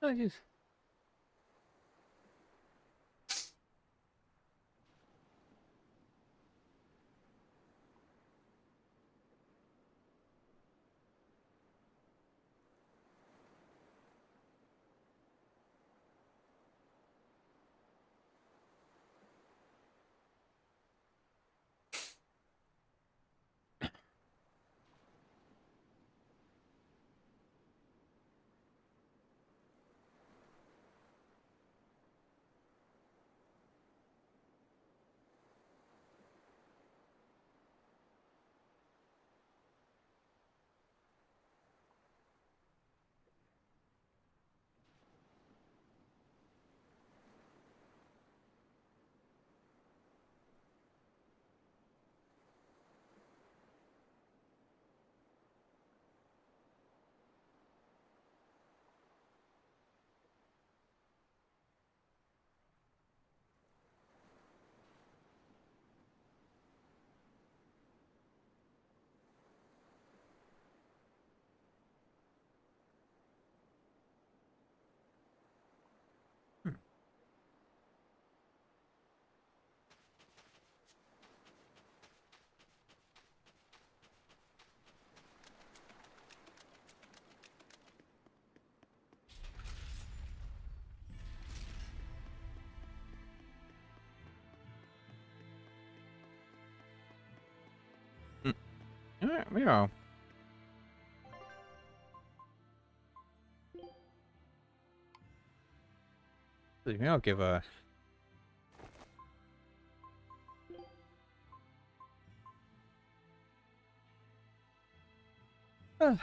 I just. Yeah. Maybe I'll give a. Hmm.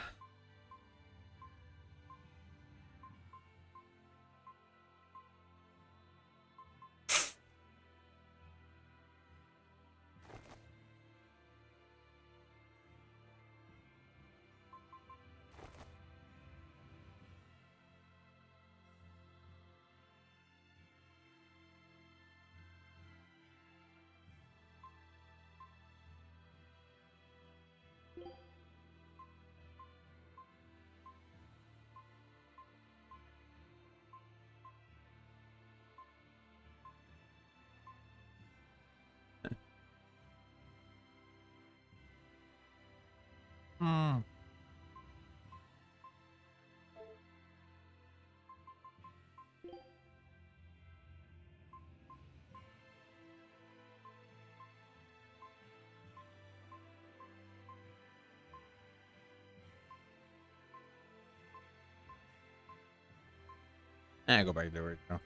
Go back to the original.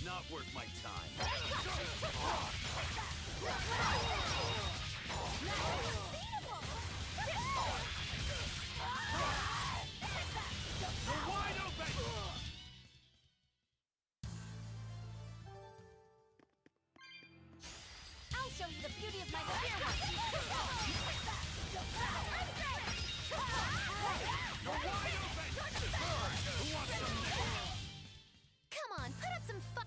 Not worth my time. You're wide open! I'll show you the beauty of my spear. You're wide open! Who wants some next? Come on, put up some fun.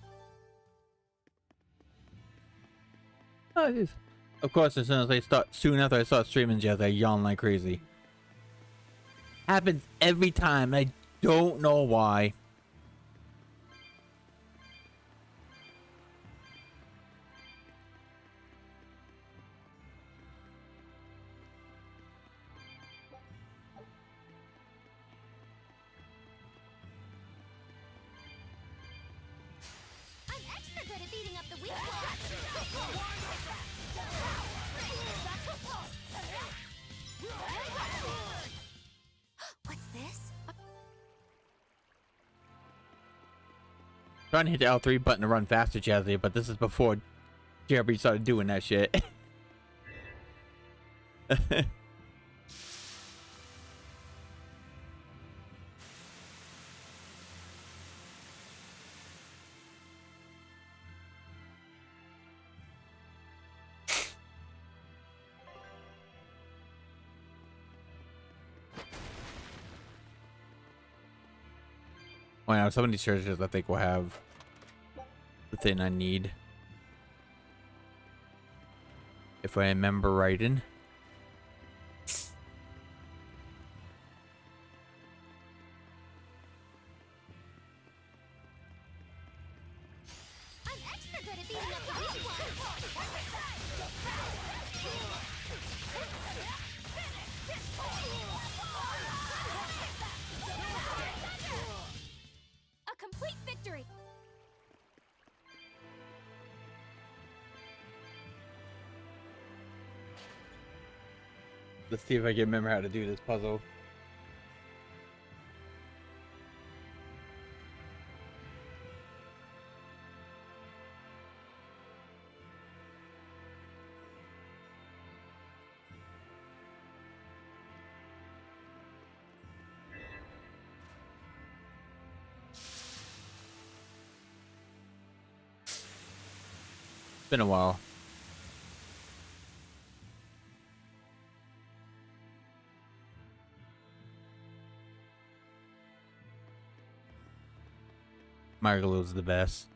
Of course, as soon after I start streaming, Jazz, I yawn like crazy. Happens every time. I don't know why. I'm extra good at beating up the weak ones. What's this? Trying to hit the L3 button to run faster, Jazzy, but this is before JRB started doing that shit. Wow, some of these treasures I think will have the thing I need. If I remember right in. I'm extra good at beating up the weak ones. A complete victory. Let's see if I can remember how to do this puzzle. Been a while. Margalo's the best.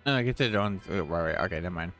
No, I guess they're on. Right. Okay, never mind.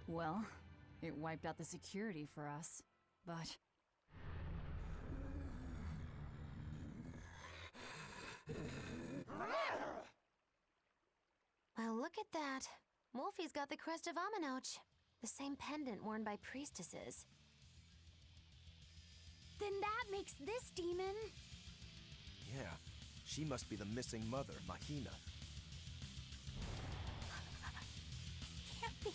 Well, it wiped out the security for us, but... Well, look at that. Wolfie's got the crest of Aminoch. The same pendant worn by priestesses. Then that makes this demon... Yeah, she must be the missing mother, Mahina. Can't be.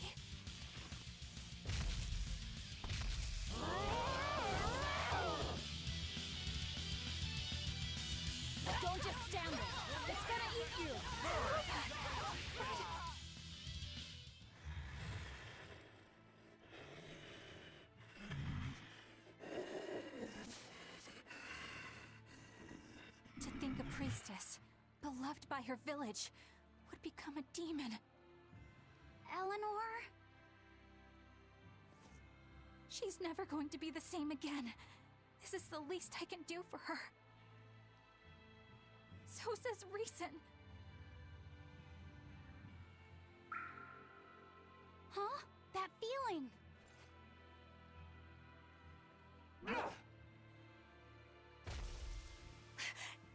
Don't just stand there! It's gonna eat you! To think a priestess, beloved by her village, would become a demon. Eleanor? She's never going to be the same again. This is the least I can do for her. So says Rhys. Huh? That feeling!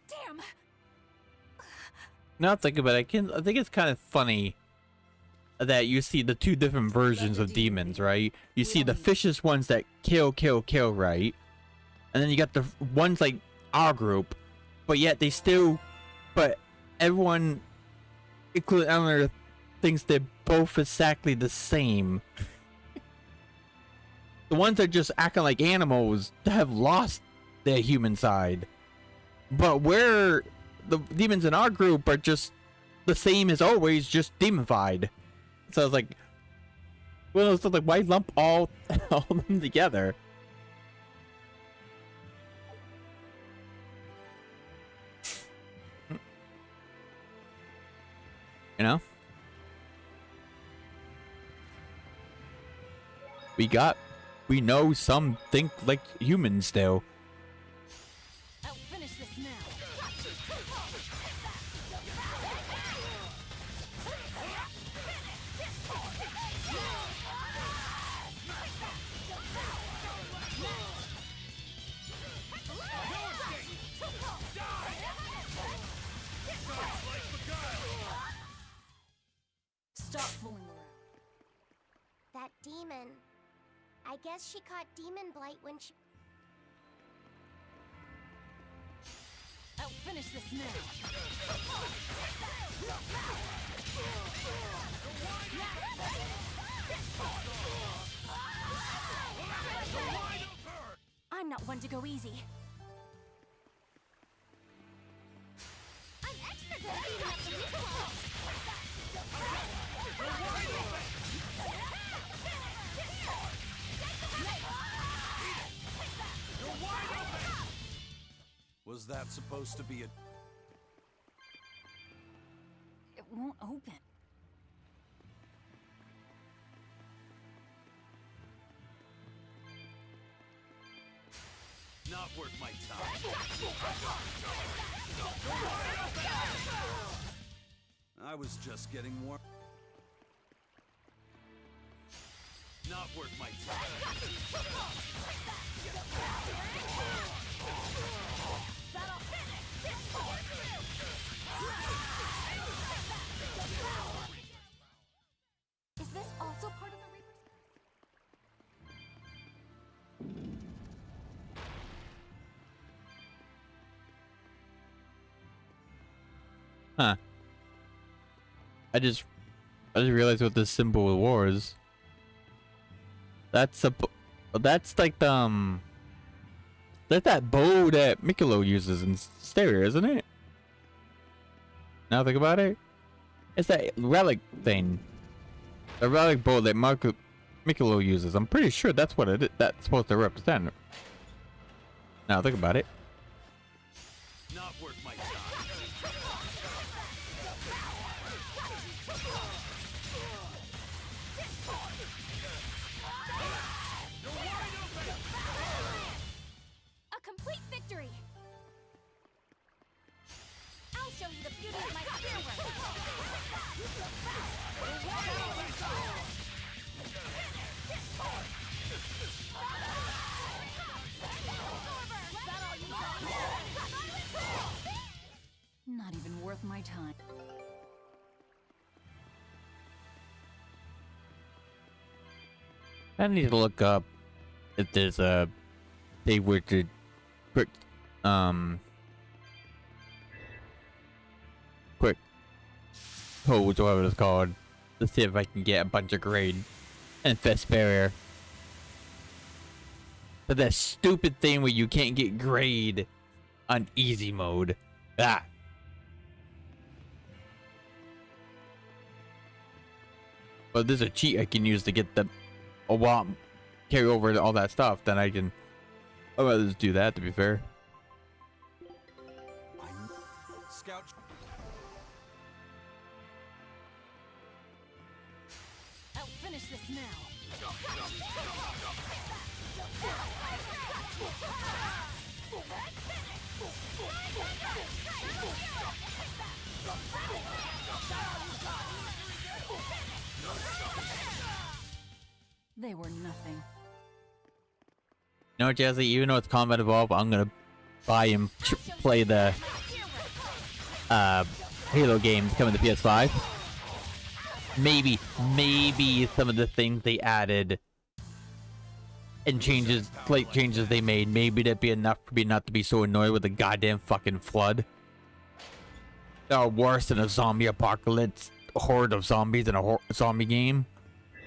Damn! Now I'm thinking about it, I think it's kind of funny that you see the two different versions of demons, right? You see the vicious ones that kill, right? And then you got the ones like our group, but yet they still, but everyone, including Eleanor, thinks they're both exactly the same. The ones that just acting like animals have lost their human side. But where the demons in our group are just the same as always, just demonified. So I was like, well, it's like, why lump all of them together? You know? We know some think like humans still. I'll finish this now. Stop fooling around. That demon. I guess she caught demon blight when she... I'll finish this now. I'm not one to go easy. I'm extra good at beating up the weak ones. Was that supposed to be a... It won't open. Not worth my time. I was just getting warm. Not worth my time. Is this also part of the Reaper's? Huh. I just realized what this symbol of war is. That's like the that's that bow that Mikolo uses in Stereo, isn't it? Now think about it. It's that relic thing. The relic bow that Mikolo uses. I'm pretty sure that's what it is. That's supposed to represent. Now think about it. Not worth my time. A complete victory! I'll show you the beauty of my spear work! Not even worth my time. I need to look up if there's a they were to quick codes or whatever it's called. Let's see if I can get a bunch of grade and Vesperia. But that stupid thing where you can't get grade on easy mode. Ah. But there's a cheat I can use to get a lot carry over to all that stuff. Then I can. I'd rather just do that, to be fair. Scout. I'll finish this now. They were nothing. You know, Jazzy, even though it's Combat Evolved, I'm gonna buy and play the Halo games coming to PS5. maybe some of the things they added and changes, slight changes they made, maybe that'd be enough for me not to be so annoyed with the goddamn fucking flood. They are worse than a zombie apocalypse horde of zombies in a zombie game,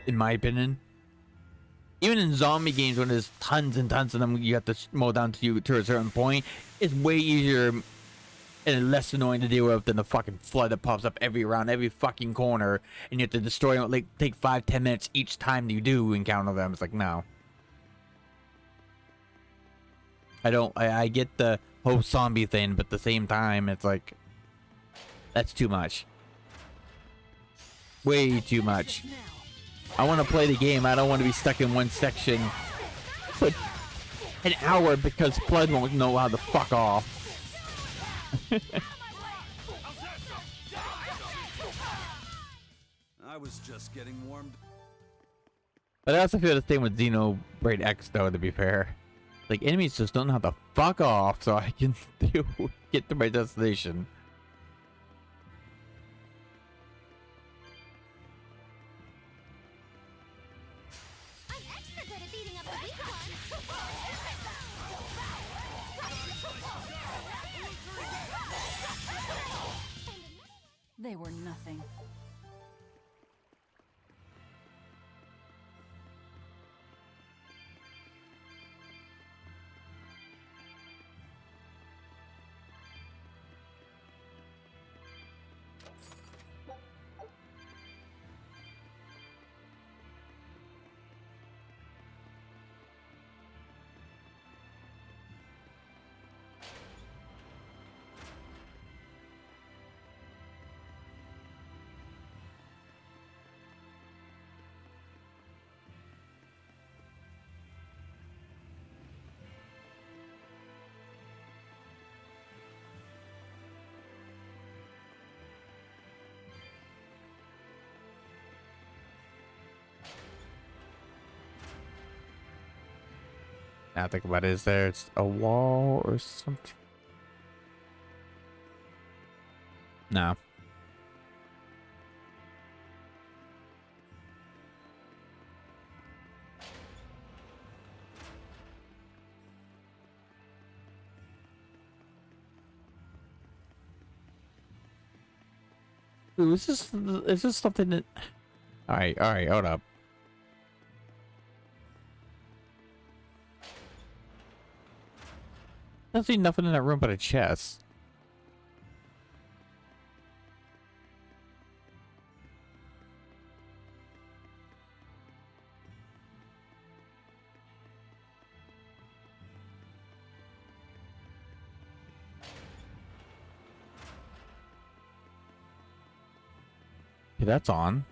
in my opinion. Even in zombie games, when there's tons and tons of them, you have to mow down to a certain point. It's way easier and less annoying to deal with than the fucking flood that pops up around every fucking corner, and you have to destroy them. Like, take 5-10 minutes each time you do encounter them. It's like, no. I get the whole zombie thing, but at the same time, it's like, that's too much. Way too much. I want to play the game. I don't want to be stuck in one section for an hour because Flood won't know how to fuck off. I was just getting warmed. But I also feel the same with Xenoblade X, though, to be fair. Like, enemies just don't know how to fuck off so I can get to my destination. I'm extra good at beating up the weak ones. They were nothing. Now think about it, is there a wall or something? No. Ooh, is this something that... Alright, hold up. I don't see nothing in that room but a chest. Okay, that's on.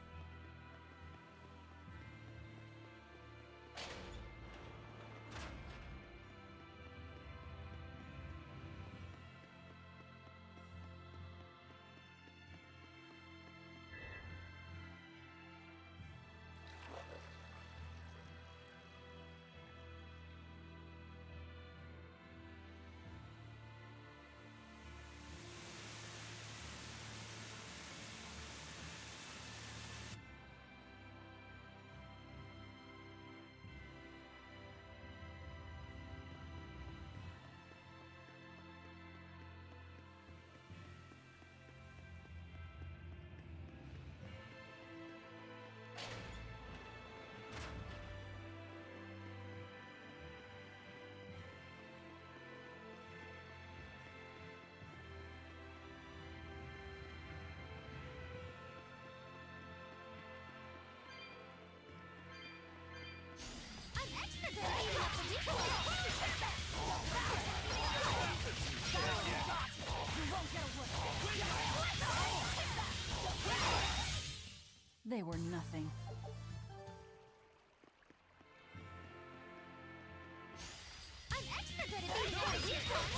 I'm extra good at beating up the weak ones. They were nothing. I'm extra good at beating up the weak ones.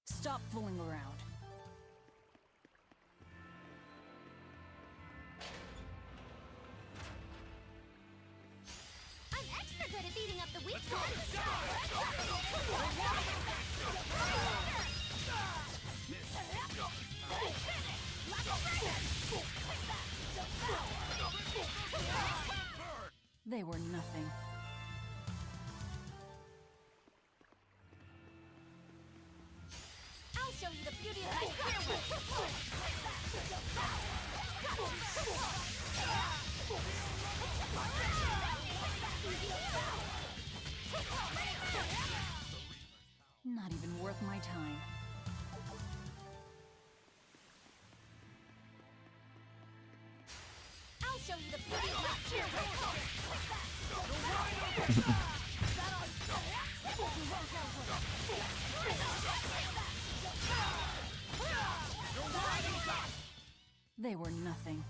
Stop fooling around. weak points. They were nothing. I'll show you the beauty of my Not even worth my time. I'll show you the beauty of my They were nothing.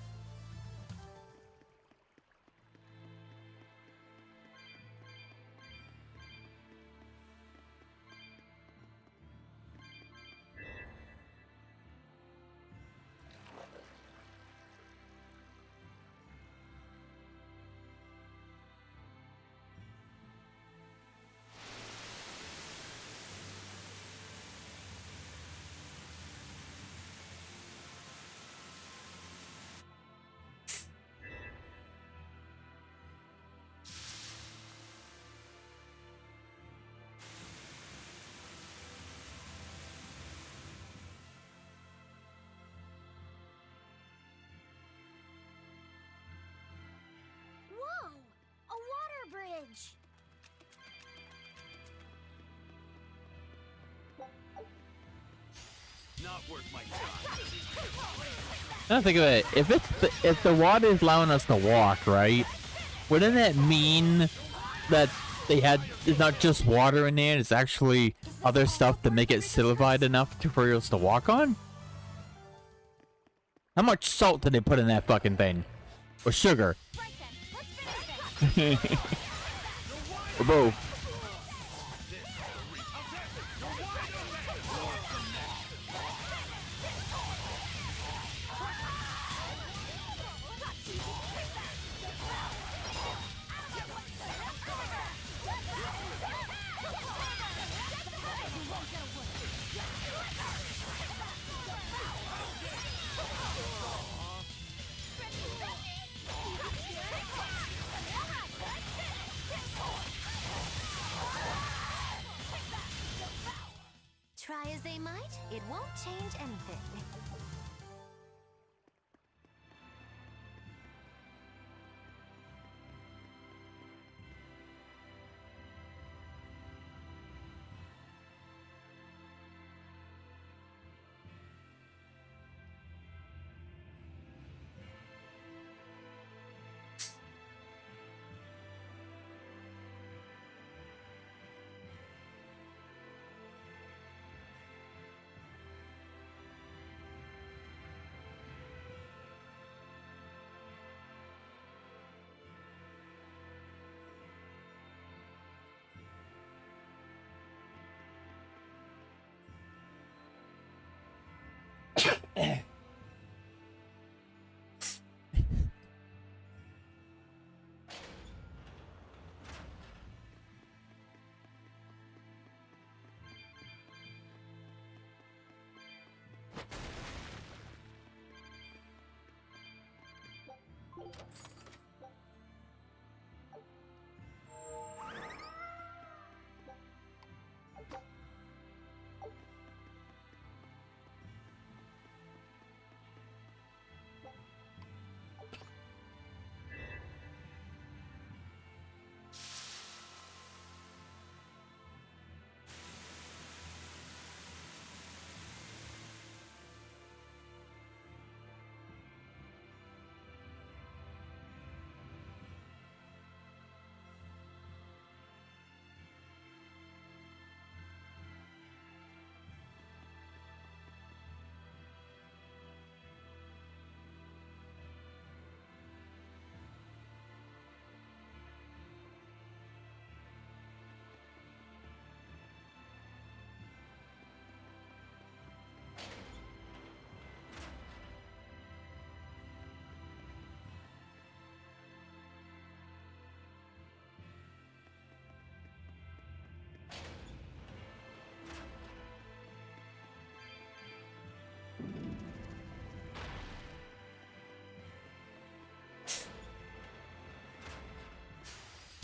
Whoa! A water bridge! Not worth my time. Now think of it. If the water is allowing us to walk, right? Wouldn't that mean that it's not just water in there? It's actually other stuff to make it solidified enough for us to walk on? How much salt did they put in that fucking thing? Or sugar? Right then, let's finish this! Or both? Try as they might, it won't change anything.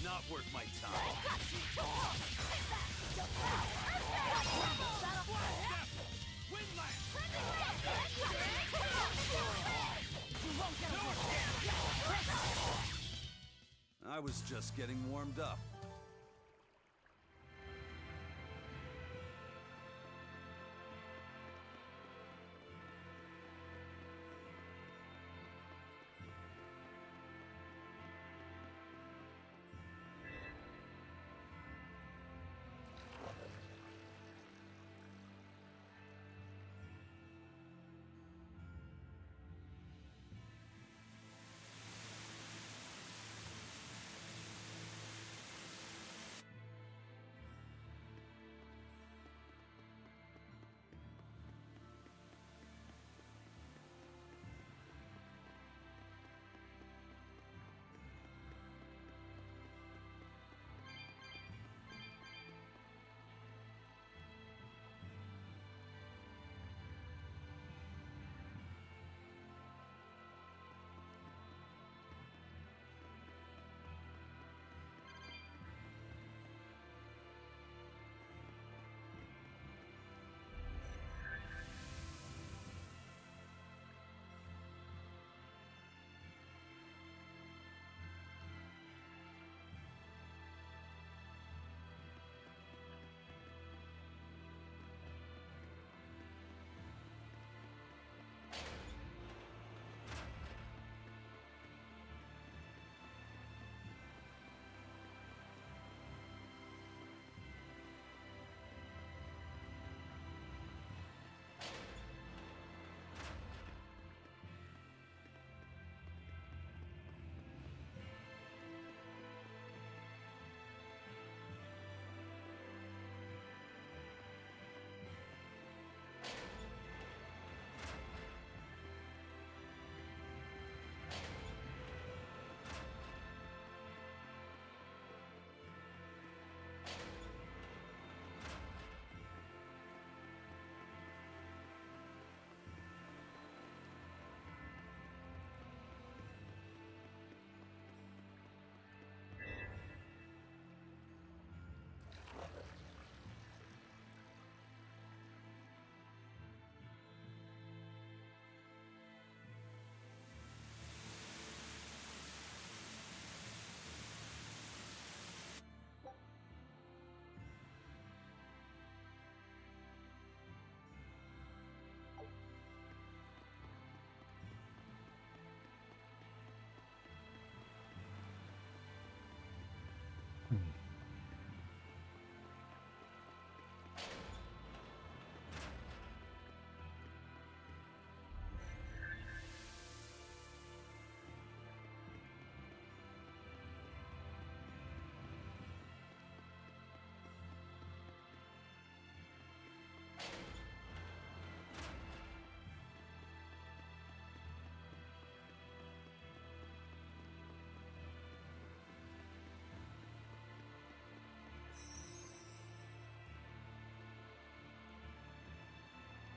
Not worth my time. I was just getting warmed up.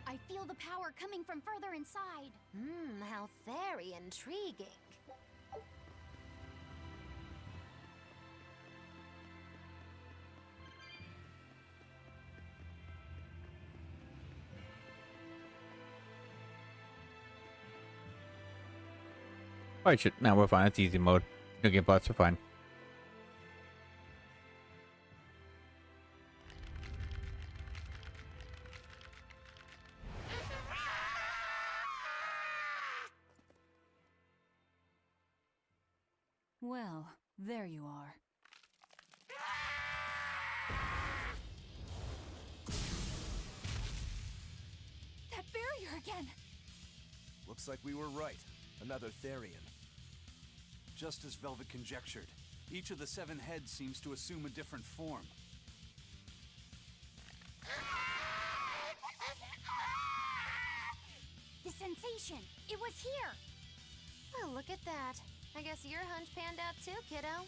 I feel the power coming from further inside. How very intriguing. Alright, shit. Now we're fine. It's easy mode. No game plots are fine. Well, there you are. That barrier again! Looks like we were right. Another Therian. Just as Velvet conjectured, each of the 7 heads seems to assume a different form. The sensation! It was here! Oh, look at that. I guess your hunch panned out too, kiddo.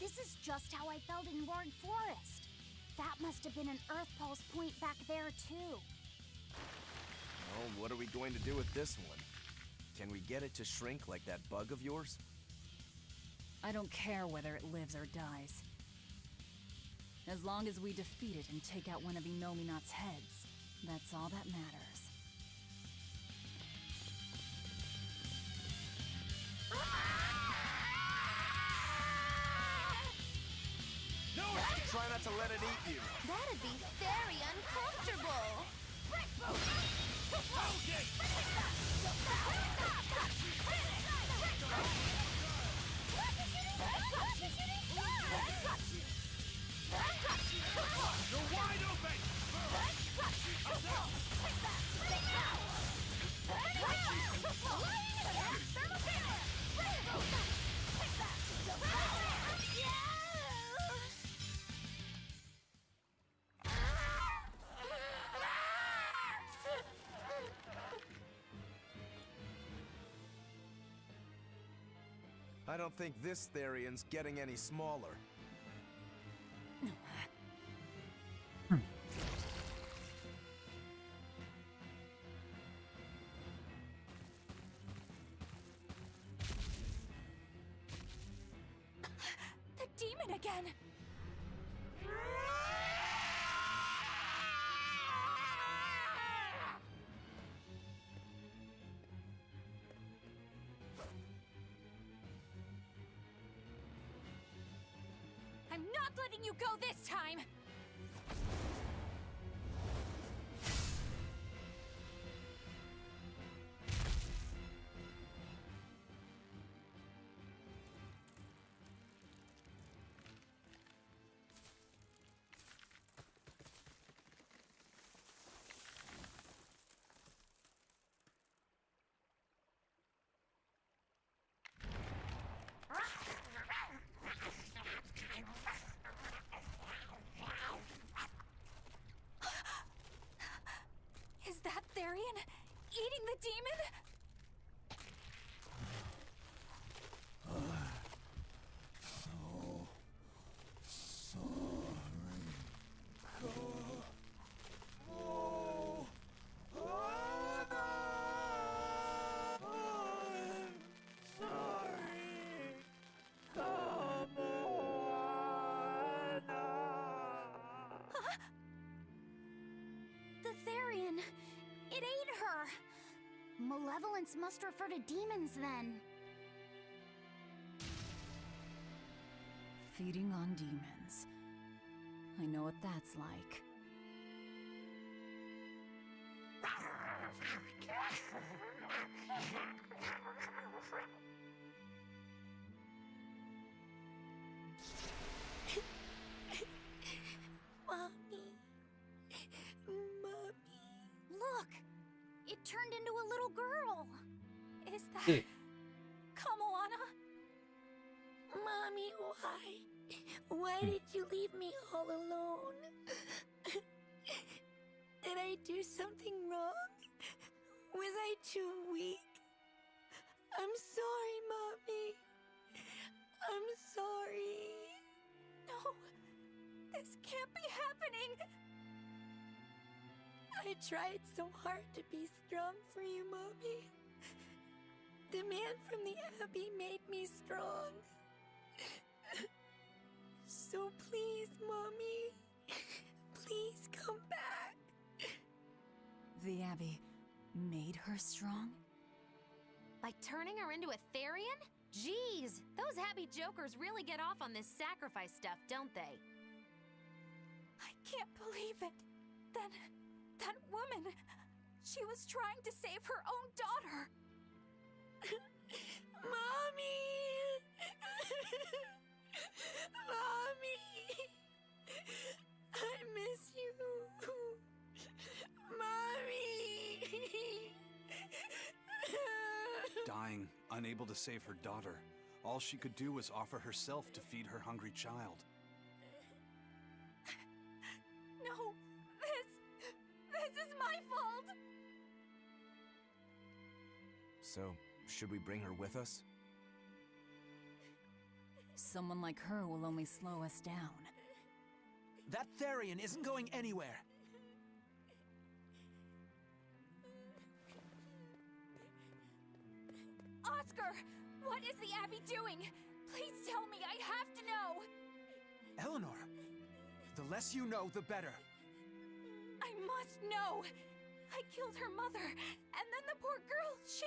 This is just how I felt in Roaring Forest. That must have been an Earth Pulse point back there, too. Well, what are we going to do with this one? Can we get it to shrink like that bug of yours? I don't care whether it lives or dies. As long as we defeat it and take out one of Innominat's heads, that's all that matters. No! Try not to let it eat you. That'd be very uncomfortable. You're wide open! I don't think this Therian's getting any smaller. The demon again! I'm not letting you go this time! Is that Therian eating the demon? The Therian. It ate her. Malevolence must refer to demons then. Feeding on demons. I know what that's like. Mommy. Mommy. Look! It turned into a little girl. Is that Kamoana? Mommy, why? Why did you leave me all alone? Did I do something wrong? Was I too weak? I'm sorry, Mommy. I'm sorry. No, this can't be happening. I tried so hard to be strong for you, Mommy. The man from the Abbey made me strong. So please, Mommy, please come back. The Abbey made her strong? By turning her into a Therian? Jeez, those Abbey jokers really get off on this sacrifice stuff, don't they? I can't believe it. Then, that woman, she was trying to save her own daughter. Mommy! Mommy! I miss you. Mommy! Dying, unable to save her daughter. All she could do was offer herself to feed her hungry child. No, this is my fault. So, should we bring her with us? Someone like her will only slow us down. That Therian isn't going anywhere. Oscar, what is the Abbey doing? Please tell Eleanor, the less you know, the better. I must know! I killed her mother, and then the poor girl, she...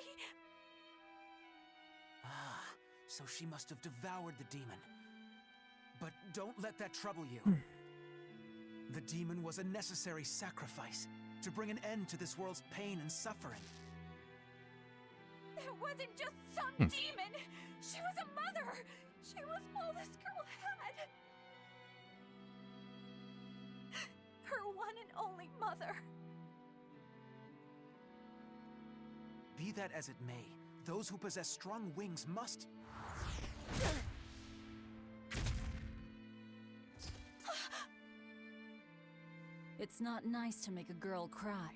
Ah, so she must have devoured the demon. But don't let that trouble you. The demon was a necessary sacrifice to bring an end to this world's pain and suffering. It wasn't just some demon! She was a mother! She was all this girl had! Her one and only mother. Be that as it may, those who possess strong wings must... It's not nice to make a girl cry.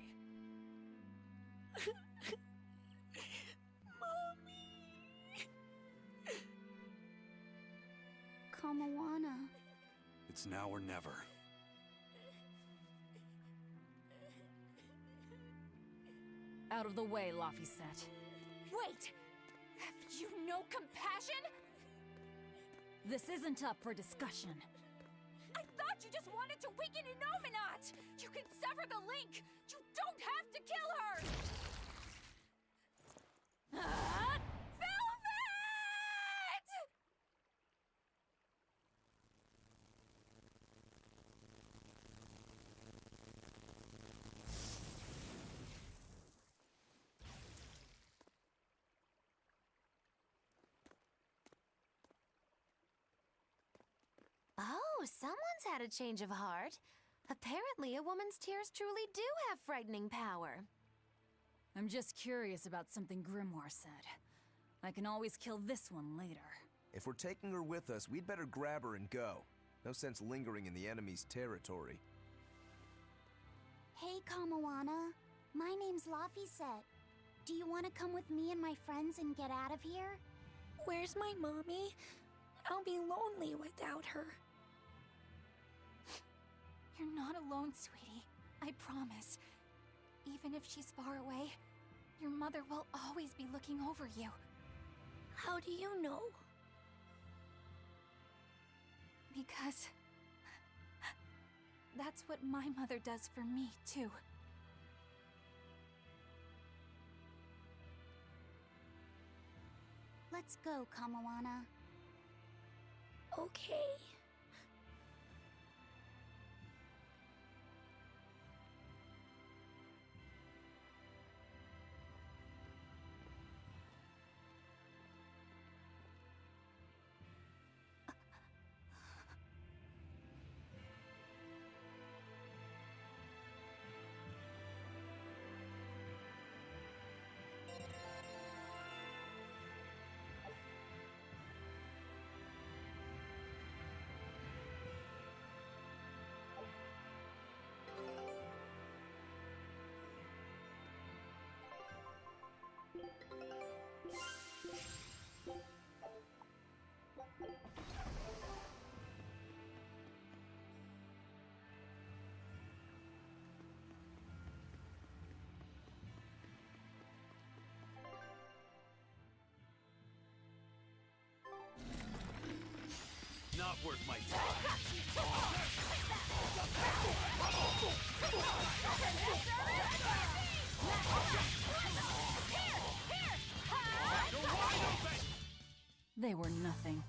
Kamawana. It's now or never. Out of the way, Laphicet. Wait! Have you no compassion? This isn't up for discussion. I thought you just wanted to weaken Innominat! You can sever the link! You don't have to kill her! Velvet! Oh, someone's had a change of heart. Apparently, a woman's tears truly do have frightening power. I'm just curious about something Grimoire said. I can always kill this one later. If we're taking her with us, we'd better grab her and go. No sense lingering in the enemy's territory. Hey, Kamawana. My name's Laphicet. Do you want to come with me and my friends and get out of here? Where's my mommy? I'll be lonely without her. You're not alone, sweetie. I promise. Even if she's far away, your mother will always be looking over you. How do you know? Because... that's what my mother does for me, too. Let's go, Kamawana. Okay. Not worth my time. They were nothing.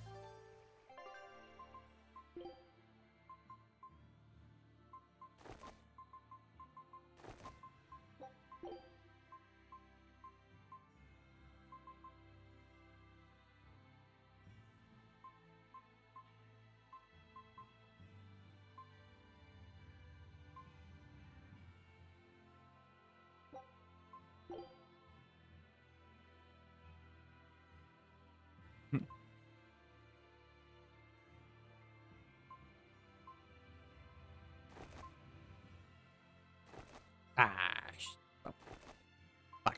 Ah, fuck.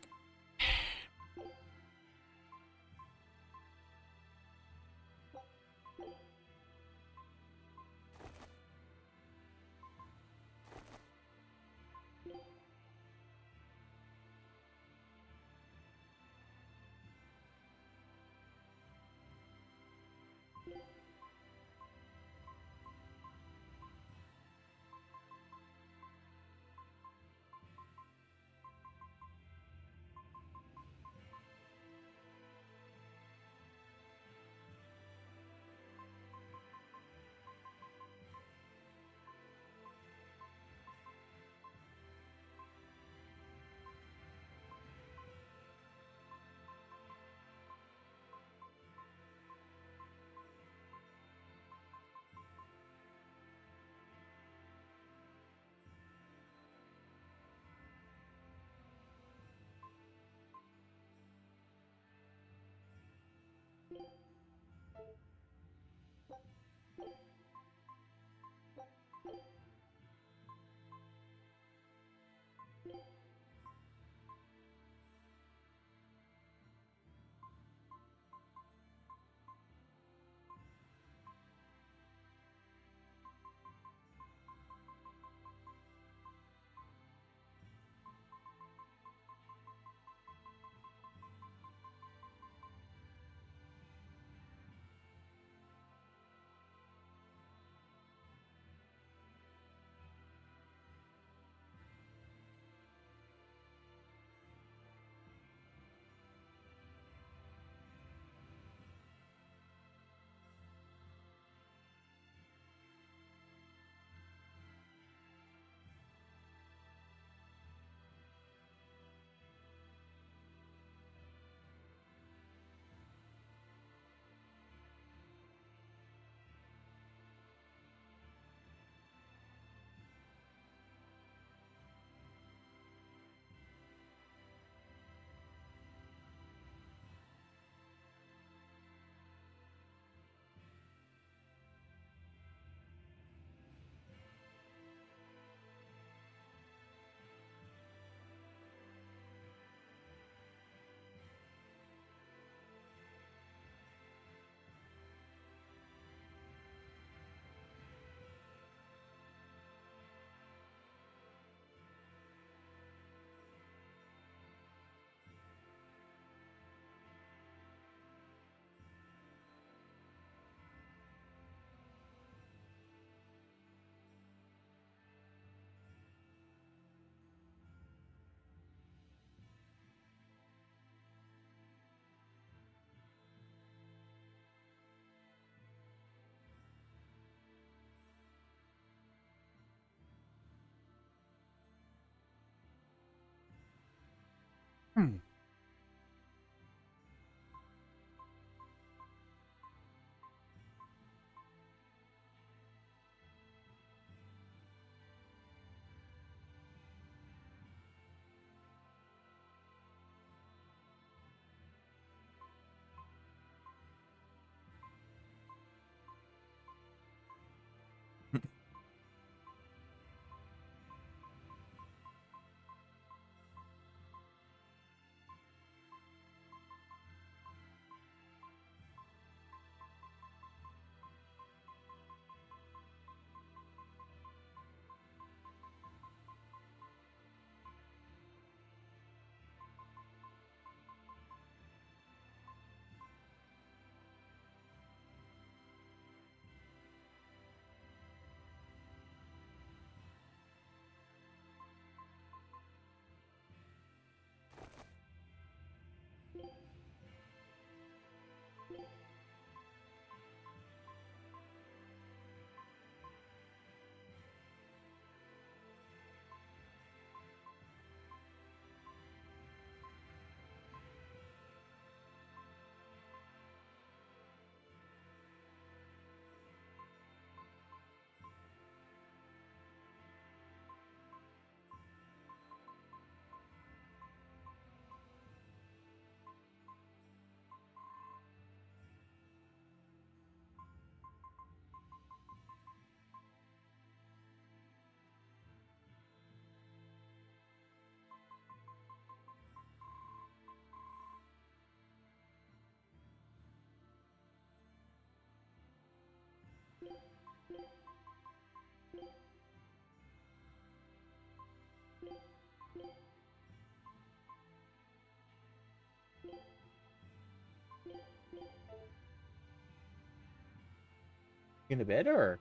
In a bed or?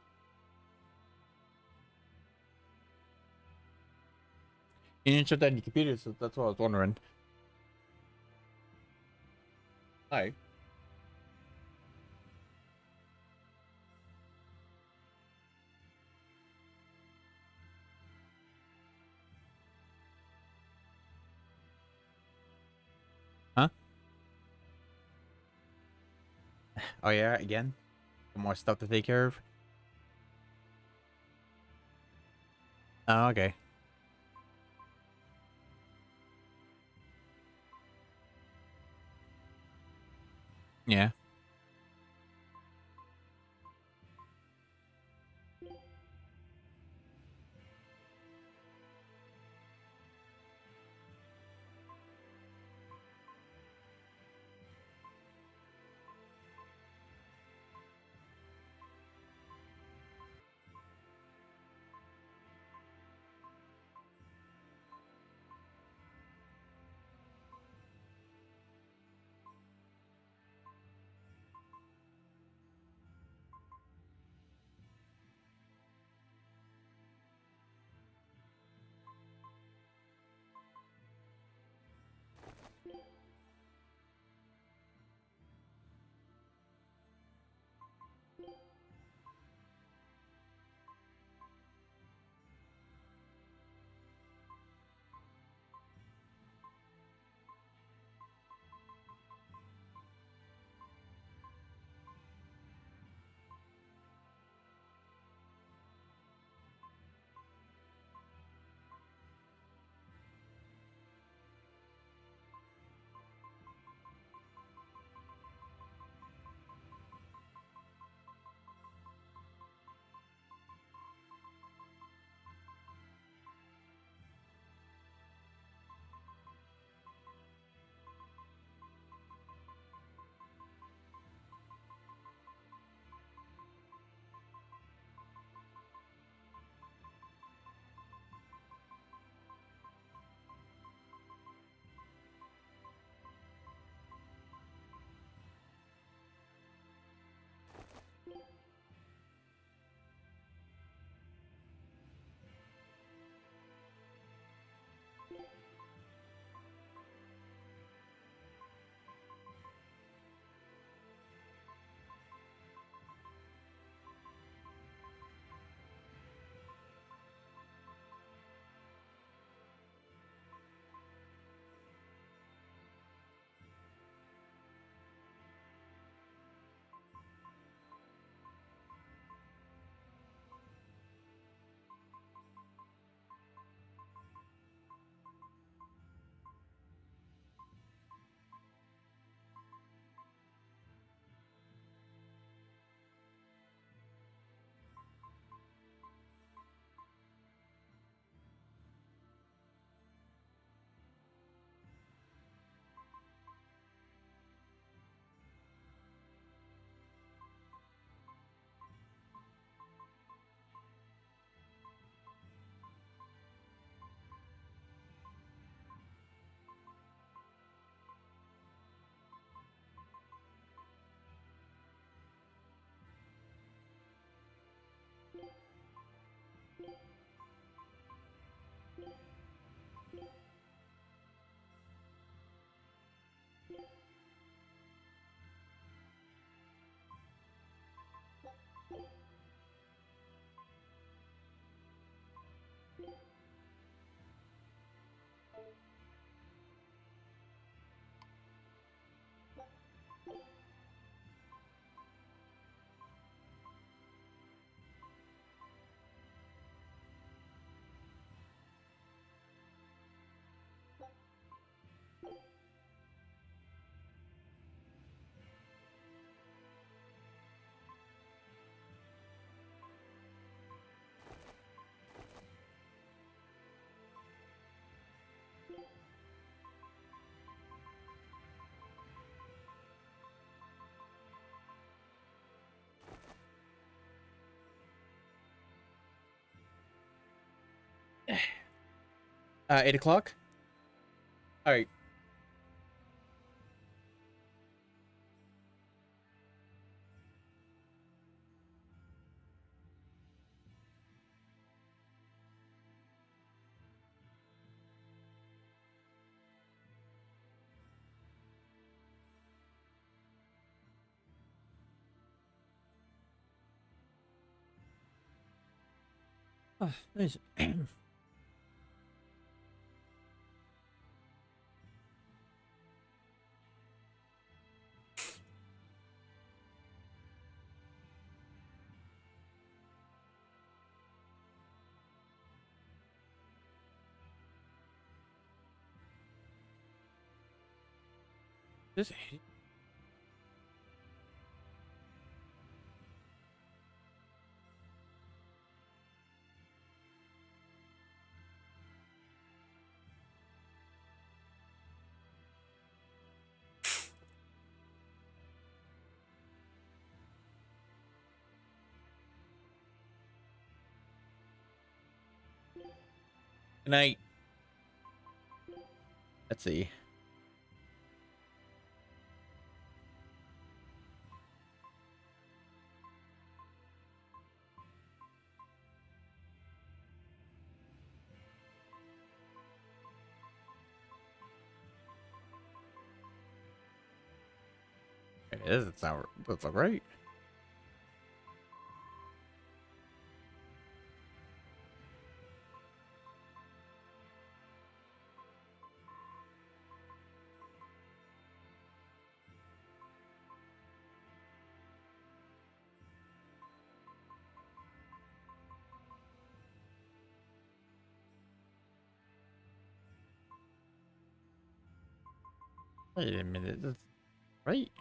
You didn't shut down your computer, so that's what I was wondering. Hi. Huh? Oh yeah, again? More stuff to take care of? Oh, okay. Yeah. 8 o'clock. All right. Oh, nice. This Good night. Let's see. It is. It's not. That's all right. Wait a minute. That's right.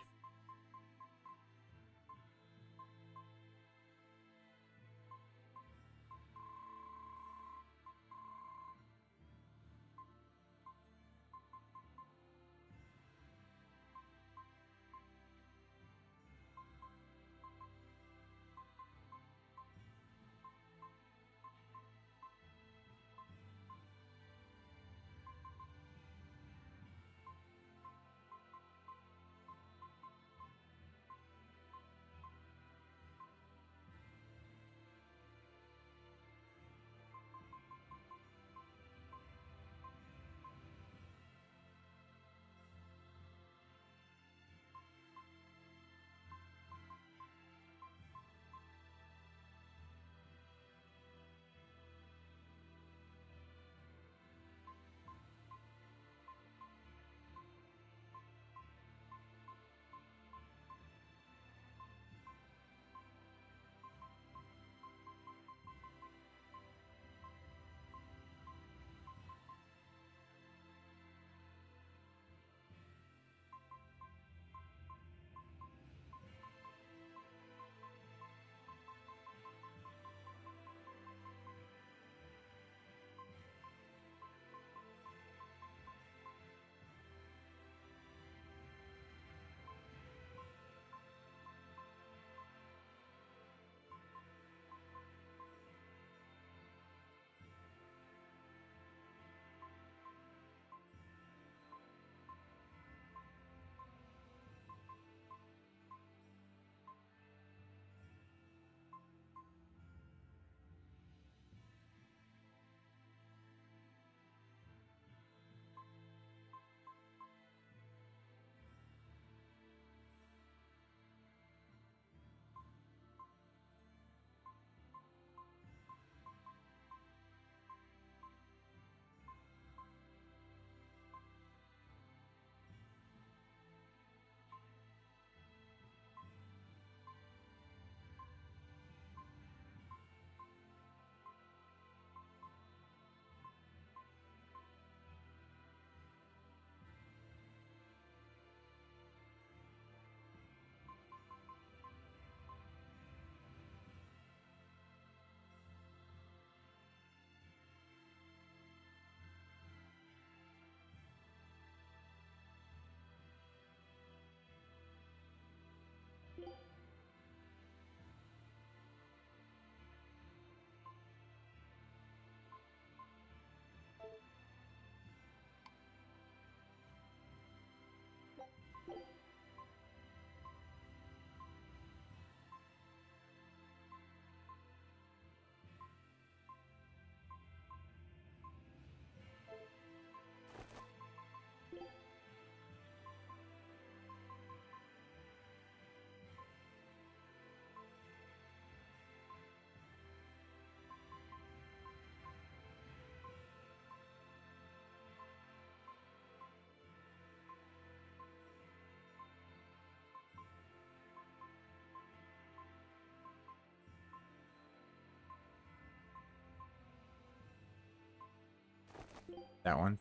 That one.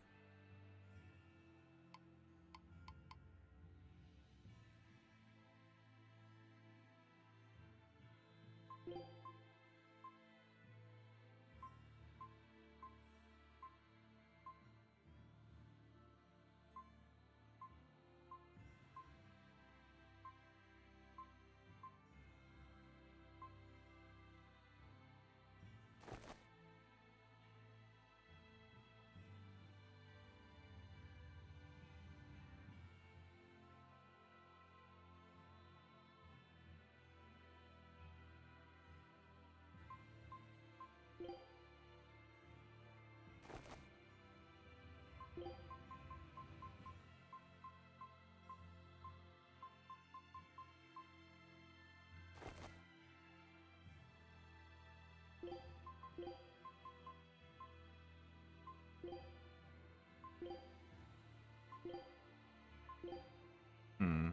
Hmm.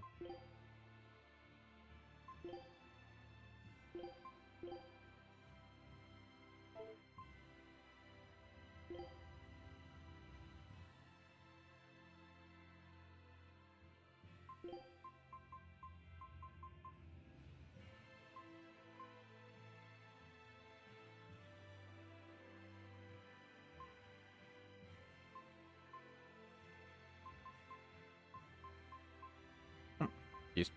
Yes.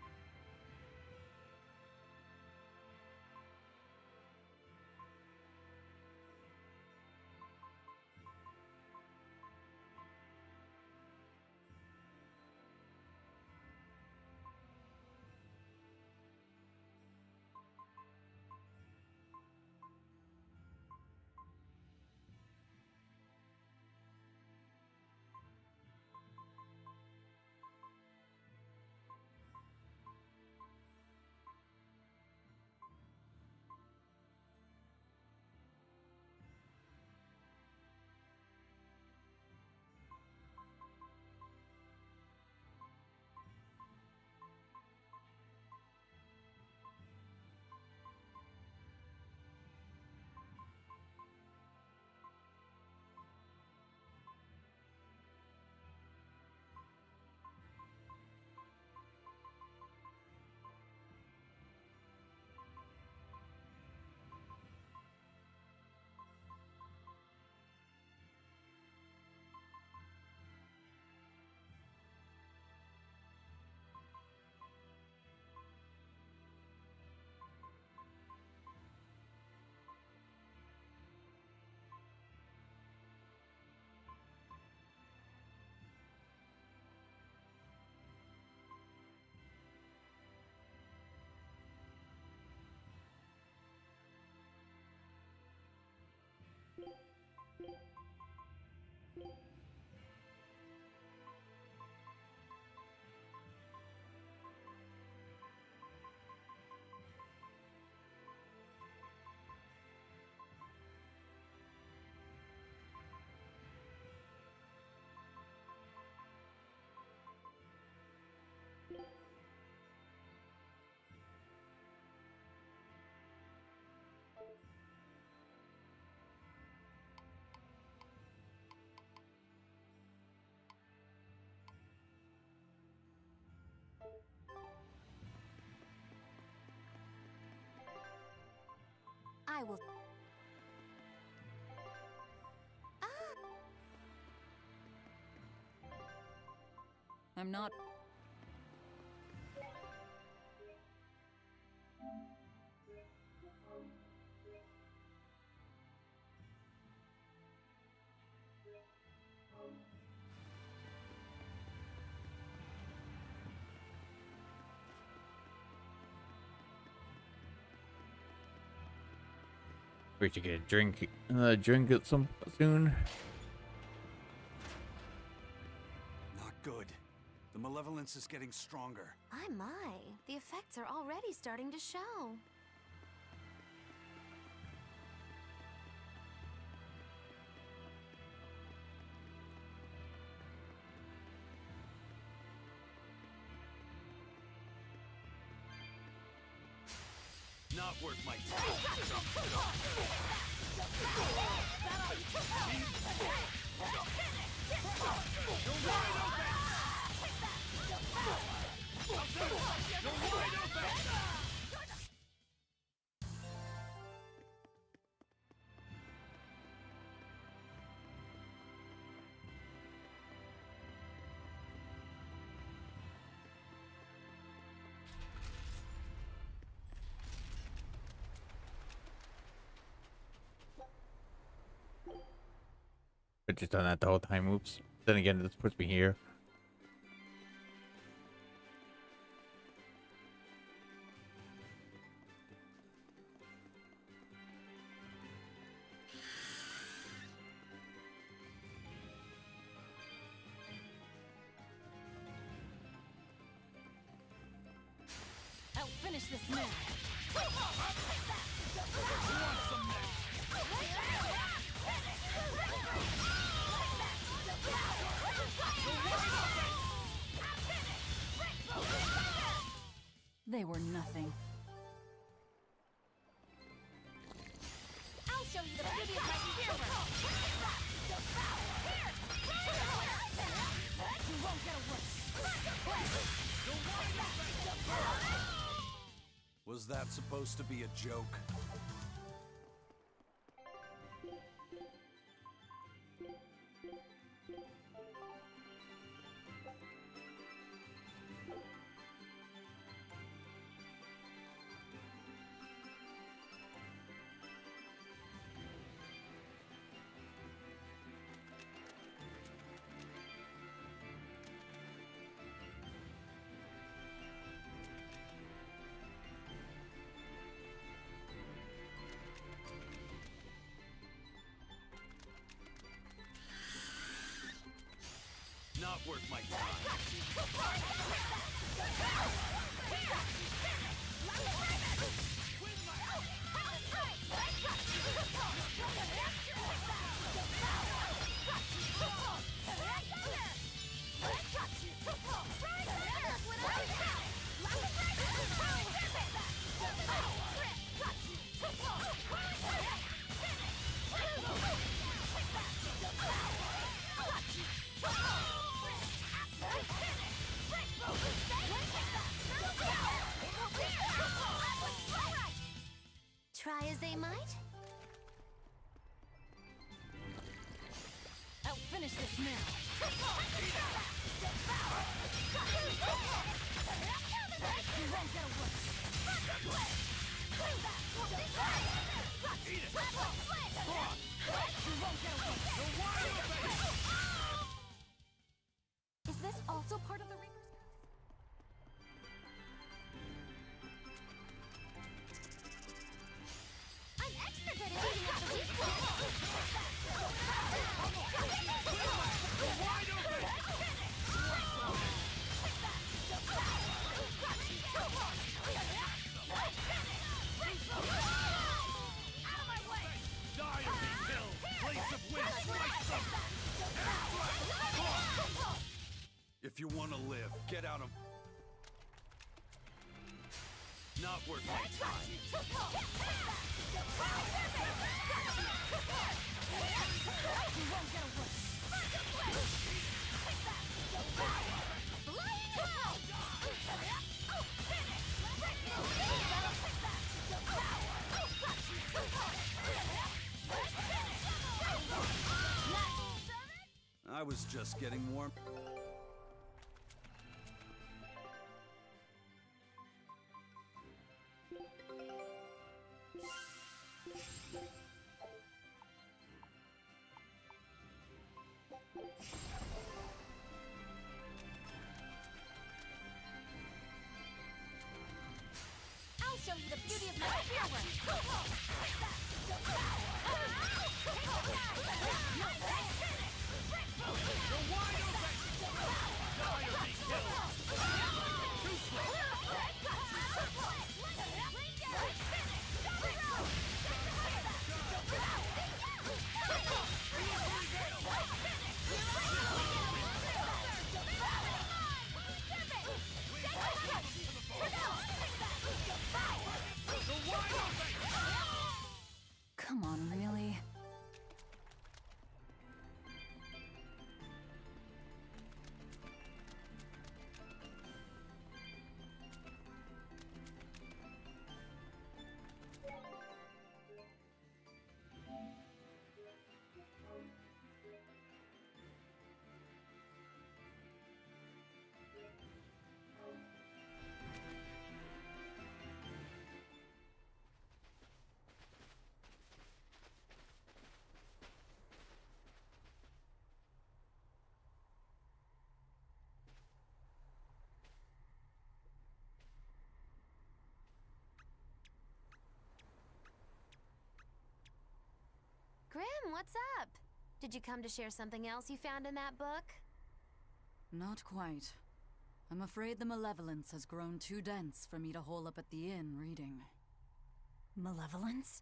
I will. I'm not. We should get a drink. Drink it some soon. Not good. The malevolence is getting stronger. My. The effects are already starting to show. Not worth my time. But just done that the whole time. Oops. Then again, this puts me here. I'll finish this now. They were nothing. I'll show you the beauty of my spear. You won't get away. Was that supposed to be a joke? Not worth my time. Try as they might. I'll finish this now. You won't get away. Is this also part of the Reaper's curse? I'm extra good at beating up the weak If you want to live, get out of... Not worth my time. You won't get away. I was just getting warm. I'll show you the beauty of my spear. The wide what's up? Did you come to share something else you found in that book? Not quite. I'm afraid the malevolence has grown too dense for me to hole up at the inn reading. Malevolence?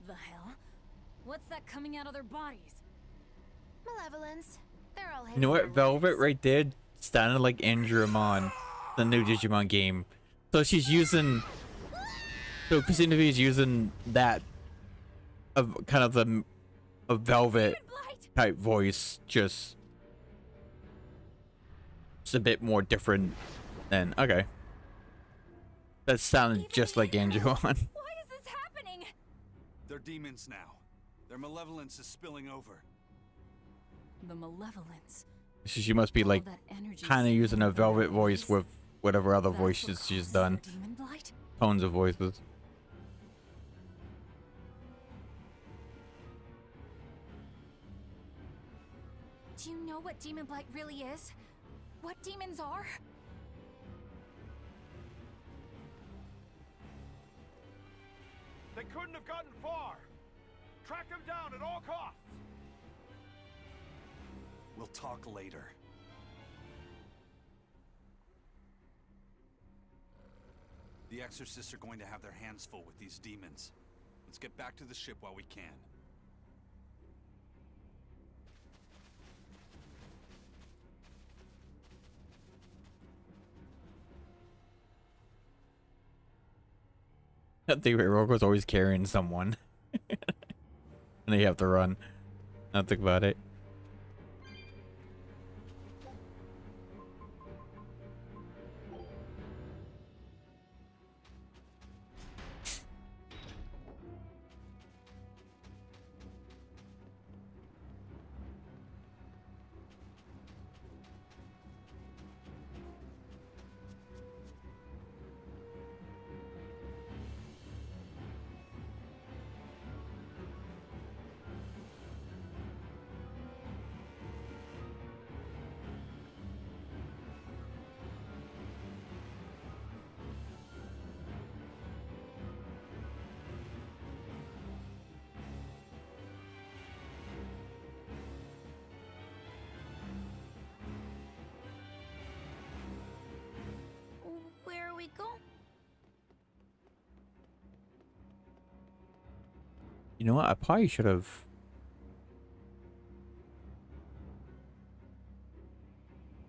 The hell? What's that coming out of their bodies? Malevolence. They're all You know what? hidden their Velvet ways. right there sounded like Andromon, the new Digimon game. So she's using. So Christina V is using that of kind of the a Velvet type voice, just a bit more different than okay. That sounded just like Andromon. Why is this happening? They're demons now. Their malevolence is spilling over. The malevolence. So she must be All like that energy kind of using a spilling over Velvet their voice bodies. with whatever other That's voices what she's causes done. the demon blight? Tones of voices. Do you know what Demon Blight really is? What demons are? They couldn't have gotten far. Track them down at all costs. We'll talk later. The Exorcists are going to have their hands full with these demons. Let's get back to the ship while we can. I think Roko's always carrying someone. And they have to run. Now think about it. Where are we going? You know what? I probably should have.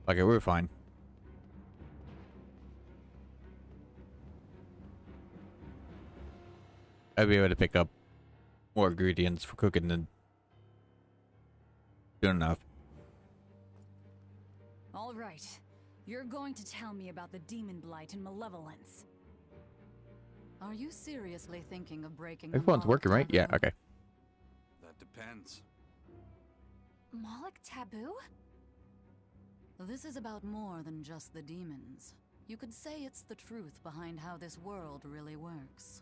Okay, we're fine. I'll be able to pick up more ingredients for cooking than good enough. All right. You're going to tell me about the demon blight and malevolence. Are you seriously thinking of breaking the Everyone's Moloch working, right? Yeah, taboo? okay. That depends. Moloch taboo? This is about more than just the demons. You could say it's the truth behind how this world really works.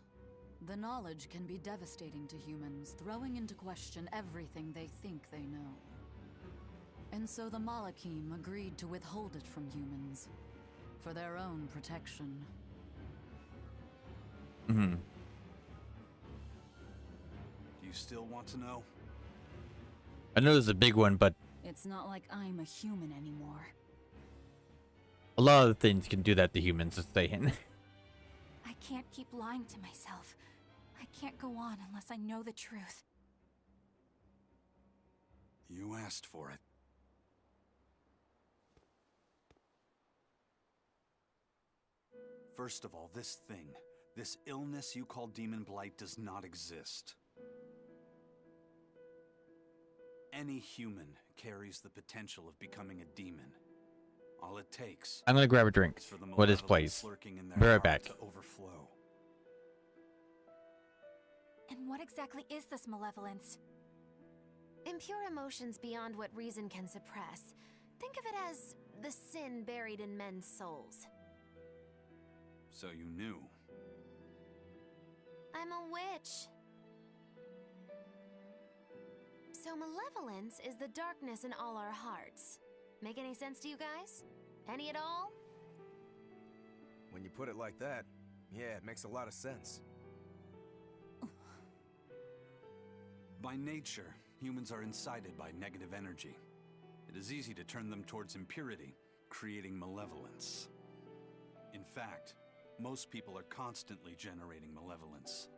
The knowledge can be devastating to humans, throwing into question everything they think they know. And so the Malachim agreed to withhold it from humans, for their own protection. Mm-hmm. Do you still want to know? I know there's a big one, but It's not like I'm a human anymore. a lot of things can do that to humans. Just saying. I can't keep lying to myself. I can't go on unless I know the truth. You asked for it. First of all, this thing, this illness you call Demon Blight does not exist. Any human carries the potential of becoming a demon. All it takes I'm gonna grab a drink. is for the What is malevolence place? lurking in their Be right heart back. to overflow. And what exactly is this malevolence? Impure emotions beyond what reason can suppress. Think of it as the sin buried in men's souls. So you knew. I'm a witch. So malevolence is the darkness in all our hearts. Make any sense to you guys? Any at all? When you put it like that, yeah, it makes a lot of sense. By nature, humans are incited by negative energy. It is easy to turn them towards impurity, creating malevolence. In fact, most people are constantly generating malevolence.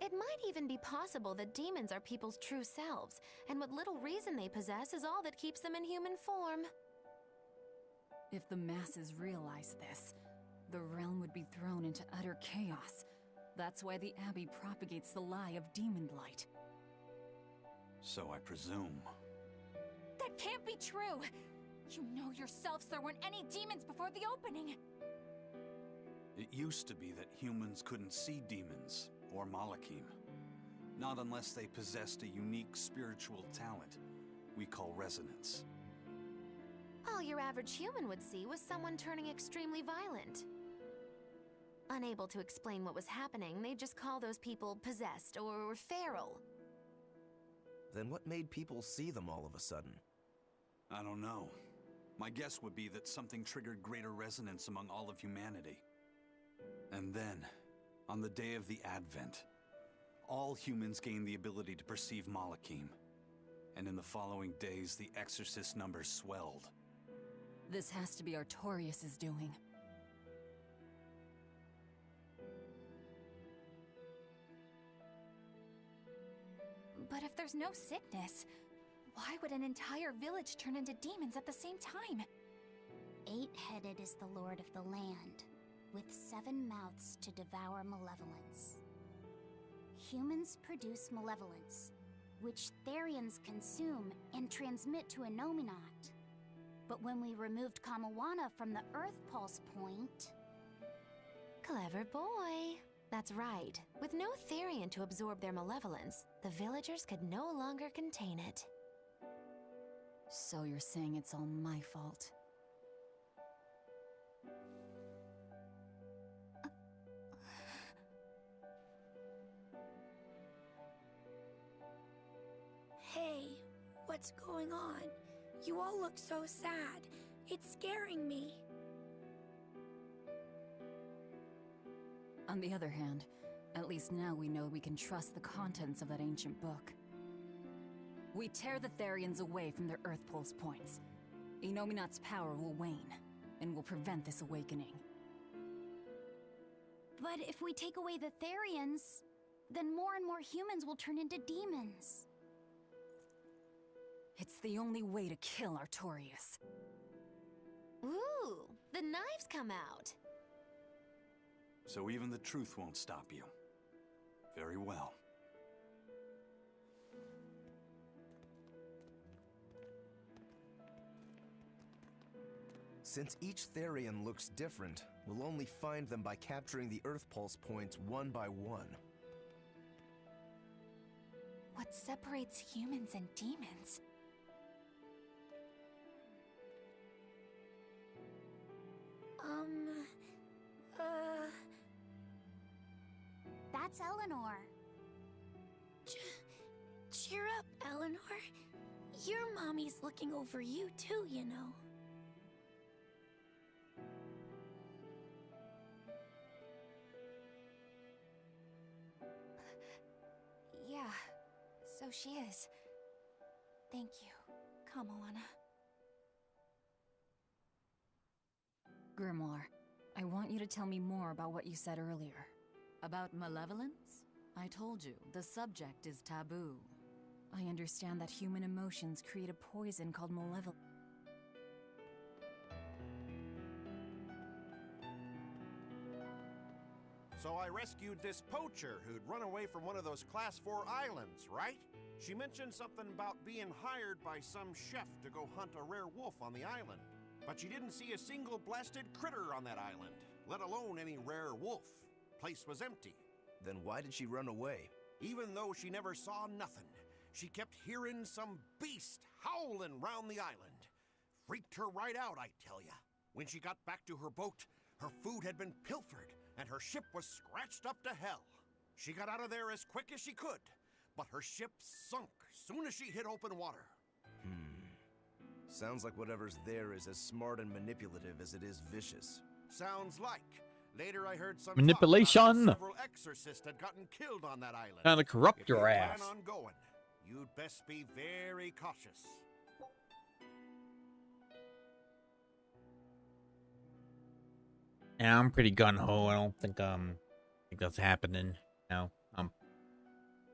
It might even be possible that demons are people's true selves, and what little reason they possess is all that keeps them in human form. If the masses realize this, the realm would be thrown into utter chaos. That's why the Abbey propagates the lie of demon blight. So I presume. That can't be true! You know yourselves there weren't any demons before the opening! It used to be that humans couldn't see demons, or Malachim. Not unless they possessed a unique spiritual talent we call resonance. All your average human would see was someone turning extremely violent. Unable to explain what was happening, they'd just call those people possessed or feral. Then what made people see them all of a sudden? I don't know. My guess would be that something triggered greater resonance among all of humanity. And then, on the day of the Advent, all humans gained the ability to perceive Malachim. And in the following days, the Exorcist numbers swelled. This has to be Artorias' doing. But if there's no sickness, why would an entire village turn into demons at the same time? 8-headed is the Lord of the land, with 7 mouths to devour malevolence. Humans produce malevolence, which Therians consume and transmit to Innominat. But when we removed Kamawana from the Earth Pulse point... Clever boy. That's right. With no Therian to absorb their malevolence, the villagers could no longer contain it. So you're saying it's all my fault? Hey, what's going on? You all look so sad. It's scaring me. On the other hand, at least now we know we can trust the contents of that ancient book. We tear the Therians away from their Earth Pulse points. Innominat's power will wane, and will prevent this awakening. But if we take away the Therians, then more and more humans will turn into demons. It's the only way to kill Artorias. Ooh, the knives come out. So even the truth won't stop you. Very well. Since each Therian looks different, we'll only find them by capturing the Earth Pulse points one by one. What separates humans and demons? That's Eleanor. Cheer up, Eleanor. Your mommy's looking over you too, you know. Yeah, so she is. Thank you, Kamawana. Grimoire, I want you to tell me more about what you said earlier. About malevolence? I told you, the subject is taboo. I understand that human emotions create a poison called malevolence. So I rescued this poacher who'd run away from one of those Class 4 islands, right? She mentioned something about being hired by some chef to go hunt a rare wolf on the island. But she didn't see a single blasted critter on that island, let alone any rare wolf. Place was empty. Then why did she run away? Even though she never saw nothing, she kept hearing some beast howling round the island. Freaked her right out, I tell ya. When she got back to her boat, her food had been pilfered, and her ship was scratched up to hell. She got out of there as quick as she could, but her ship sunk soon as she hit open water. Sounds like whatever's there is as smart and manipulative as it is vicious. Sounds like. Later I heard some Manipulation. talk about how several exorcists had gotten killed on that island. Kinda corrupt If you your ass. plan on going, you'd best be very cautious. Yeah, I'm pretty gun ho. I don't think that's happening. No, I'm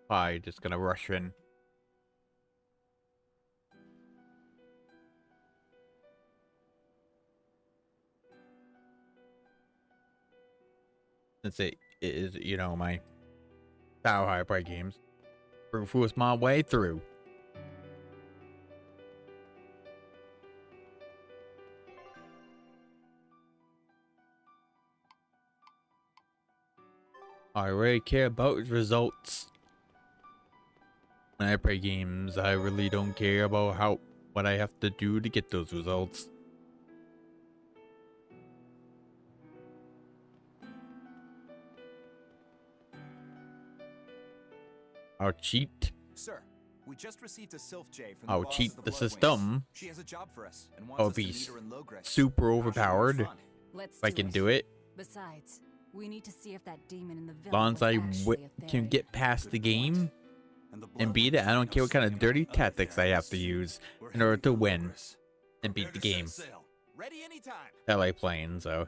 probably just gonna rush in. Since it is, you know, my Tower High Pride games. Force my way through. I really care about results. When I play games, I really don't care about what I have to do to get those results. I'll cheat. Sir, we just received a Sylph J from I'll boss cheat of the the Bloodwings. system. She has a job for us and wants I'll us be to meet her in Logres. super How should we overpowered if respond? Let's I can do it. Besides, we need to see if that demon in the As villa long was as I actually a can fairy. get past the Good point. game And, and beat it, I don't care what kind of dirty tactics I have to use in order to win and beat the game. Ready anytime. I like playing, so.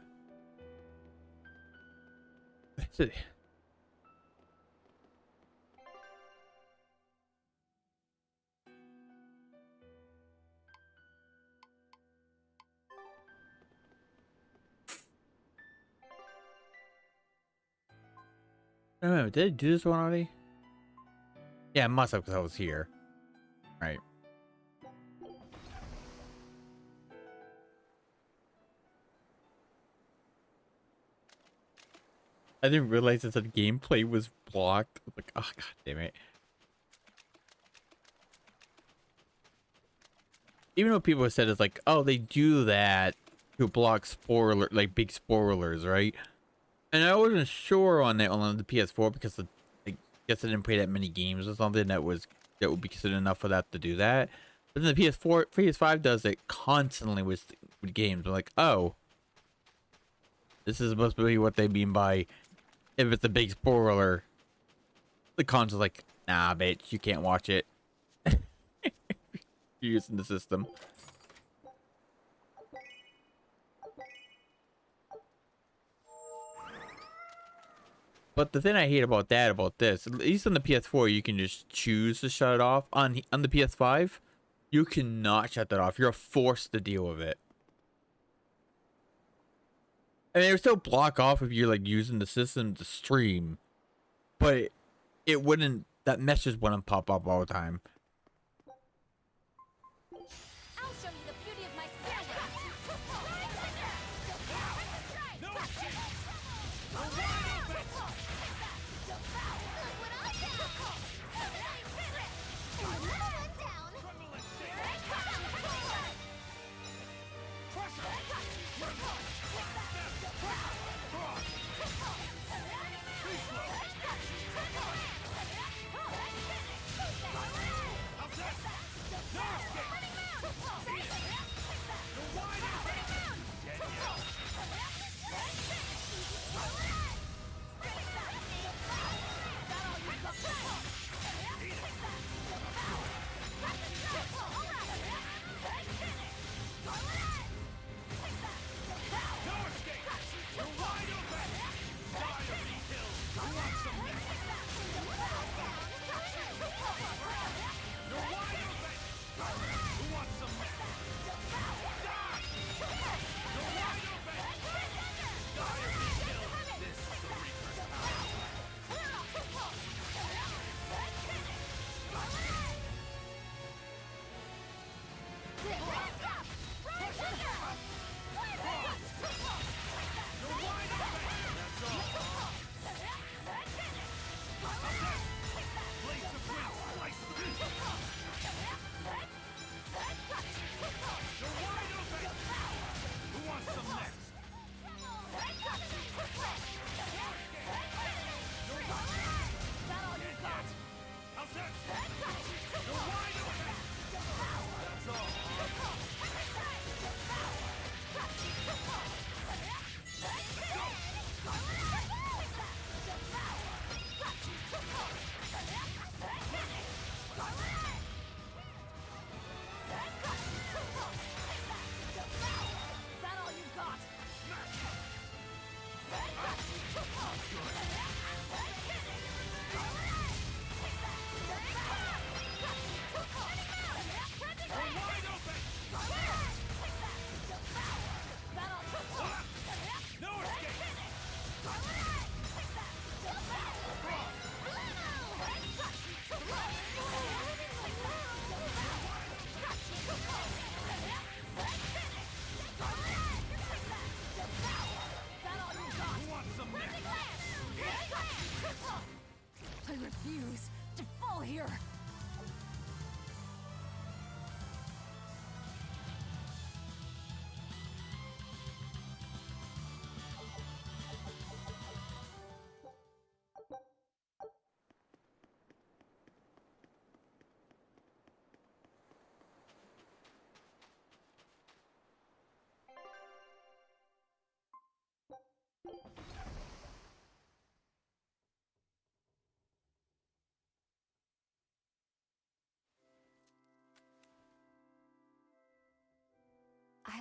I don't know, did I do this one already? Yeah, I must have because I was here. Right. I didn't realize that the gameplay was blocked. I was like, oh god damn it. Even though people have said it's like, oh, they do that to block spoiler, like big spoilers, right? And I wasn't sure on that on the PS4 because I guess I didn't play that many games or something that would be considered enough for that to do that. But then the PS5 does it constantly with games. I'm like, oh, this is supposed to be what they mean by if it's a big spoiler. The console's like, nah, bitch, you can't watch it. You're using the system. But the thing I hate about this, at least on the PS4, you can just choose to shut it off. On the PS5, you cannot shut that off. You're forced to deal with it. I mean, it would still block off if you're like using the system to stream, but it wouldn't. That message wouldn't pop up all the time. I'll show you the beauty of my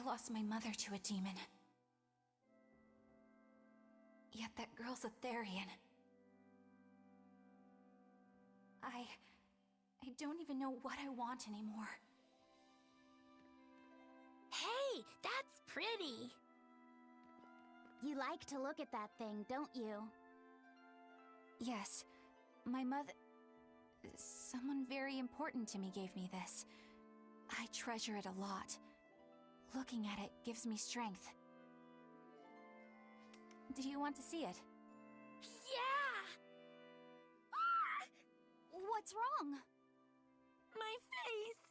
lost my mother to a demon. Yet that girl's a Therian. I don't even know what I want anymore. Hey, that's pretty! You like to look at that thing, don't you? Yes, my mother... Someone very important to me gave me this. I treasure it a lot. Looking at it gives me strength. Do you want to see it? Yeah! Ah! What's wrong? My face.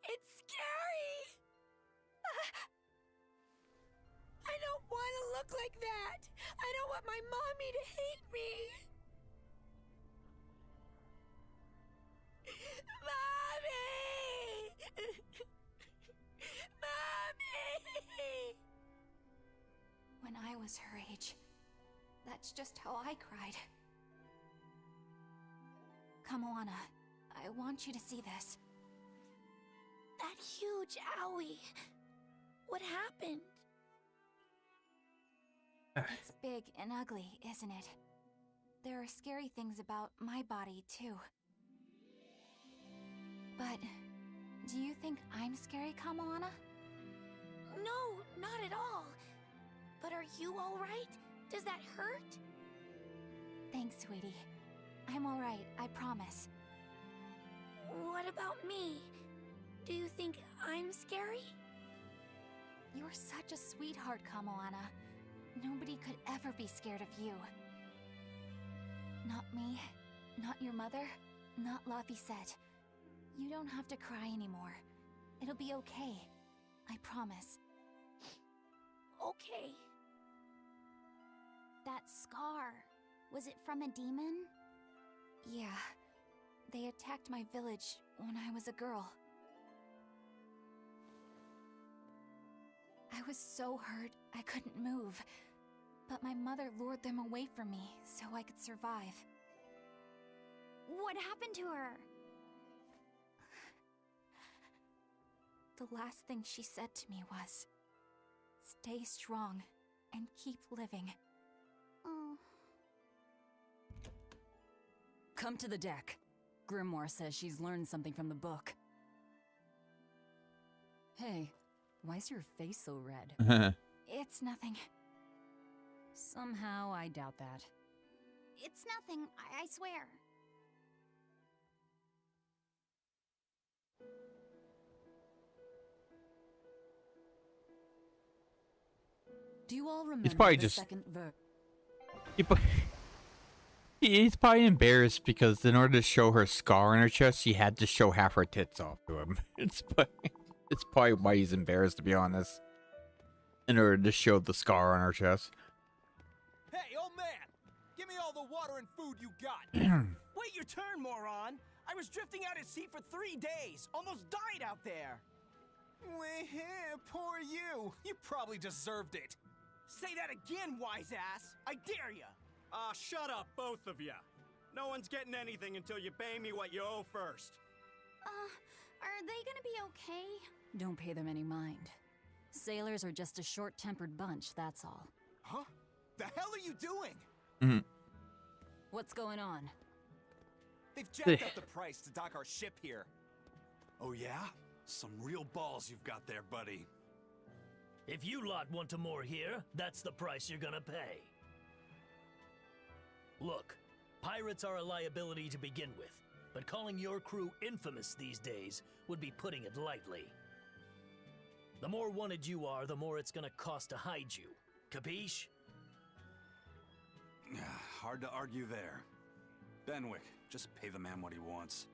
It's scary. I don't want to look like that. I don't want my mommy to hate me. Mommy! Mommy! When I was her age, that's just how I cried. Kamoana, I want you to see this. That huge owie. What happened? It's big and ugly, isn't it? There are scary things about my body, too. But do you think I'm scary, Kamoana? No, not at all. But are you all right? Does that hurt? Thanks, sweetie. I'm all right, I promise. What about me? Do you think I'm scary? You're such a sweetheart, Kamoana. Nobody could ever be scared of you. Not me, not your mother, not Laphicet. You don't have to cry anymore. It'll be okay. I promise. Okay. That scar, was it from a demon? Yeah. They attacked my village when I was a girl. I was so hurt I couldn't move. But my mother lured them away from me so I could survive. What happened to her? The last thing she said to me was, "Stay strong and keep living." Oh. Come to the deck. Grimoire says she's learned something from the book. Hey, why's your face so red? It's nothing. Somehow, I doubt that. It's nothing, I swear. Do you all remember probably the just- second verse? He's probably embarrassed because in order to show her scar on her chest, she had to show half her tits off to him. It's probably why he's embarrassed, to be honest. In order to show the scar on her chest. Hey, old man! Give me all the water and food you got! Wait your turn, moron! I was drifting out at sea for 3 days. Almost died out there. Poor you! You probably deserved it! Say that again, wise ass! I dare ya! Shut up, both of ya. No one's getting anything until you pay me what you owe first. Are they gonna be okay? Don't pay them any mind. Sailors are just a short-tempered bunch, that's all. Huh? The hell are you doing? Mm-hmm. What's going on? They've jacked up the price to dock our ship here. Oh yeah? Some real balls you've got there, buddy. If you lot want to moor here, that's the price you're gonna pay. Look, pirates are a liability to begin with, but calling your crew infamous these days would be putting it lightly. The more wanted you are, the more it's gonna cost to hide you. Capiche? Hard to argue there. Benwick, just pay the man what he wants.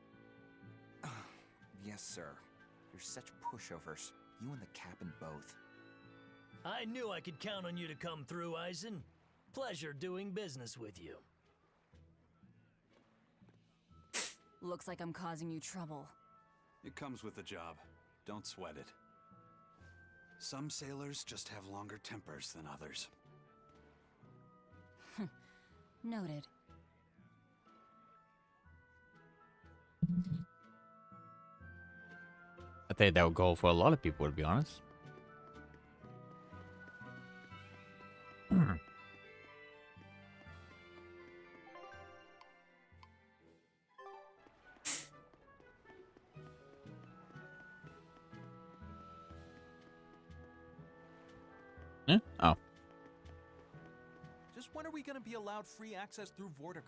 Yes, sir. You're such pushovers. You and the captain both. I knew I could count on you to come through, Eisen. Pleasure doing business with you. Looks like I'm causing you trouble. It comes with the job. Don't sweat it. Some sailors just have longer tempers than others. Noted. think that would go for a lot of people, to be honest. Yeah? Oh. Just when are we gonna be allowed free access through Vortigern?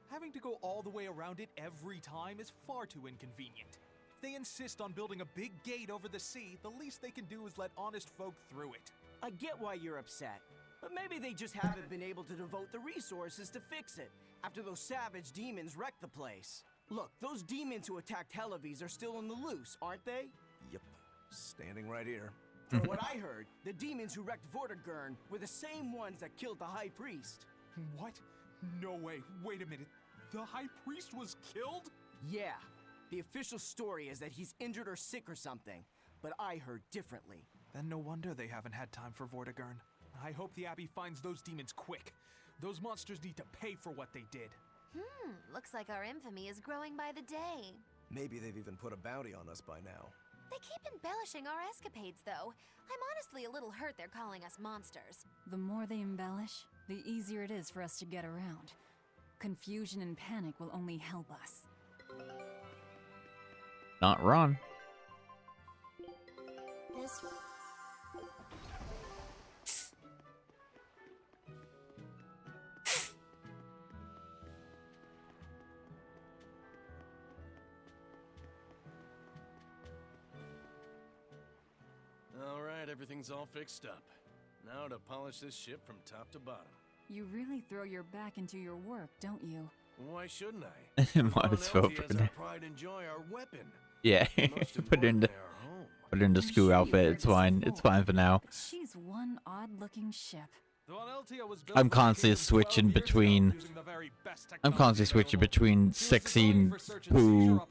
Having to go all the way around it every time is far too inconvenient. If they insist on building a big gate over the sea, the least they can do is let honest folk through it. I get why you're upset, but maybe they just haven't been able to devote the resources to fix it after those savage demons wrecked the place. Look, those demons who attacked Helavis are still on the loose, aren't they? Yep. Standing right here. From what I heard, the demons who wrecked Vortigern were the same ones that killed the High Priest. What? No way. Wait a minute. The High Priest was killed? Yeah. The official story is that he's injured or sick or something, but I heard differently. Then no wonder they haven't had time for Vortigern. I hope the Abbey finds those demons quick. Those monsters need to pay for what they did. Looks like our infamy is growing by the day. Maybe they've even put a bounty on us by now. They keep embellishing our escapades, though. I'm honestly a little hurt they're calling us monsters. The more they embellish, the easier it is for us to get around. Confusion and panic will only help us. Not wrong. This Alright, everything's all fixed up. Now to polish this ship from top to bottom. You really throw your back into your work, don't you? Why shouldn't I? Might as well put it. Pride and joy our weapon. Yeah, put it in the school outfit. It's fine. It's fine for now. She's one odd-looking ship. I'm constantly switching between. I'm constantly switching between sexy and poo,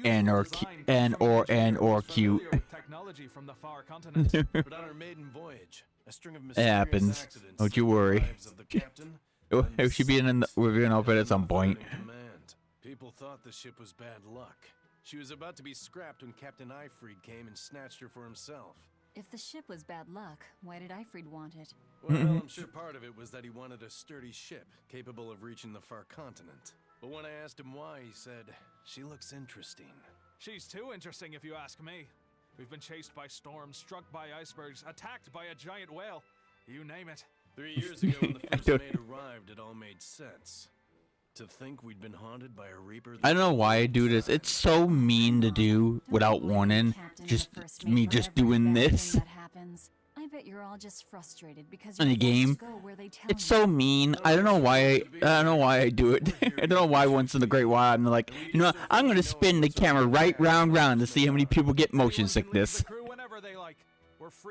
and or cute. But on her maiden voyage, a string of It happens. accidents Don't you worry. lives of the captain, It should be in the review outfit at some point. command. People thought the ship was bad luck. She was about to be scrapped when Captain Ifrid came and snatched her for himself. If the ship was bad luck, why did Ifrid want it? Well, I'm sure part of it was that he wanted a sturdy ship capable of reaching the far continent. But when I asked him why, he said, "She looks interesting." She's too interesting if you ask me. We've been chased by storms, struck by icebergs, attacked by a giant whale. You name it. 3 years ago when the first mate arrived, it all made sense. To think we'd been haunted by a reaper. I don't know why I do this. It's so mean to do without warning. Just me just doing this. I bet you're all just frustrated because In the game, it's so mean. I don't know why. I don't know why I do it. I don't know why once in the Great While I'm like, you know, I'm gonna spin the camera right round to see how many people get motion sickness.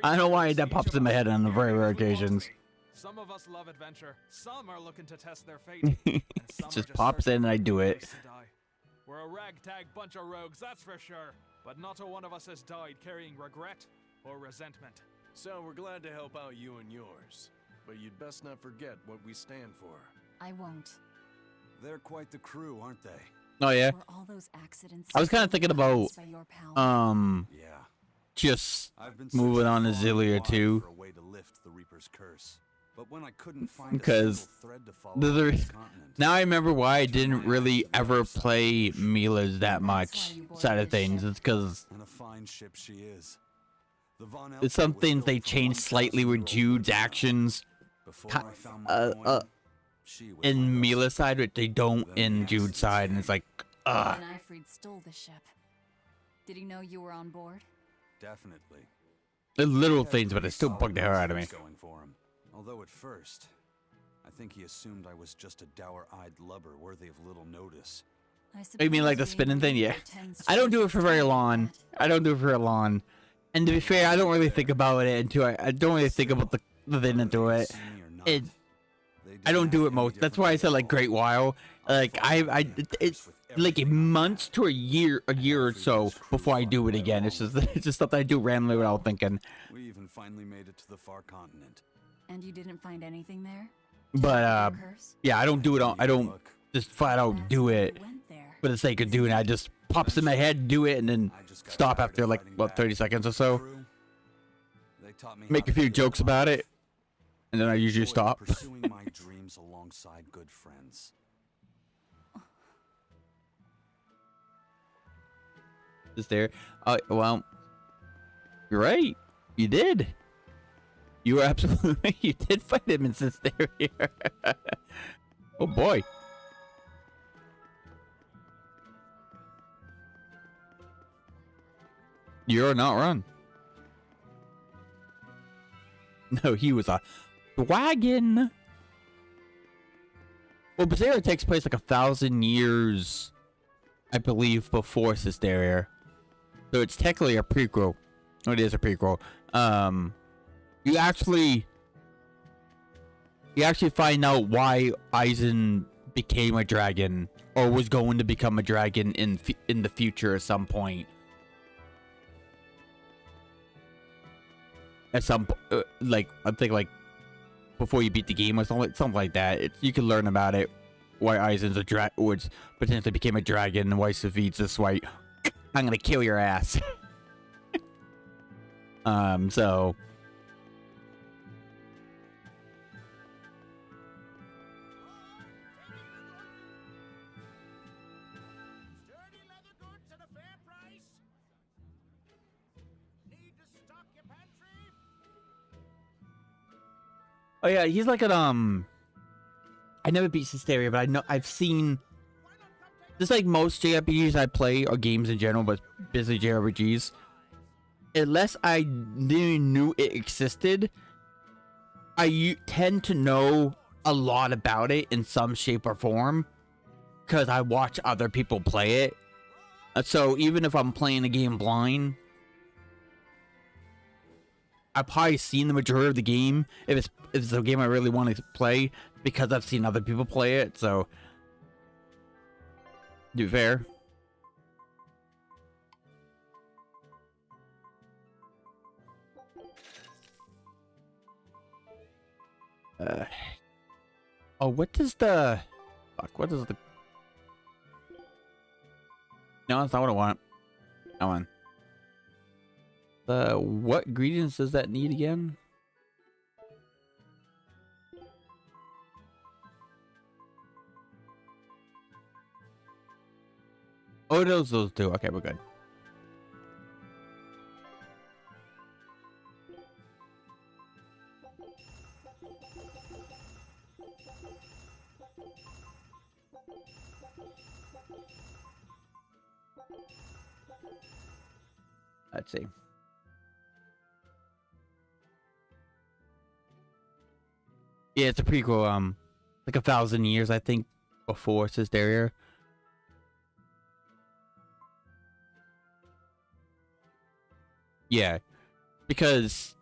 I don't know why that pops in my head on the very rare occasions. Some of us love adventure. Some are looking to test their fate. It just pops in and I do it. We're a ragtag bunch of rogues, that's for sure. But not a one of us has died carrying regret or resentment. So we're glad to help out you and yours. But you'd best not forget what we stand for. I won't. They're quite the crew, aren't they? Oh yeah. Were all those accidents I was kind of thinking about just moving on to Zillia too. For a way to lift the Reaper's curse. But when I couldn't find Because a thread to follow now I remember why I didn't really ever play Mila's that much side of things. It's because and a fine ship she is. The Von it's some things they changed slightly with Jude's actions. In Mila's side, but they don't in Jude's side, and it's like, When Ifrid stole the ship, did he know you were on board? Definitely. the little things, but it still bugged the hell out of me. Going for him. Although at first, I think he assumed I was just a dour-eyed lubber worthy of little notice. You mean like the spinning thing? Yeah. I don't do it for very long. I don't do it for very long. And to be fair, I don't really think about it until I don't really think about the thing into it. I don't do it most. That's why I said like Great While. Like it's like months to a year or so before I do it again. It's just stuff that I do randomly without thinking. We even finally made it to the far continent. And you didn't find anything there? But yeah, I don't do it. I don't just flat out do it for the sake of doing it. I just pops in my head, do it, and then stop after like, what, 30 seconds or so. They taught me Make how a to few deal jokes with about life. it, and then I usually Enjoyed stop. Pursuing my dreams alongside good friends. Is there? Well, you're right. You did. You were absolutely right. You did fight him in Systeria. Oh boy. You're not wrong. No, he was a dragon. Well, Berseria takes place like 1,000 years, I believe, before Systeria. So it's technically a prequel. Oh, it is a prequel. You actually find out why Aizen became a dragon, or was going to become a dragon in the future at some point. At some like, I think like before you beat the game or something like that. You can learn about it. Why Aizen's would potentially became a dragon, and why Savit's this way. I'm gonna kill your ass. So. Oh yeah, he's like an I never beat Systeria, but I've seen, just like most JRPGs I play, or games in general, but busy JRPGs, unless I knew it existed, I tend to know a lot about it in some shape or form, because I watch other people play it. So even if I'm playing a game blind, I've probably seen the majority of the game, if it's a game I really want to play, because I've seen other people play it. So, do fair. Oh, what does the... Fuck, what does the... No, that's not what I want. Come on. What ingredients does that need again? Oh, those two. Okay, we're good. Let's see. Yeah, it's a prequel. Like 1,000 years, I think, before Systeria. Yeah, because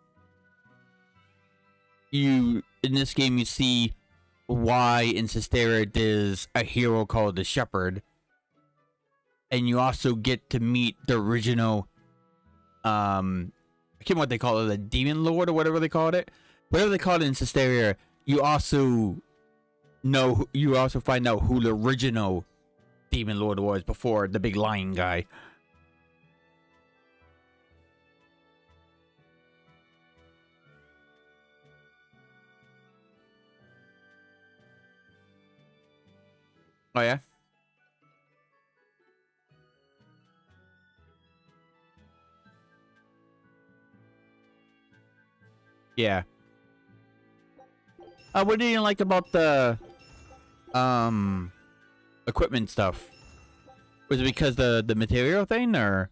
in this game you see why in Systeria there's a hero called the Shepherd, and you also get to meet the original, I can't remember what they call it, the Demon Lord or whatever they called it. Whatever they called it in Systeria, you also find out who the original Demon Lord was before the big lion guy. Oh yeah? Yeah. What do you like about the equipment stuff? Was it because the material thing, or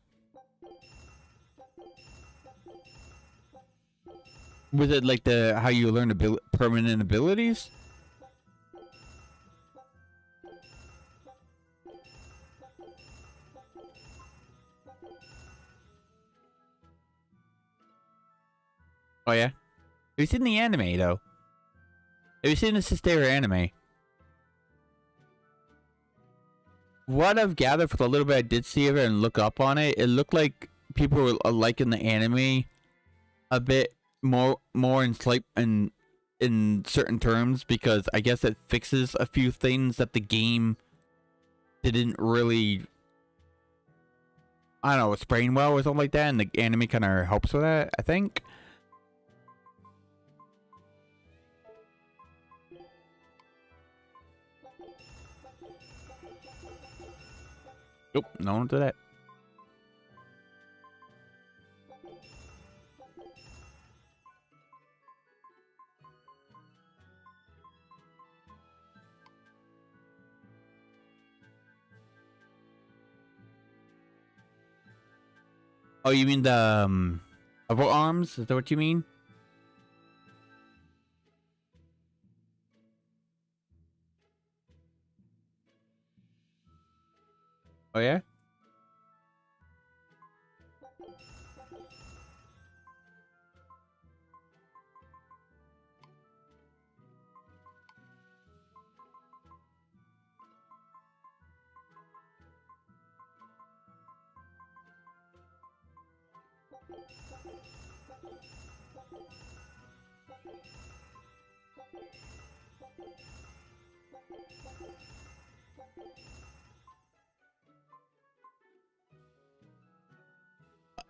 was it like how you learn permanent abilities? Oh yeah? Have you seen the anime though? Have you seen the Systeria anime? What I've gathered from the little bit I did see of it and look up on it, it looked like people were liking the anime a bit more in certain terms, because I guess it fixes a few things that the game didn't really I don't know, spraying well or something like that, and the anime kind of helps with that, I think. Nope, no one did that. Oh, you mean the other arms? Is that what you mean? Oh yeah?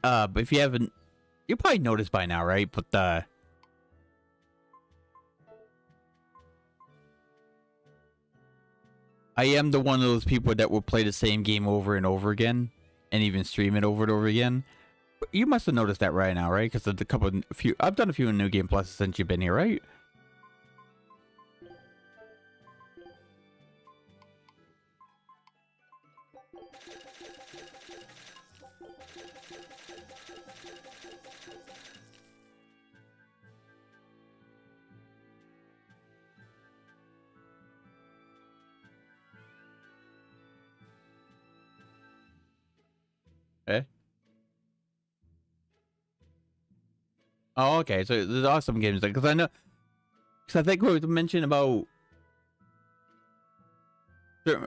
But if you haven't, you probably noticed by now, right? But I am the one of those people that will play the same game over and over again, and even stream it over and over again. But you must have noticed that right now, right? Because I've done a few New Game Plus since you've been here, right? Eh? Oh, okay. So there's awesome games because I know, because I think we mentioned about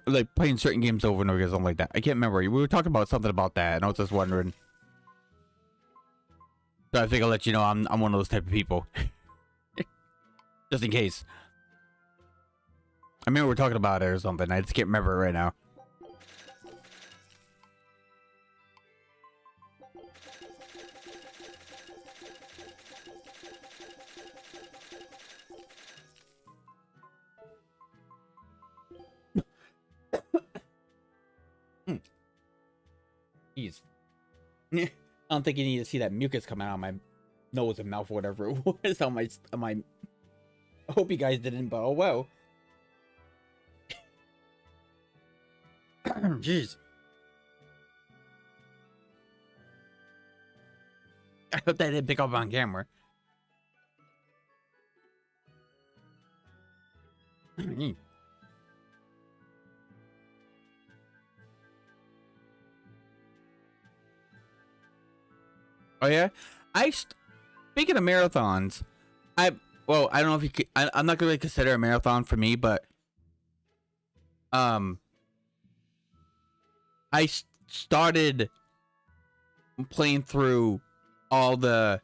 like playing certain games over and over again, something like that. I can't remember. We were talking about something about that, and I was just wondering. So I think I'll let you know I'm one of those type of people, just in case. I mean, we were talking about it or something. I just can't remember it right now. Jeez. I don't think you need to see that mucus coming out of my nose and mouth or whatever it was on my I hope you guys didn't, but oh well. Jeez. I hope that didn't pick up on camera. Oh yeah, speaking of marathons, I don't know if you could, I'm not gonna really consider a marathon for me, but I started playing through all the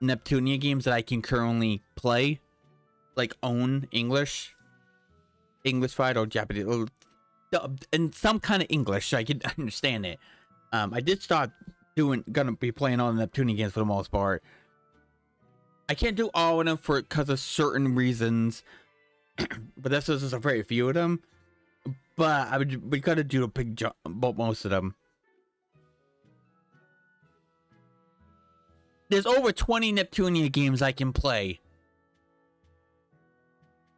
Neptunia games that I can currently play, like own English fight or Japanese, or, and some kind of English so I can understand it. I did start gonna be playing all the Neptunia games for the most part. I can't do all of them because of certain reasons, but that's just a very few of them. But we gotta do a big jump about most of them. There's over 20 Neptunia games I can play.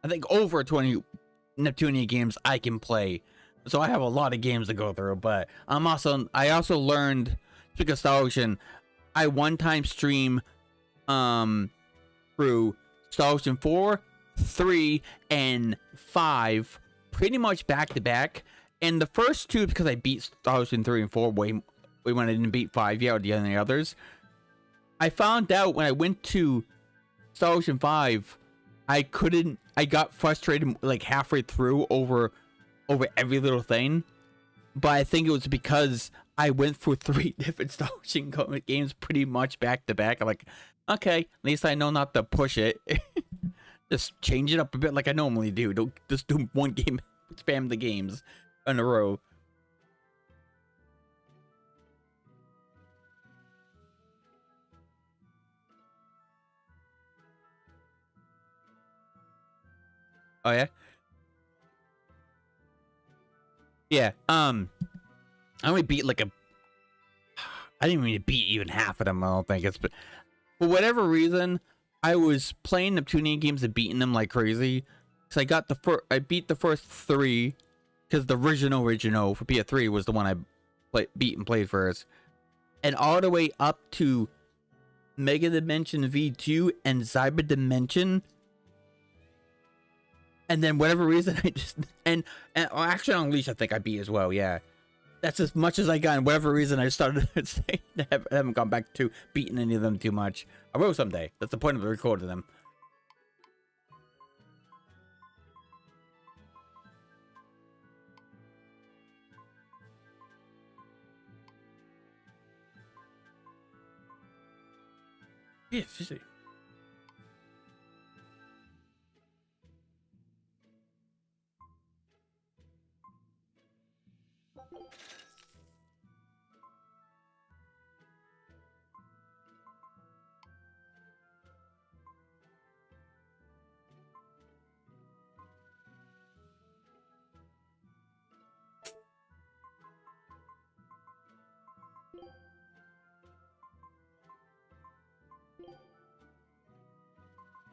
I think over 20 Neptunia games I can play. So I have a lot of games to go through, but I also learned, speaking of Star Ocean, I one time stream through Star Ocean 4, 3, and 5 pretty much back to back. And the first two, because I beat Star Ocean 3 and 4 way when I didn't beat 5 yet or the others. I found out when I went to Star Ocean 5, I got frustrated like halfway through over every little thing. But I think it was because I went through 3 different Star Ocean games pretty much back to back. I'm like, okay, at least I know not to push it. Just change it up a bit like I normally do. Don't just do one game, spam the games in a row. Oh yeah. Yeah. I only beat like I didn't even beat even half of them. I don't think it's. But for whatever reason, I was playing Neptunian games and beating them like crazy. Cause I beat the first 3, because the original for PS3 was the one I beat and played first, and all the way up to Mega Dimension V2 and Cyber Dimension. And then whatever reason I just actually on Unleashed I think I beat as well. Yeah, that's as much as I got. And whatever reason I started saying I haven't gone back to beating any of them too much. I will someday. That's the point of recording them. Yes, you see.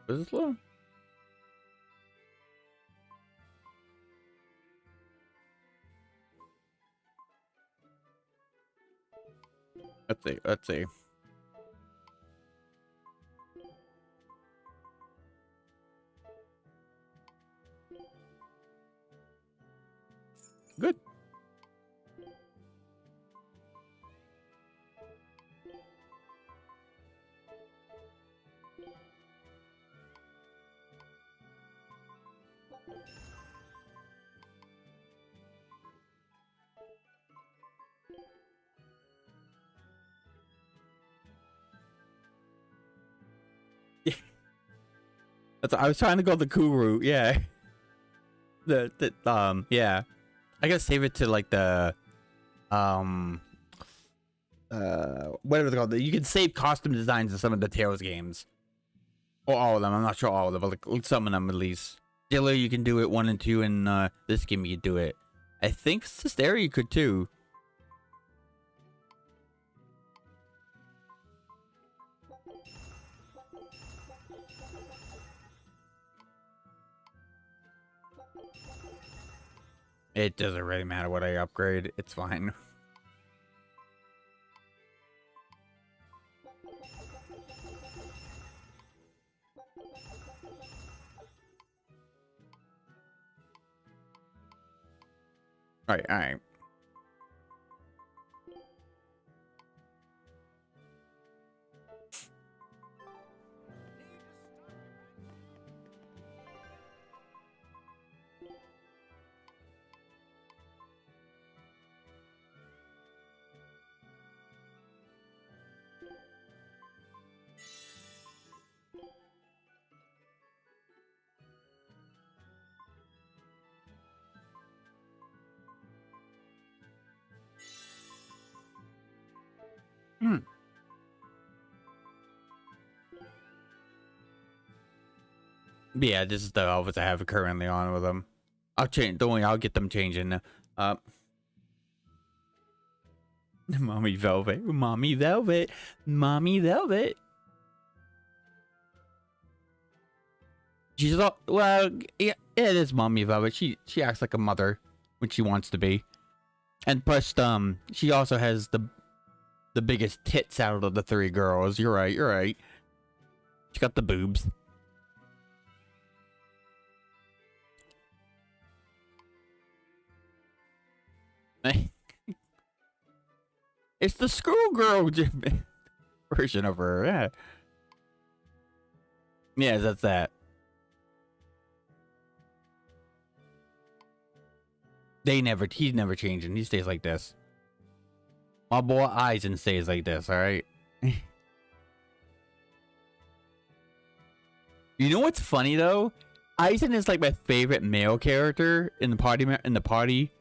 Is it slow? Let's see. Good. I was trying to go the cool route, yeah. Yeah. I gotta save it to like the whatever they're called. You can save costume designs in some of the Tales games. Or all of them. I'm not sure all of them, but like some of them at least. Dilla, you can do it 1 and 2, and this game you can do it. I think Systeria you could too. It doesn't really matter what I upgrade. It's fine. Alright. Yeah, this is the outfits I have currently on with them. I'll change. Don't worry, I'll get them changing. Mommy Velvet. She's all, well, yeah, it is Mommy Velvet. She acts like a mother when she wants to be. And plus, she also has the biggest tits out of the 3 girls. You're right. She got the boobs. It's the schoolgirl version of her. Yeah. Yeah, that's that. He's never changing. He stays like this. My boy Eisen stays like this, alright? You know what's funny though? Eisen is like my favorite male character in the party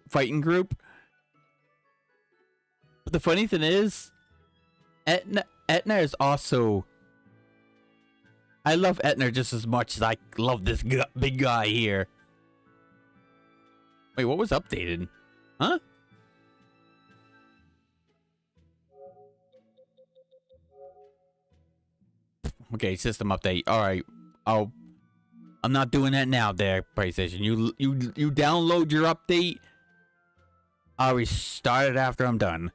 fighting group. But the funny thing is, Etna is also I love Etner just as much as I love this big guy here. Wait, what was updated? Huh? Okay, system update. All right. I'm not doing that now, there, PlayStation. You download your update. I'll restart it after I'm done.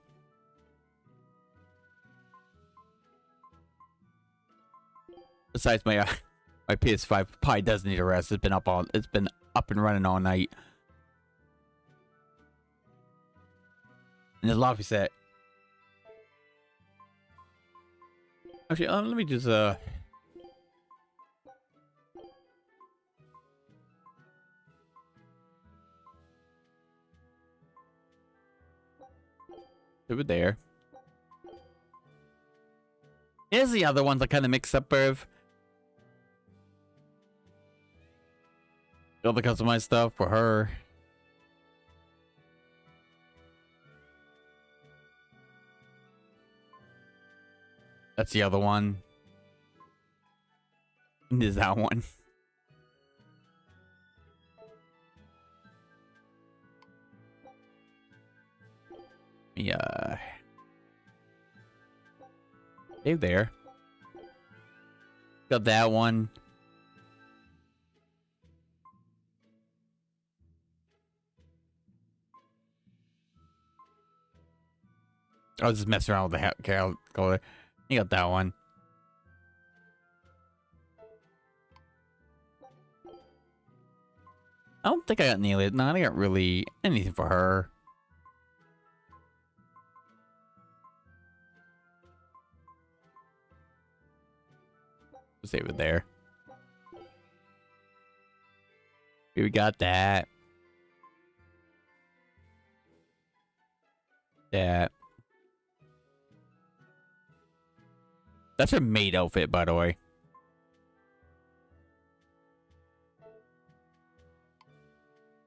Besides, my PS5 probably does need a rest. It's been up and running all night. And the lobby set. Actually, let me just over there. Here's the other ones I kind of mixed up with. All the customized stuff for her. That's the other one. There's that one. Yeah. Hey there. Got that one. I was just messing around with the color. You got that one. I don't think I got nearly. No, I got really anything for her. Save it there. Okay, we got that. That. That's her maid outfit, by the way.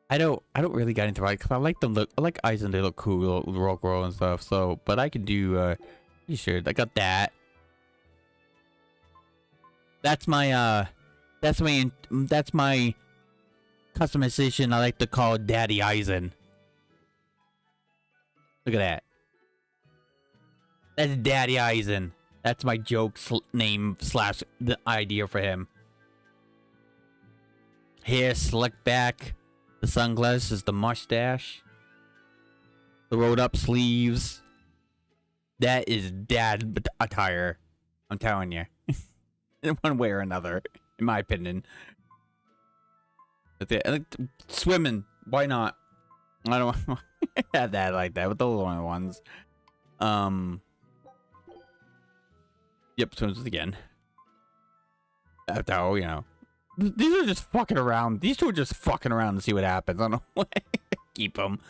I don't really got into it because I like them look. I like Aizen. They look cool, rock roll and stuff. So, but I can do. You sure? I got that. That's my customization. I like to call Daddy Aizen. Look at that. That's Daddy Aizen. That's my joke name / the idea for him. Hair slicked back. The sunglasses, the mustache. The rolled up sleeves. That is dad attire. I'm telling you. In one way or another, in my opinion. Swimming. Why not? I don't have that like that with the little ones. Yep, swims again. After all, you know. These are just fucking around. These two are just fucking around to see what happens. I don't know. Keep them.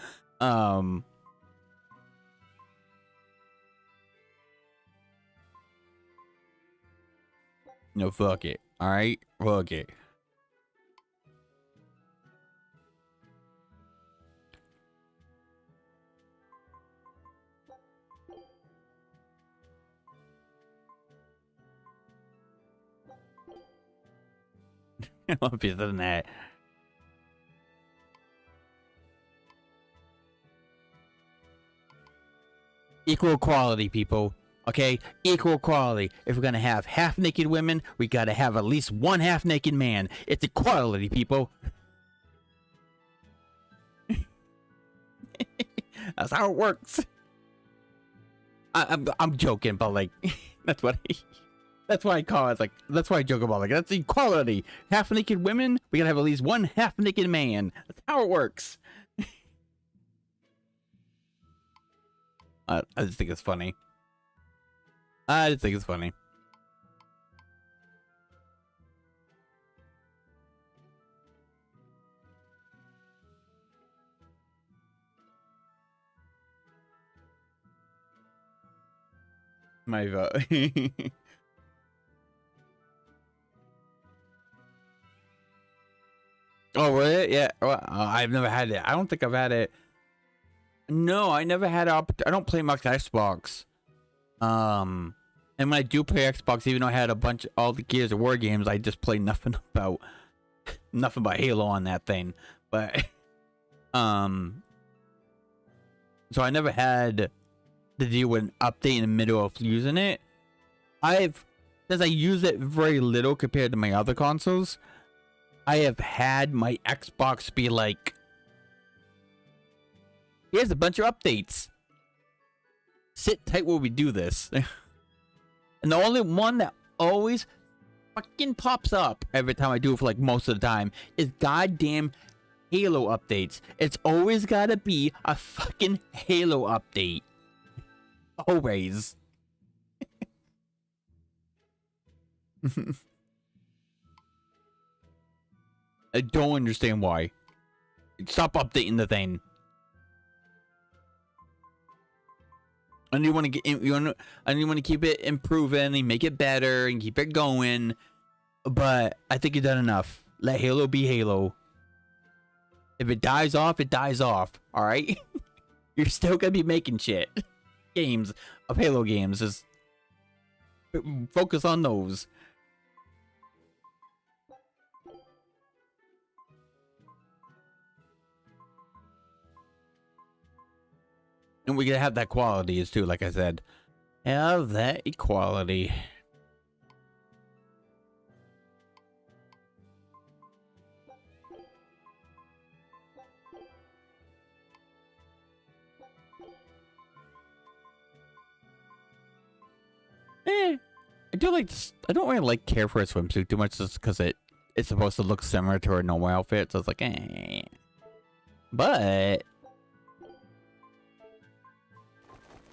No, fuck it. Alright? Fuck it. One piece of that. Equal equality, people. Okay? Equal equality. If we're gonna have half-naked women, we gotta have at least one half-naked man. It's equality, people. That's how it works. I'm joking, but like that's what I call it. Like that's why I joke about. Like that's equality. Half-naked women, we gotta have at least one half-naked man. That's how it works. I just think it's funny. I just think it's funny. My vote. Oh, really? Yeah. Well, I've never had it. I don't think I've had it. No, I never had it. I don't play much Xbox. And And when I do play Xbox, even though I had all the Gears of War games, I just play nothing but Halo on that thing. But so I never had to deal with an update in the middle of using it. Since I use it very little compared to my other consoles, I have had my Xbox be like, here's a bunch of updates. Sit tight while we do this. And the only one that always fucking pops up every time I do it for like most of the time is goddamn Halo updates. It's always gotta be a fucking Halo update. Always. I don't understand why. Stop updating the thing. And you want to keep it improving and make it better and keep it going. But I think you've done enough. Let Halo be Halo. If it dies off, it dies off. All right. You're still gonna be making shit. Games of Halo games. Just focus on those. And we gotta have that quality too, like I said. Have that equality. I do like this. I don't really care for a swimsuit too much just because it's supposed to look similar to a normal outfit, so it's like, eh. But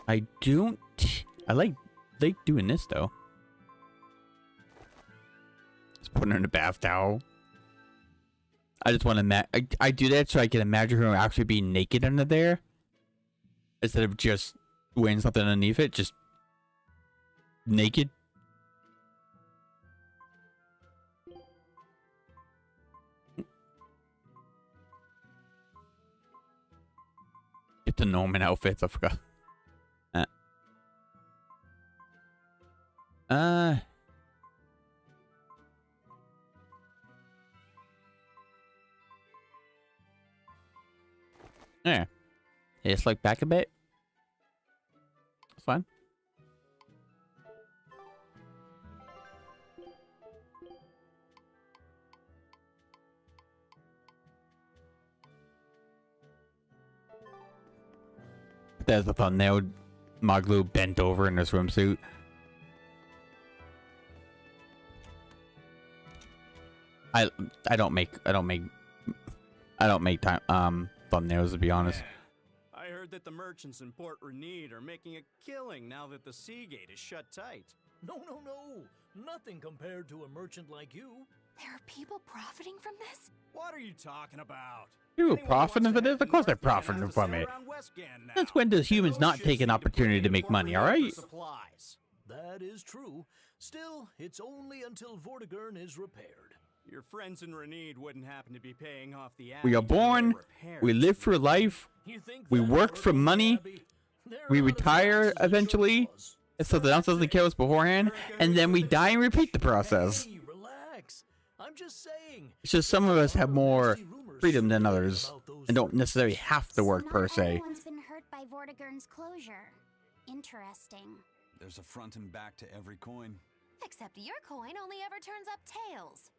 I like doing this though. Just putting her in a bath towel. I just want to I do that so I can imagine her actually being naked under there instead of just wearing something underneath it, just naked. Get the Norman outfits, I forgot. Yeah. It's like back a bit. That's fine. There's the thumbnail. Maglu bent over in her swimsuit. I don't make thumbnails, to be honest. I heard that the merchants in Port Renede are making a killing now that the Seagate is shut tight. No. Nothing compared to a merchant like you. There are people profiting from this? What are you talking about? People profiting from this? Of course they're profiting from it. That's when does humans not take an opportunity to make money, alright? That is true. Still, it's only until Vortigern is repaired. Your friends in Renede wouldn't happen to be paying off the We are born, we live for life, we work for money, we retire eventually, if something else doesn't kill us beforehand, and then we die and repeat the process. Hey, relax. I'm just saying. It's just some of us have more freedom than others, and don't necessarily have to work per se. Everyone's been hurt by Vortigern's closure. Interesting. There's a front and back to every coin. Except your coin only ever turns up tails.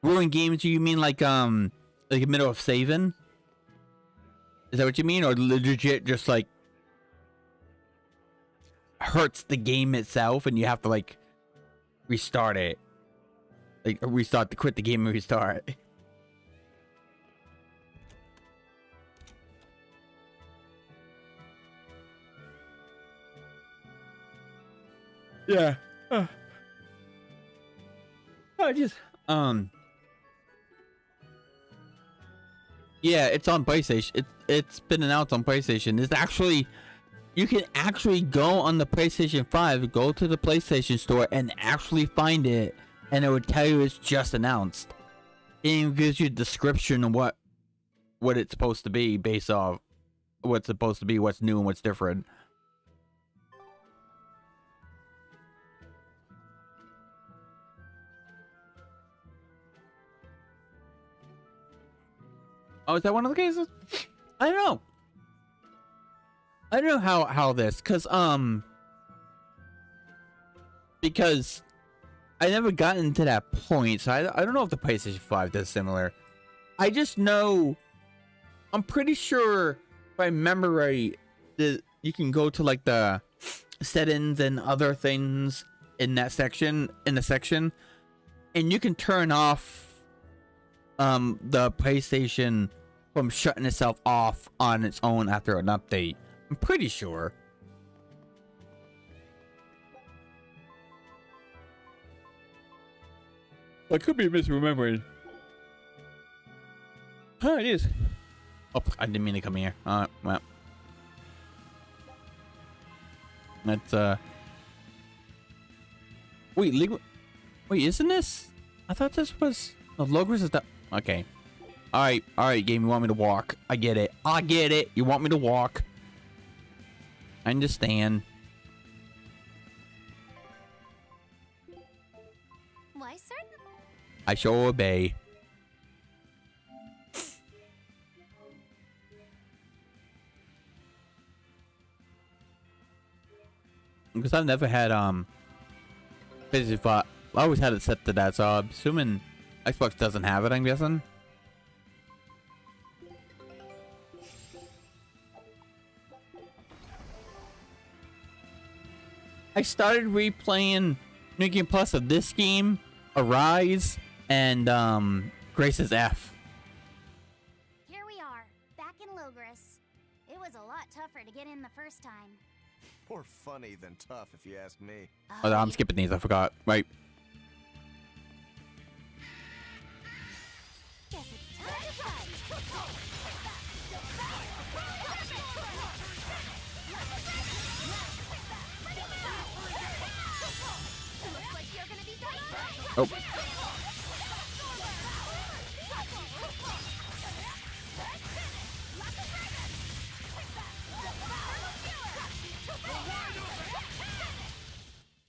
Ruin games, you mean like the middle of saving? Is that what you mean? Or legit just like hurts the game itself and you have to like restart it? Like quit the game and restart. Yeah. I just yeah, it's on PlayStation. It's been announced on PlayStation. It's actually, you can actually go on the PlayStation 5, go to the PlayStation Store, and actually find it, and it would tell you it's just announced. And it gives you a description of what it's supposed to be based off what's supposed to be, what's new and what's different. Oh, is that one of the cases? I don't know. I don't know how this, because I never gotten to that point, so I don't know if the PlayStation 5 does similar. I just know, I'm pretty sure if I remember right, that you can go to like the settings and other things in that section, and you can turn off the PlayStation from shutting itself off on its own after an update. I'm pretty sure. I could be misremembering. Huh, it is. Oh, I didn't mean to come here. Well. That's, Wait, wait, isn't this? I thought this was... The Logos is that... Okay. Alright, game, you want me to walk. I get it. You want me to walk. I understand. Why, sir? I shall obey. Because I've never had PlayStation 5. I always had it set to that, so I'm assuming Xbox doesn't have it, I'm guessing. I started replaying New Game Plus of this game, Arise, and Grace's F. Here we are, back in Logris. It was a lot tougher to get in the first time. More funny than tough, if you ask me. Oh, I'm skipping these. I forgot. Right. Guess it's time to run. Looks like you're gonna be done. Oh.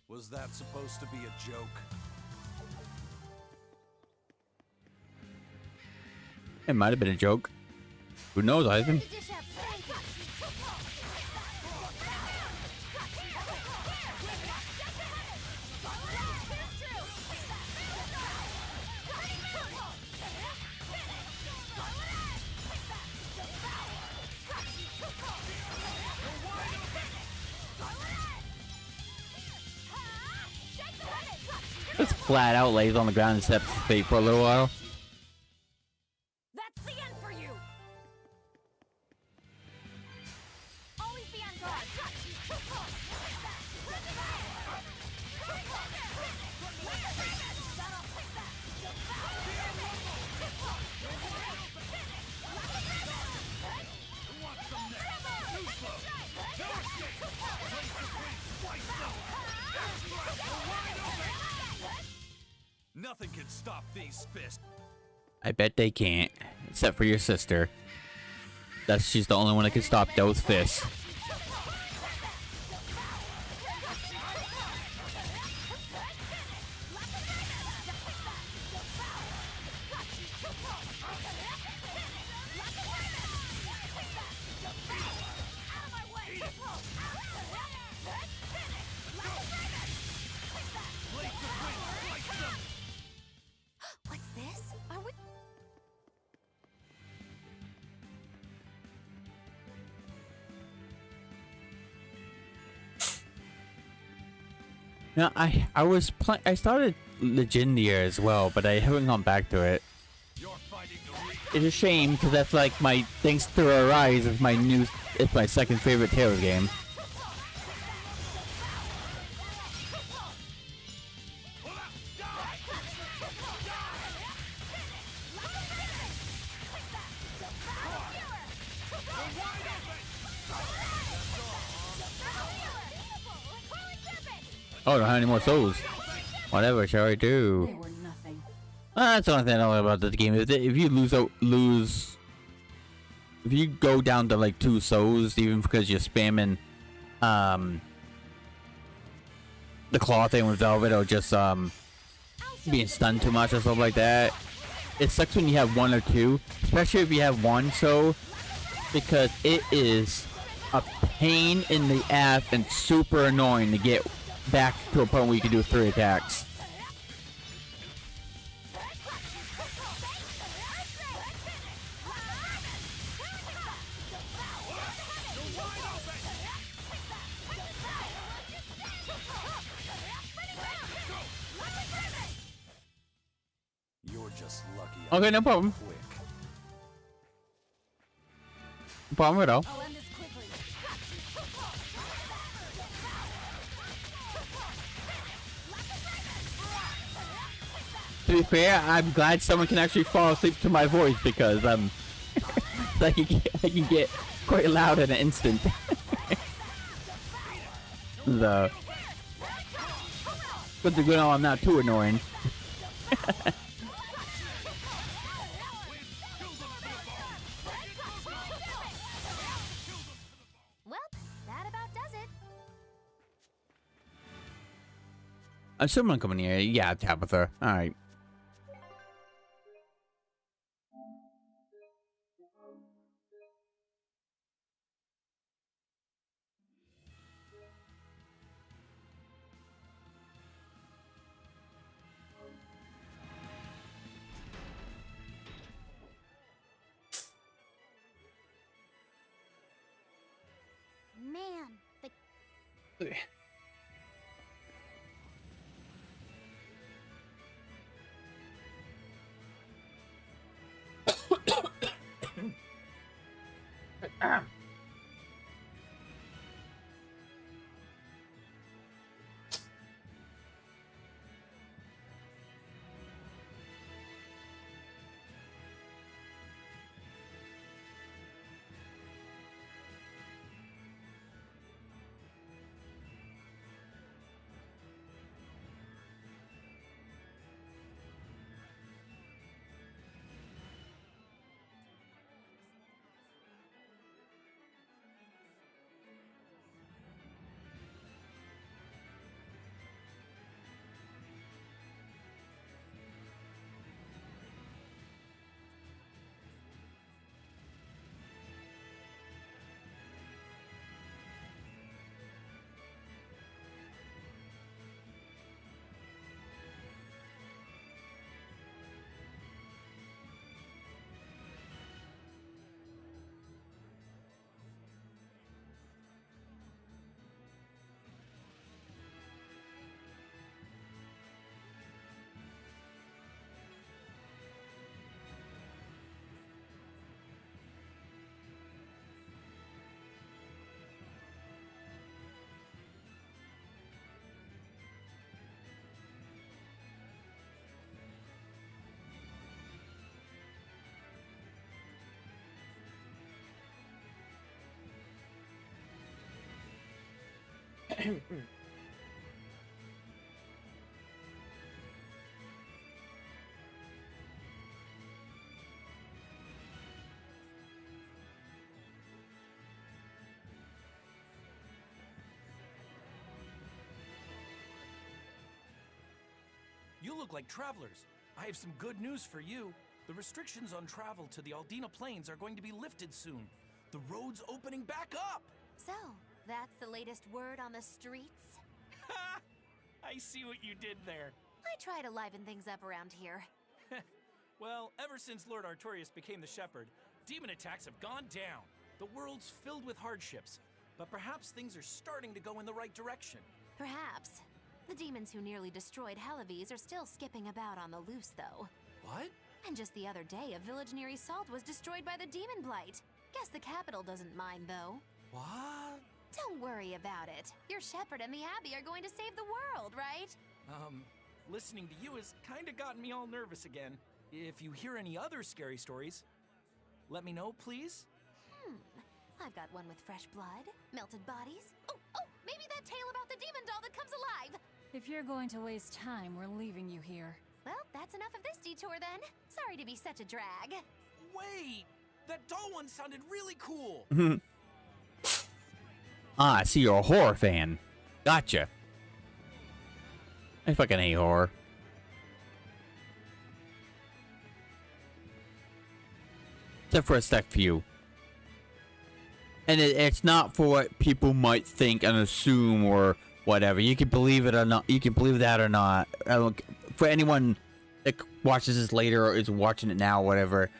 Was that supposed to be a joke? It might have been a joke. Who knows, Ivan? Just flat out lays on the ground and steps his feet for a little while. That's the end for you. Always be on guard. Nothing can stop these fists. I bet they can't, except for your sister. She's the only one that can stop those fists. What's this? Are we... Now, I started Legendia as well, but I haven't gone back to it. It's a shame because that's like my thanks to Arise is it's my second favorite Tales game. Oh, I don't have any more souls. Whatever shall I do? They were nothing. That's the only thing I know about this game. If you if you go down to like 2 souls, even because you're spamming the claw thing with Velvet, or just being stunned too much or something like that, it sucks when you have one or two, especially if you have one, so because it is a pain in the ass and super annoying to get back to a point where you can do 3 attacks. You're just lucky. Okay, no problem. No problem at all. To be fair, I'm glad someone can actually fall asleep to my voice because I can get quite loud in an instant. So, but the good know I'm not too annoying. Well, that about does it. Someone coming here. Yeah, Tabitha. All right. Man, the You look like travelers. I have some good news for you. The restrictions on travel to the Aldina Plains are going to be lifted soon. The road's opening back up! So, that's the latest word on the streets? Ha! I see what you did there. I try to liven things up around here. Well, ever since Lord Artorius became the Shepherd, demon attacks have gone down. The world's filled with hardships, but perhaps things are starting to go in the right direction. Perhaps. The demons who nearly destroyed Halaves are still skipping about on the loose, though. What? And just the other day, a village near Salt was destroyed by the demon blight. Guess the capital doesn't mind, though. What? Don't worry about it. Your shepherd and the Abbey are going to save the world, right? Listening to you has kinda gotten me all nervous again. If you hear any other scary stories, let me know, please. I've got one with fresh blood, melted bodies. Oh, maybe that tale about the demon doll that comes alive! If you're going to waste time, we're leaving you here. Well, that's enough of this detour then. Sorry to be such a drag. Wait! That doll one sounded really cool! Ah, I see you're a horror fan. Gotcha. I fucking hate horror. except for a select few. And it's not for what people might think and assume or whatever. You can believe it or not. You can believe that or not. For anyone that watches this later or is watching it now, or whatever,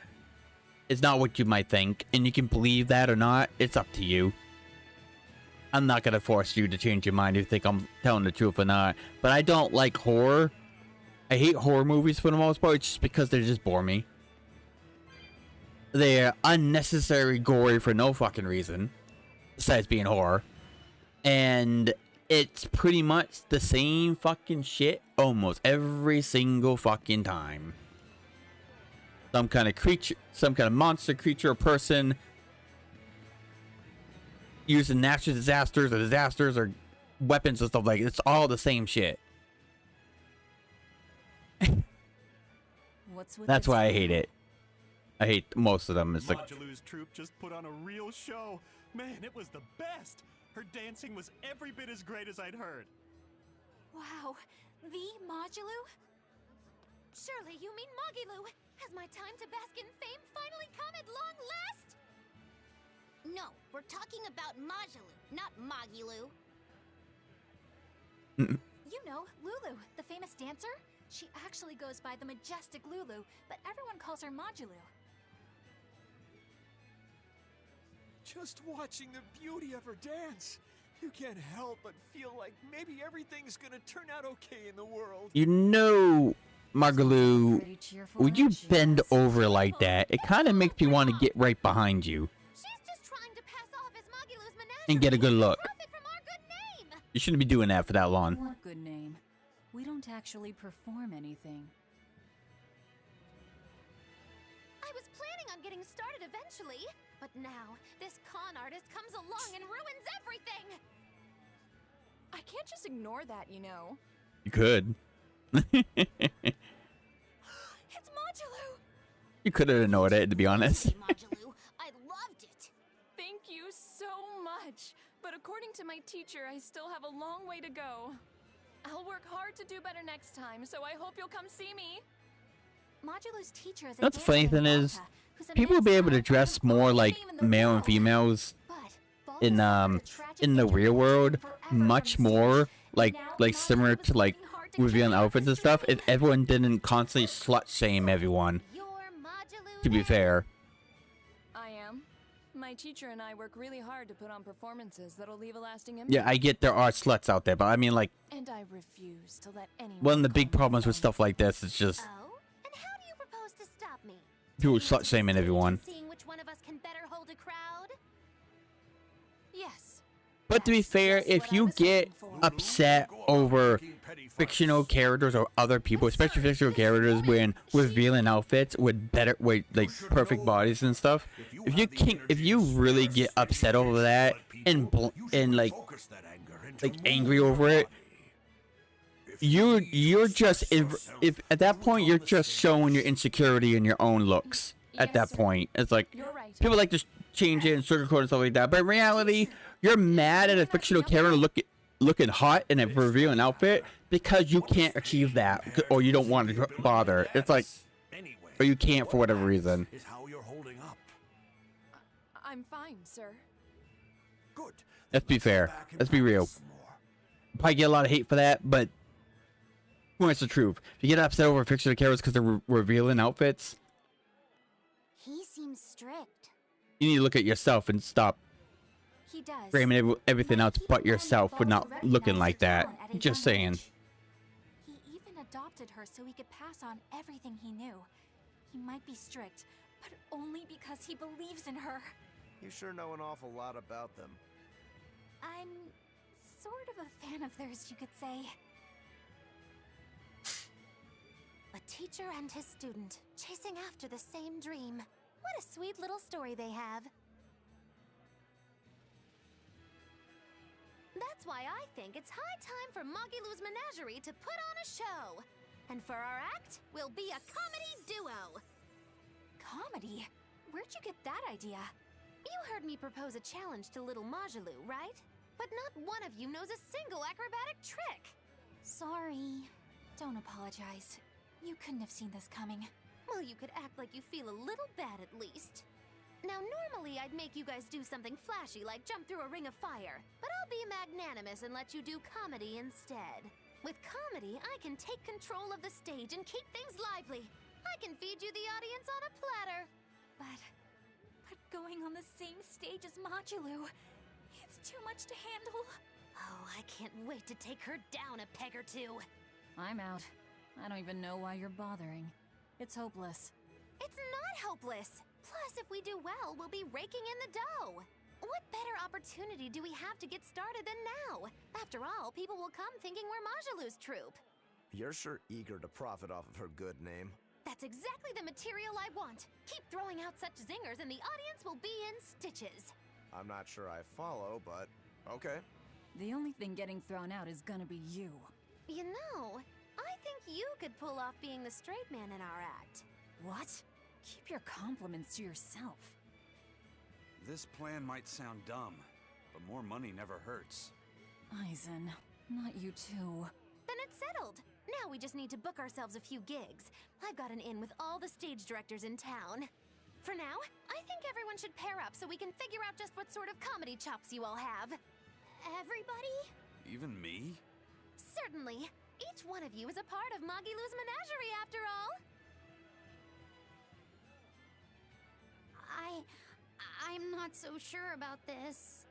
it's not what you might think, and you can believe that or not. It's up to you. I'm not gonna force you to change your mind if you think I'm telling the truth or not. But I don't like horror. I hate horror movies for the most part, just because they just bore me. They're unnecessary gory for no fucking reason, besides being horror. And it's pretty much the same fucking shit almost every single fucking time. Some kind of creature, some kind of monster, creature, or person using natural disasters or weapons and stuff like that. It's all the same shit. That's why I hate it. I hate most of them. It's like Majilu's troupe just put on a real show. Man, it was the best. Her dancing was every bit as great as I'd heard. Wow, the Majilu? Surely you mean Magilu. Has my time to bask in fame finally come at long last? No, we're talking about Majilu, not Magilu. You know, Lulu, the famous dancer? She actually goes by the majestic Lulu, but everyone calls her Majilu. Just watching the beauty of her dance, you can't help but feel like maybe everything's gonna turn out okay in the world. You know, Margaloo, when you bend over like that, it kind of makes me want to get right behind you and get a good look. You shouldn't be doing that for that long. What good name? We don't actually perform anything. I was planning on getting started eventually, but now this con artist comes along and ruins everything. I can't just ignore that, you know. You could. It's Majilu! You could have ignored it, to be honest. Majilu, I loved it. Thank you so much. But according to my teacher, I still have a long way to go. I'll work hard to do better next time, so I hope you'll come see me. Majilu's teacher is a That's the funny dancer thing named is, Volta, who's a people will be able to man's dress child, more but like not even the male and world. females But in the real world, much more like similar to like revealing outfits and stuff. If everyone didn't constantly slut shame everyone. To be fair. I am. My teacher and I work really hard to put on performances that'll leave a lasting impact. Yeah, I get there are sluts out there, but I mean like And I refuse to let anyone. one of the big problems with stuff like this is just And how do you propose to stop me? people slut shaming everyone. Seeing which one of us can better hold a crowd? Yes. But to be fair, if you get upset over fictional characters or other people, especially fictional characters wearing revealing outfits with like perfect bodies and stuff, if you really get upset over that and like angry over it, you're just if at that point you're just showing your insecurity in your own looks. At that point, it's like people like to change it and sugarcoat and stuff like that, but in reality, you're mad at a fictional character looking hot in a revealing outfit because you can't achieve that or you don't want to bother. It's like, or you can't for whatever reason. I'm fine, sir. Good. Let's be fair. Let's be real. Probably get a lot of hate for that, but it's the truth. If you get upset over fictional characters because they're revealing outfits, He seems strict. you need to look at yourself and stop He does. framing everything else but yourself for not looking like that. Just saying. He even adopted her so he could pass on everything he knew. He might be strict, but only because he believes in her. You sure know an awful lot about them. I'm sort of a fan of theirs, you could say. A teacher and his student, chasing after the same dream. What a sweet little story they have. That's why I think it's high time for Magilu's Menagerie to put on a show. And for our act, we'll be a comedy duo. Comedy? Where'd you get that idea? You heard me propose a challenge to little Majilu, right? But not one of you knows a single acrobatic trick. Sorry. Don't apologize. You couldn't have seen this coming. Well, you could act like you feel a little bad at least. Now, normally I'd make you guys do something flashy like jump through a ring of fire, but I'll be magnanimous and let you do comedy instead. With comedy, I can take control of the stage and keep things lively. I can feed you the audience on a platter. But going on the same stage as Modulu, it's too much to handle. Oh, I can't wait to take her down a peg or two. I'm out. I don't even know why you're bothering. It's hopeless. It's not hopeless. Plus, if we do well, we'll be raking in the dough. What better opportunity do we have to get started than now? After all, people will come thinking we're Majulu's troupe. You're sure eager to profit off of her good name. That's exactly the material I want. Keep throwing out such zingers and the audience will be in stitches. I'm not sure I follow, but okay. The only thing getting thrown out is gonna be you. You know, I think you could pull off being the straight man in our act. What? Keep your compliments to yourself. This plan might sound dumb, but more money never hurts. Aizen, not you too. Then it's settled. Now we just need to book ourselves a few gigs. I've got an in with all the stage directors in town. For now, I think everyone should pair up so we can figure out just what sort of comedy chops you all have. Everybody? Even me? Certainly. Each one of you is a part of Magilu's menagerie, after all. I'm not so sure about this.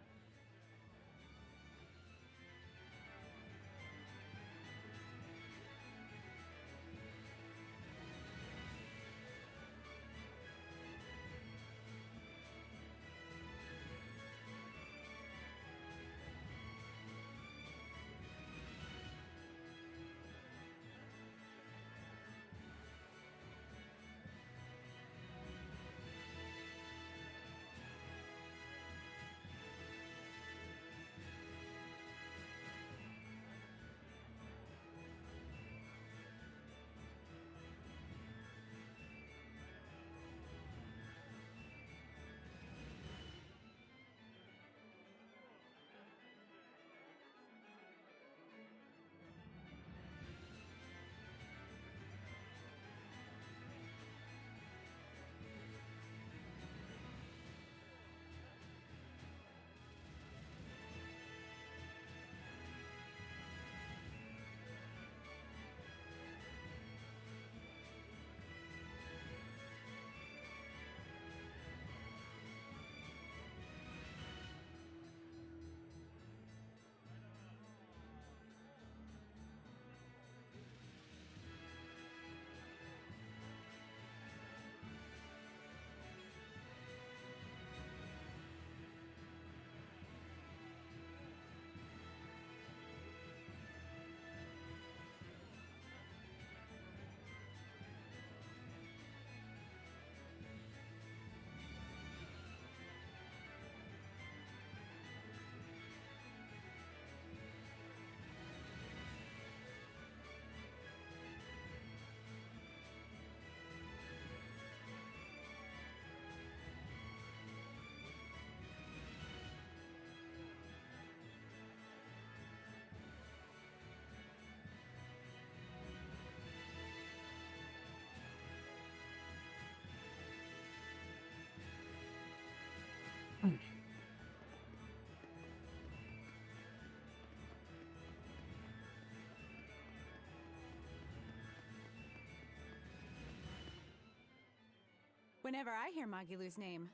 Whenever I hear Magilu's name,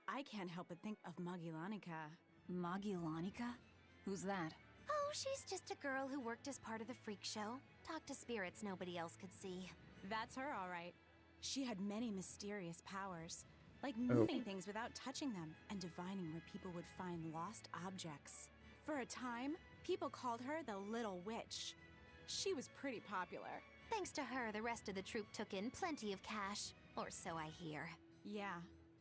I can't help but think of Magilanica. Magilanica? Who's that? Oh, she's just a girl who worked as part of the freak show. Talked to spirits nobody else could see. That's her, all right. She had many mysterious powers, like moving things without touching them and divining where people would find lost objects. For a time, people called her the Little Witch. She was pretty popular. Thanks to her, the rest of the troupe took in plenty of cash. Or so I hear. Yeah,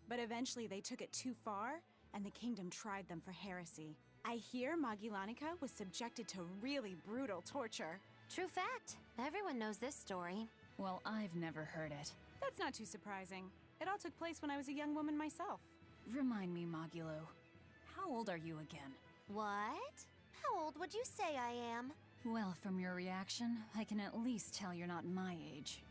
but eventually they took it too far, and the kingdom tried them for heresy. I hear Magilanica was subjected to really brutal torture. True fact. Everyone knows this story. Well, I've never heard it. That's not too surprising. It all took place when I was a young woman myself. Remind me, Magilo. How old are you again? What? How old would you say I am? Well, from your reaction, I can at least tell you're not my age.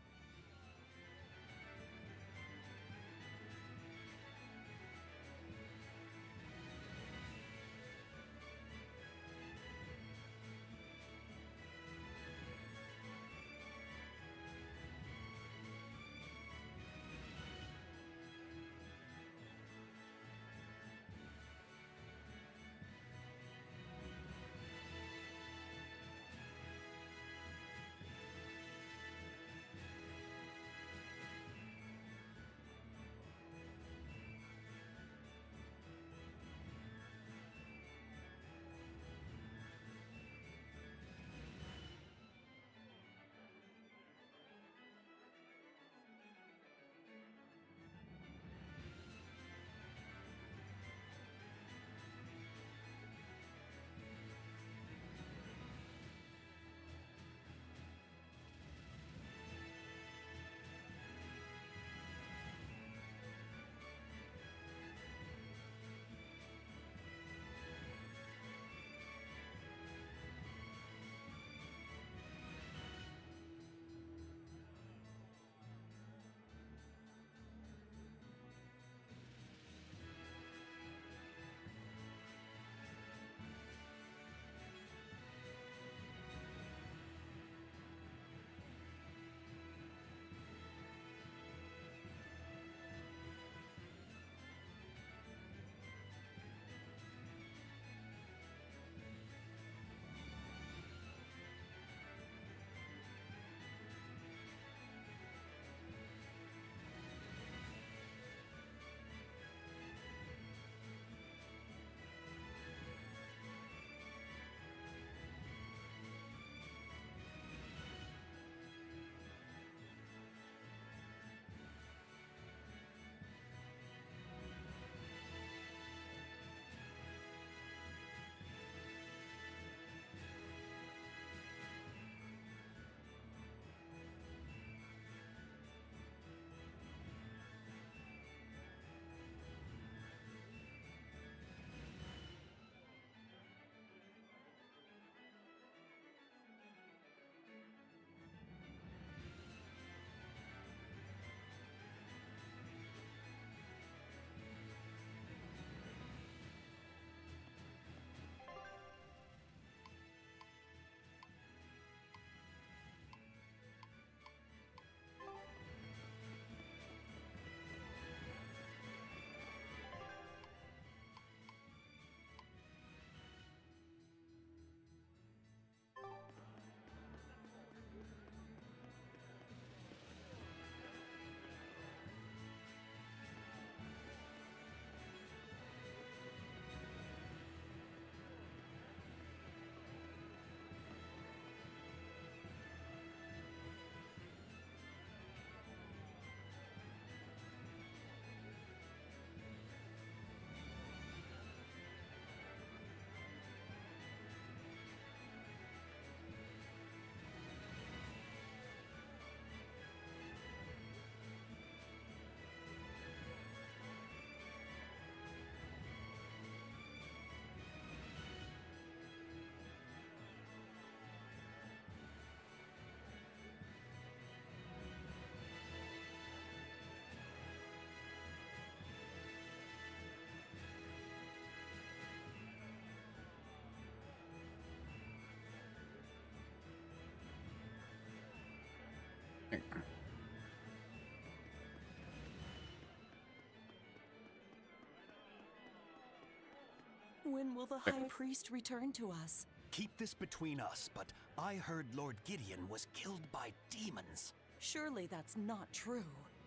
When will the High Priest return to us? Keep this between us, but I heard Lord Gideon was killed by demons. Surely that's not true.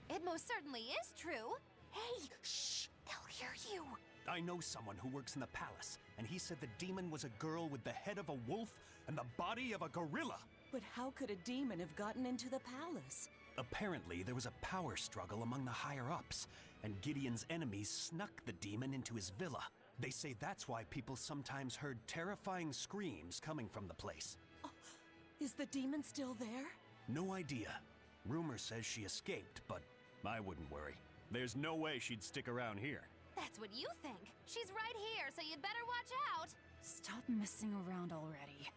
It most certainly is true. Hey, shh! They'll hear you. I know someone who works in the palace, and he said the demon was a girl with the head of a wolf and the body of a gorilla. But how could a demon have gotten into the palace? Apparently, there was a power struggle among the higher-ups, and Gideon's enemies snuck the demon into his villa. They say that's why people sometimes heard terrifying screams coming from the place. Oh, is the demon still there? No idea. Rumor says she escaped, but I wouldn't worry. There's no way she'd stick around here. That's what you think. She's right here, so you'd better watch out. Stop messing around already.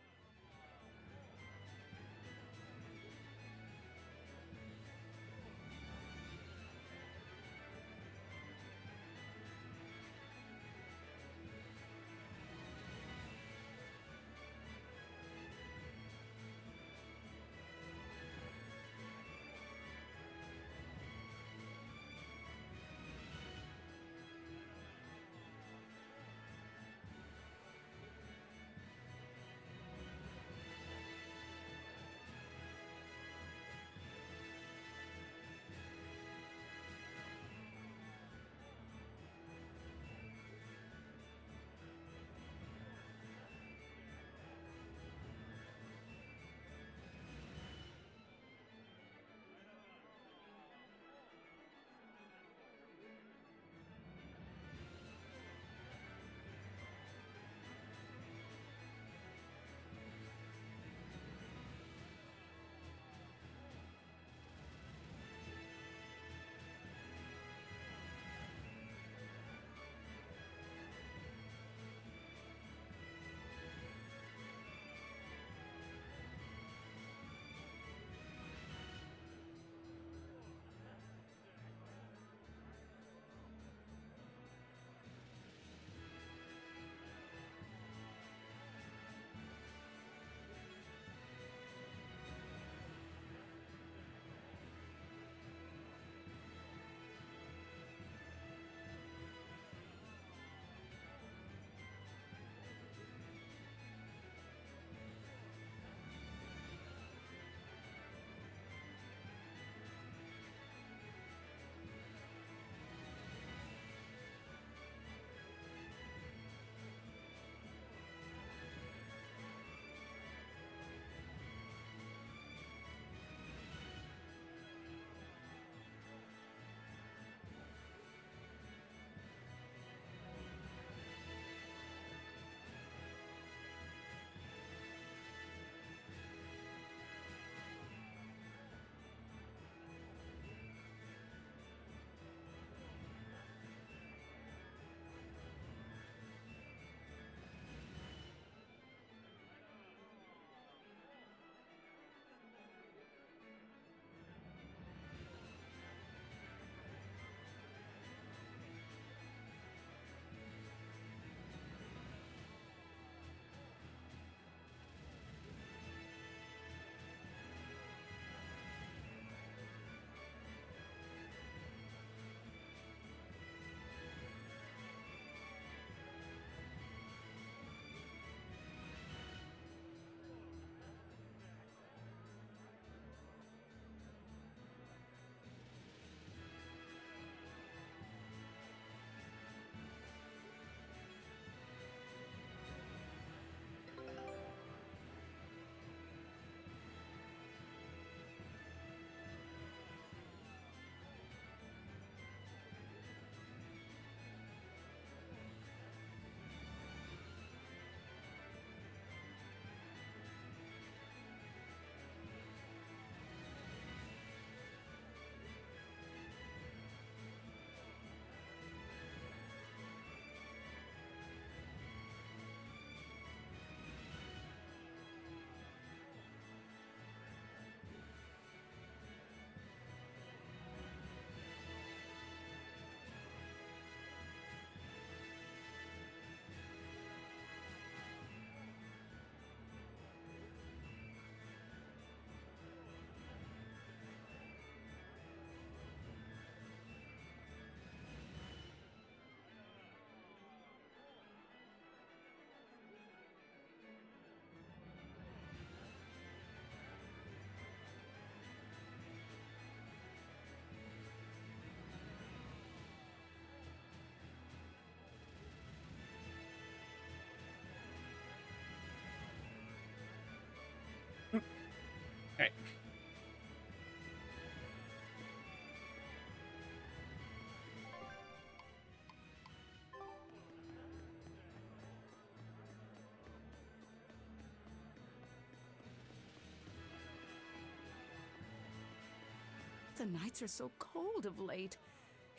The nights are so cold of late.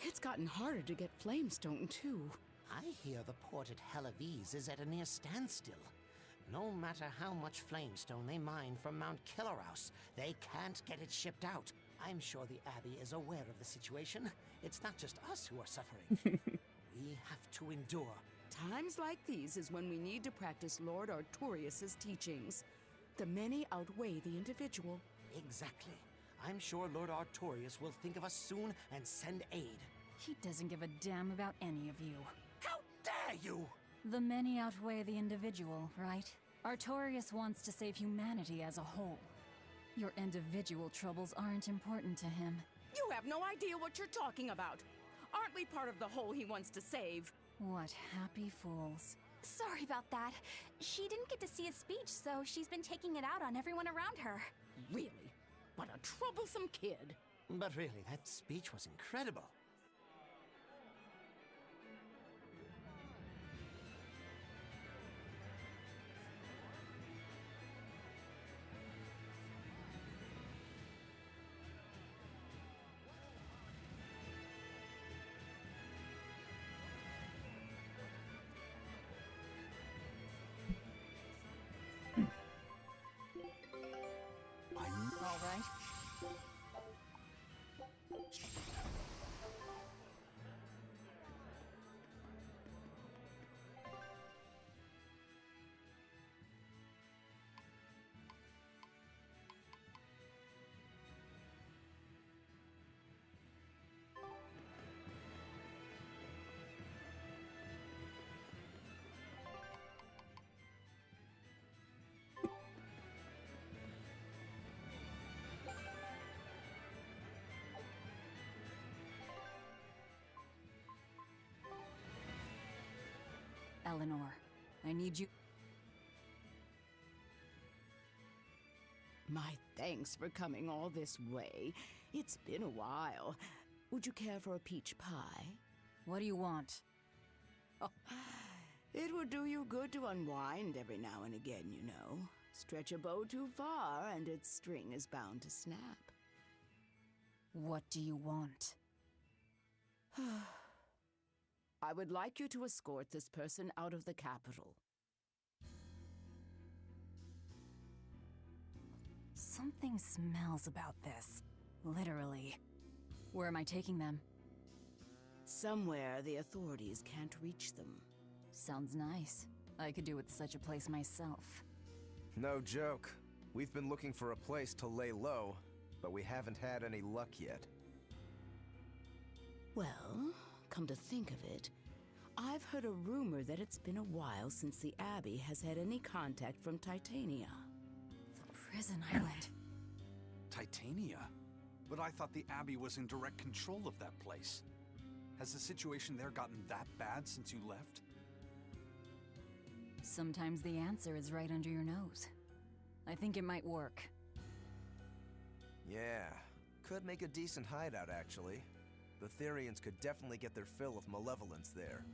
It's gotten harder to get flamestone, too. I hear the port at Helavis is at a near standstill. No matter how much flamestone they mine from Mount Killerhouse, they can't get it shipped out. I'm sure the Abbey is aware of the situation. It's not just us who are suffering. We have to endure. Times like these is when we need to practice Lord Artorius' teachings. The many outweigh the individual. Exactly. I'm sure Lord Artorius will think of us soon and send aid. He doesn't give a damn about any of you. How dare you! The many outweigh the individual, right? Artorius wants to save humanity as a whole. Your individual troubles aren't important to him. You have no idea what you're talking about. Aren't we part of the whole he wants to save? What happy fools. Sorry about that. She didn't get to see his speech, so she's been taking it out on everyone around her. Really? What a troublesome kid. But really, that speech was incredible. All right. Eleanor, I need you. My thanks for coming all this way. It's been a while. Would you care for a peach pie? What do you want? Oh, it would do you good to unwind every now and again, you know. Stretch a bow too far and its string is bound to snap. What do you want? I would like you to escort this person out of the capital. Something smells about this. Literally. Where am I taking them? Somewhere the authorities can't reach them. Sounds nice. I could do with such a place myself. No joke. We've been looking for a place to lay low, but we haven't had any luck yet. Well, come to think of it, I've heard a rumor that it's been a while since the Abbey has had any contact from Titania. The prison island. Titania? But I thought the Abbey was in direct control of that place. Has the situation there gotten that bad since you left? Sometimes the answer is right under your nose. I think it might work. Yeah, could make a decent hideout, actually. The Therians could definitely get their fill of malevolence there.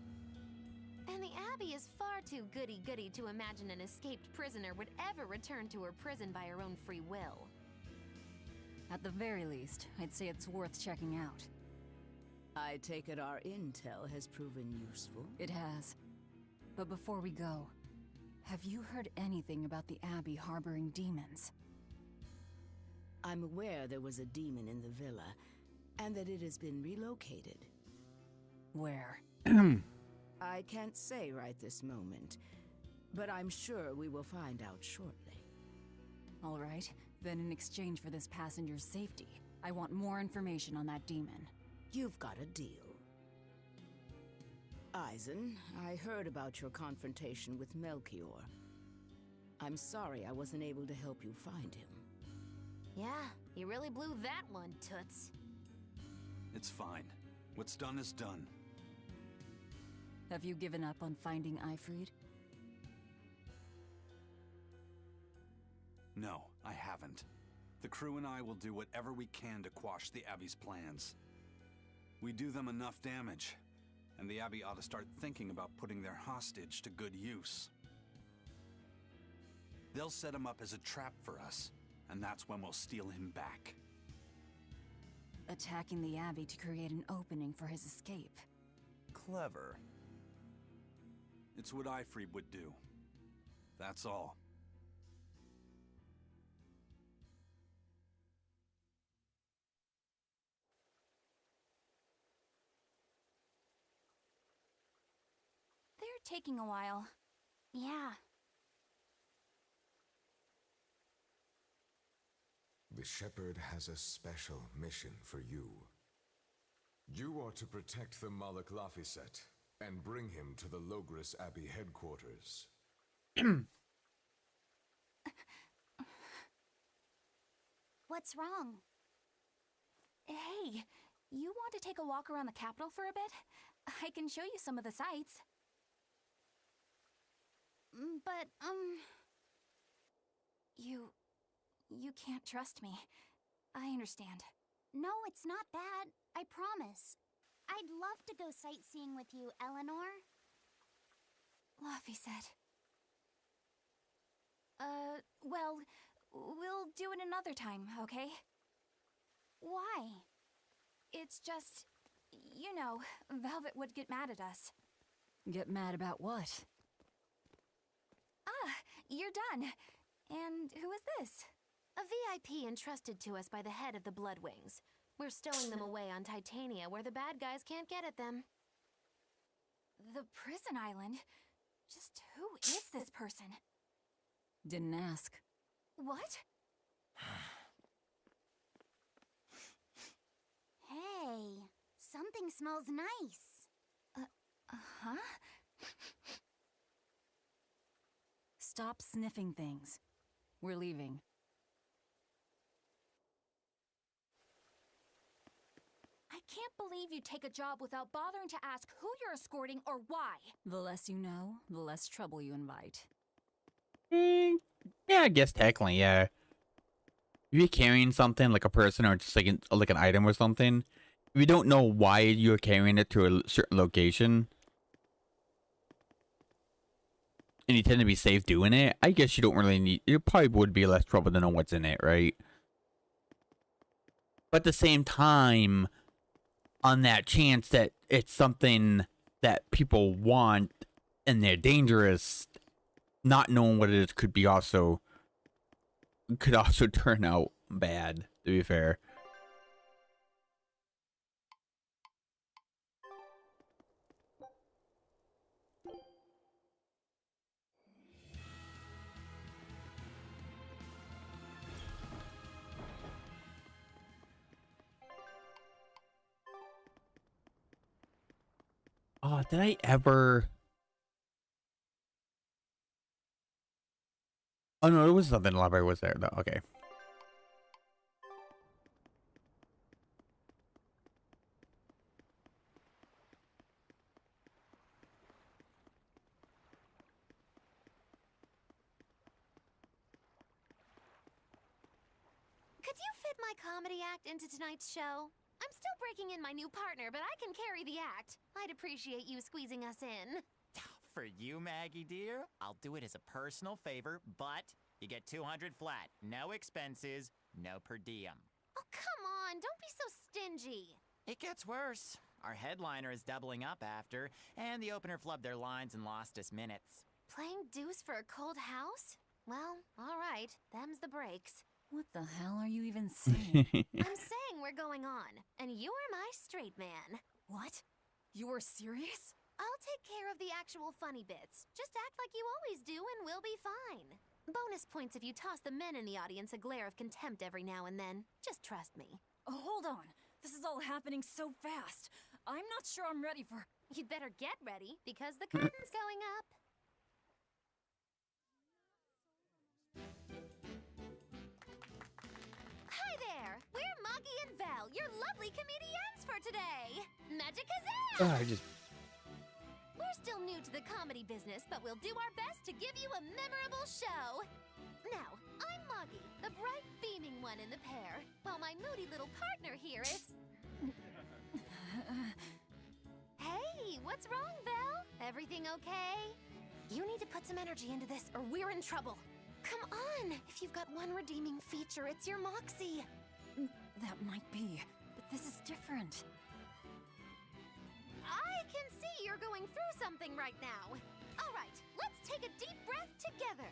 And the Abbey is far too goody-goody to imagine an escaped prisoner would ever return to her prison by her own free will. At the very least, I'd say it's worth checking out. I take it our intel has proven useful? It has. But before we go, have you heard anything about the Abbey harboring demons? I'm aware there was a demon in the villa, and that it has been relocated. Where? I can't say right this moment, but I'm sure we will find out shortly. All right, then in exchange for this passenger's safety, I want more information on that demon. You've got a deal. Eisen, I heard about your confrontation with Melchior. I'm sorry I wasn't able to help you find him. Yeah, you really blew that one, Toots. It's fine. What's done is done. Have you given up on finding Aifread? No, I haven't. The crew and I will do whatever we can to quash the Abbey's plans. We do them enough damage, and the Abbey ought to start thinking about putting their hostage to good use. They'll set him up as a trap for us, and that's when we'll steal him back. attacking the Abbey to create an opening for his escape. Clever. It's what Ifreeb would do. That's all. They're taking a while. Yeah. The Shepherd has a special mission for you. You are to protect the Malak Laphicet and bring him to the Logres Abbey headquarters. What's wrong? Hey, you want to take a walk around the capital for a bit? I can show you some of the sights. But, You can't trust me. I understand. No, it's not that. I promise. I'd love to go sightseeing with you, Eleanor. Laphicet. Well, we'll do it another time, okay? Why? It's just, you know, Velvet would get mad at us. Get mad about what? Ah, you're done. And who is this? A VIP entrusted to us by the head of the Bloodwings. We're stowing them away on Titania where the bad guys can't get at them. The prison island? Just who is this person? Didn't ask. What? Hey, something smells nice. Huh? Stop sniffing things. We're leaving. I can't believe you take a job without bothering to ask who you're escorting or why. The less you know, the less trouble you invite. Yeah, I guess technically, yeah. If you're carrying something like a person or just like an item or something, if you don't know why you're carrying it to a certain location, and you tend to be safe doing it, I guess you don't really need. You probably would be less trouble to know what's in it, right? But at the same time, on that chance that it's something that people want and they're dangerous, not knowing what it is could also turn out bad, to be fair. Oh, did I ever... Oh no, it was something the library was there though. Okay. Could you fit my comedy act into tonight's show? I'm still breaking in my new partner, but I can carry the act. I'd appreciate you squeezing us in. For you, Maggie dear, I'll do it as a personal favor, but you get 200 flat. No expenses, no per diem. Oh, come on, don't be so stingy. It gets worse. Our headliner is doubling up after, and the opener flubbed their lines and lost us minutes. Playing deuce for a cold house? Well, all right, them's the breaks. What the hell are you even saying? I'm saying we're going on, and you're my straight man. What? You were serious? I'll take care of the actual funny bits. Just act like you always do and we'll be fine. Bonus points if you toss the men in the audience a glare of contempt every now and then. Just trust me. Oh, hold on. This is all happening so fast. I'm not sure I'm ready for... You'd better get ready, because the curtain's going up. Hi there! We're Moggy and Val, your lovely comedians for today! Magic-a-zow! We're still new to the comedy business, but we'll do our best to give you a memorable show. Now, I'm Moggy, the bright, beaming one in the pair, while my moody little partner here is... Hey, what's wrong, Val? Everything okay? You need to put some energy into this, or we're in trouble. Come on! If you've got one redeeming feature, it's your moxie. That might be, but This is different. I can see you're going through something right now. All right, let's take a deep breath together.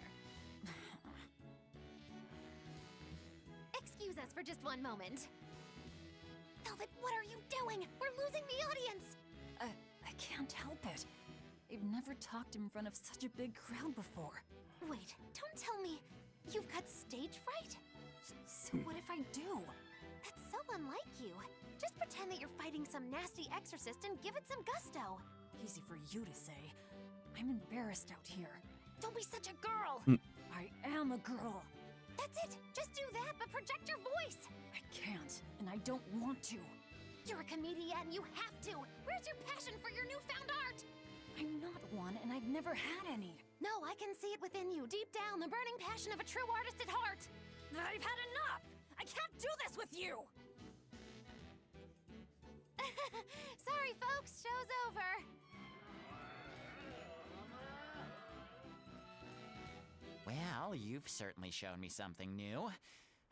Excuse us for just one moment. Velvet, what are you doing? We're losing the audience! I can't help it. I've never talked in front of such a big crowd before. Wait, don't tell me you've got stage fright? So what if I do? That's so unlike you. Just pretend that you're fighting some nasty exorcist and give it some gusto. Easy for you to say. I'm embarrassed out here. Don't be such a girl! I am a girl. That's it! Just do that, but project your voice! I can't, and I don't want to. You're a comedian, you have to! Where's your passion for your newfound art? I'm not one, and I've never had any. No, I can see it within you, deep down, the burning passion of a true artist at heart! I've had enough! I can't do this with you! Sorry, folks, show's over. Well, you've certainly shown me something new.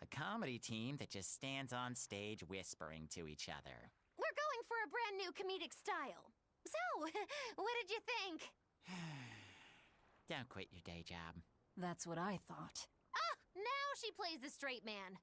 A comedy team that just stands on stage whispering to each other. We're going for a brand new comedic style. So, what did you think? Don't quit your day job. That's what I thought. Ah, now she plays the straight man.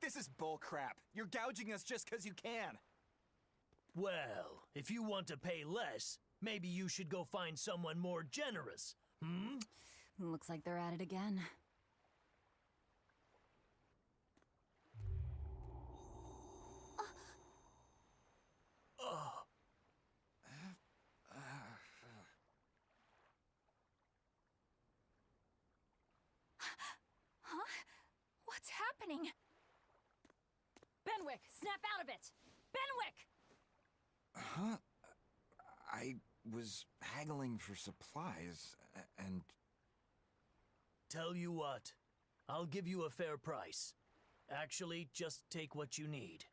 This is bullcrap. You're gouging us just because you can. Well, if you want to pay less, maybe you should go find someone more generous. Hmm? Looks like they're at it again. Huh? What's happening? Benwick, snap out of it! Benwick! Huh? I was haggling for supplies, and... Tell you what, I'll give you a fair price. Actually, just take what you need.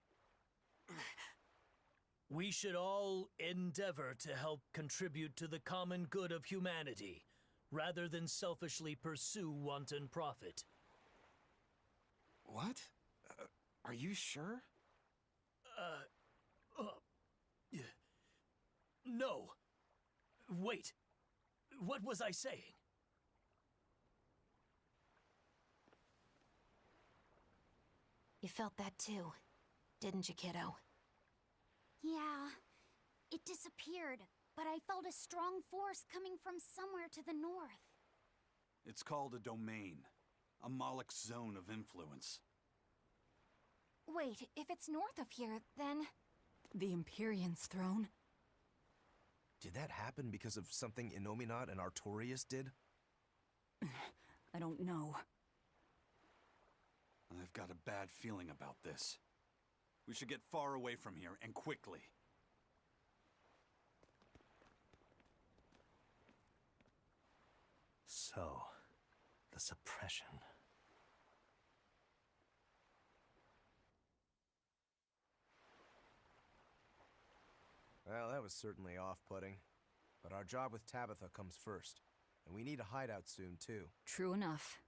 We should all endeavor to help contribute to the common good of humanity, rather than selfishly pursue wanton profit. What? Are you sure? No. Wait. What was I saying? You felt that too, didn't you, kiddo? Yeah. It disappeared, but I felt a strong force coming from somewhere to the north. It's called a domain. A Moloch zone of influence. Wait, if it's north of here, then... The Empyrean's throne? Did that happen because of something Innominat and Artorias did? I don't know. I've got a bad feeling about this. We should get far away from here, and quickly. So, the suppression. Well, that was certainly off-putting. But our job with Tabitha comes first. And we need a hideout soon, too. True enough.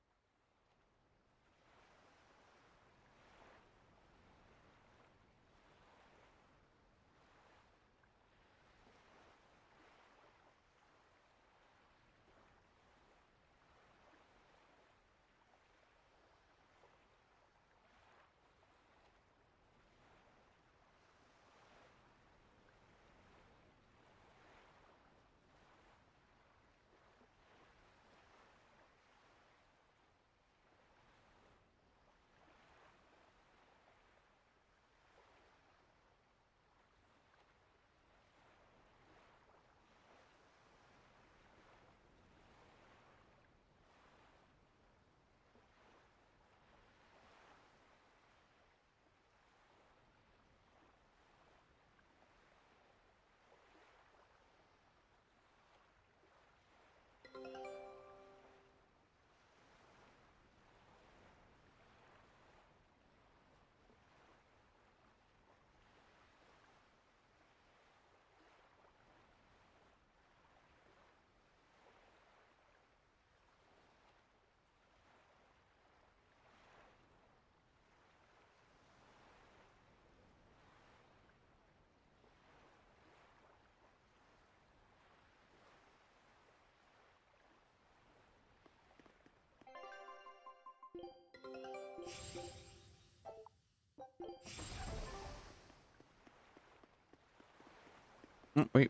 Wait.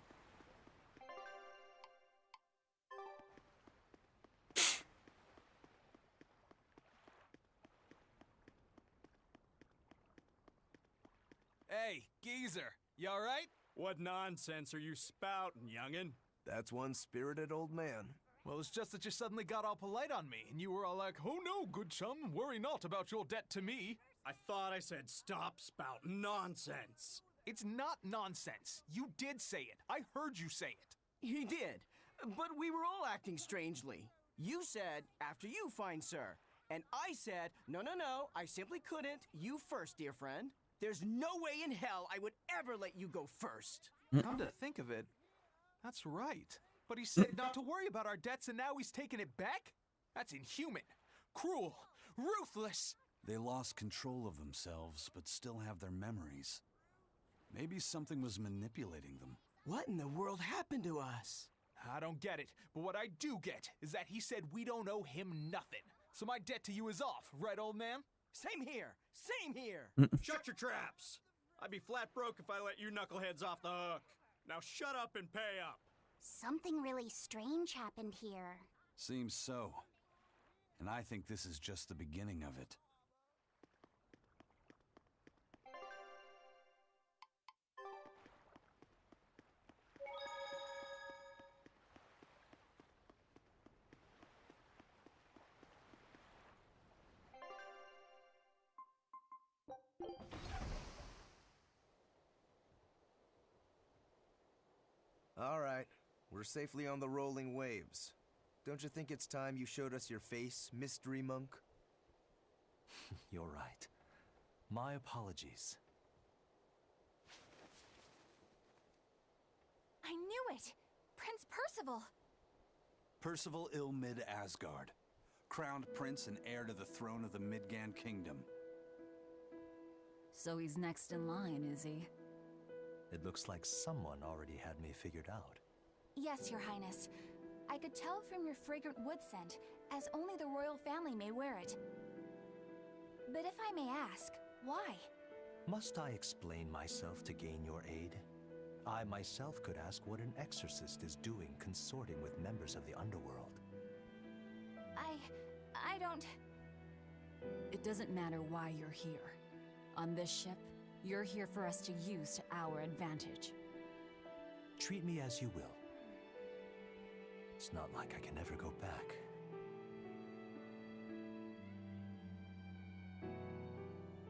Hey, geezer, you alright? What nonsense are you spouting, youngin'? That's one spirited old man. Well, it's just that you suddenly got all polite on me, and you were all like, "Oh no, good chum, worry not about your debt to me." I thought I said stop spouting nonsense. It's not nonsense. You did say it. I heard you say it. He did, but we were all acting strangely. You said, after you, fine sir. And I said, no, I simply couldn't. You first, dear friend. There's no way in hell I would ever let you go first. Come to think of it, that's right. But he said not to worry about our debts, and now he's taking it back? That's inhuman, cruel, ruthless. They lost control of themselves, but still have their memories. Maybe something was manipulating them. What in the world happened to us? I don't get it, but what I do get is that he said we don't owe him nothing. So my debt to you is off, right, old man? Same here! Same here! Shut your traps! I'd be flat broke if I let you knuckleheads off the hook. Now shut up and pay up. Something really strange happened here. Seems so. And I think this is just the beginning of it. All right, we're safely on the rolling waves. Don't you think it's time you showed us your face, Mystery Monk? You're right. My apologies. I knew it! Prince Percival! Percival Ilmid Asgard, crowned prince and heir to the throne of the Midgand Kingdom. So he's next in line, is he? It looks like someone already had me figured out. Yes, Your Highness. I could tell from your fragrant wood scent, as only the royal family may wear it. But if I may ask, why? Must I explain myself to gain your aid? I myself could ask what an exorcist is doing consorting with members of the underworld. I don't... It doesn't matter why you're here. On this ship, you're here for us to use to our advantage. Treat me as you will. It's not like I can ever go back.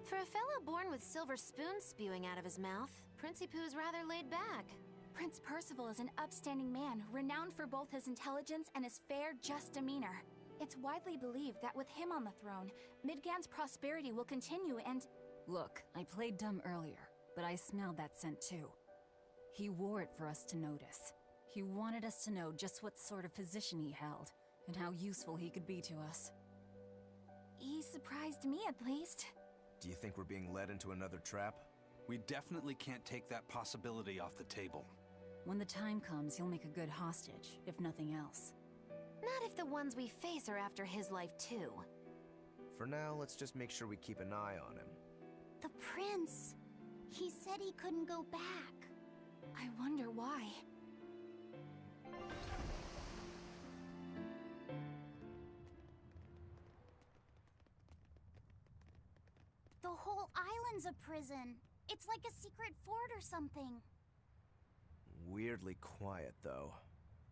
For a fellow born with silver spoons spewing out of his mouth, Princie Poo's rather laid back. Prince Percival is an upstanding man, renowned for both his intelligence and his fair, just demeanor. It's widely believed that with him on the throne, Midgand's prosperity will continue and... Look, I played dumb earlier, but I smelled that scent too. He wore it for us to notice. He wanted us to know just what sort of position he held, and how useful he could be to us. He surprised me, at least. Do you think we're being led into another trap? We definitely can't take that possibility off the table. When the time comes, he'll make a good hostage, if nothing else. Not if the ones we face are after his life too. For now, let's just make sure we keep an eye on him. The prince! He said he couldn't go back. I wonder why. The whole island's a prison. It's like a secret fort or something. Weirdly quiet, though.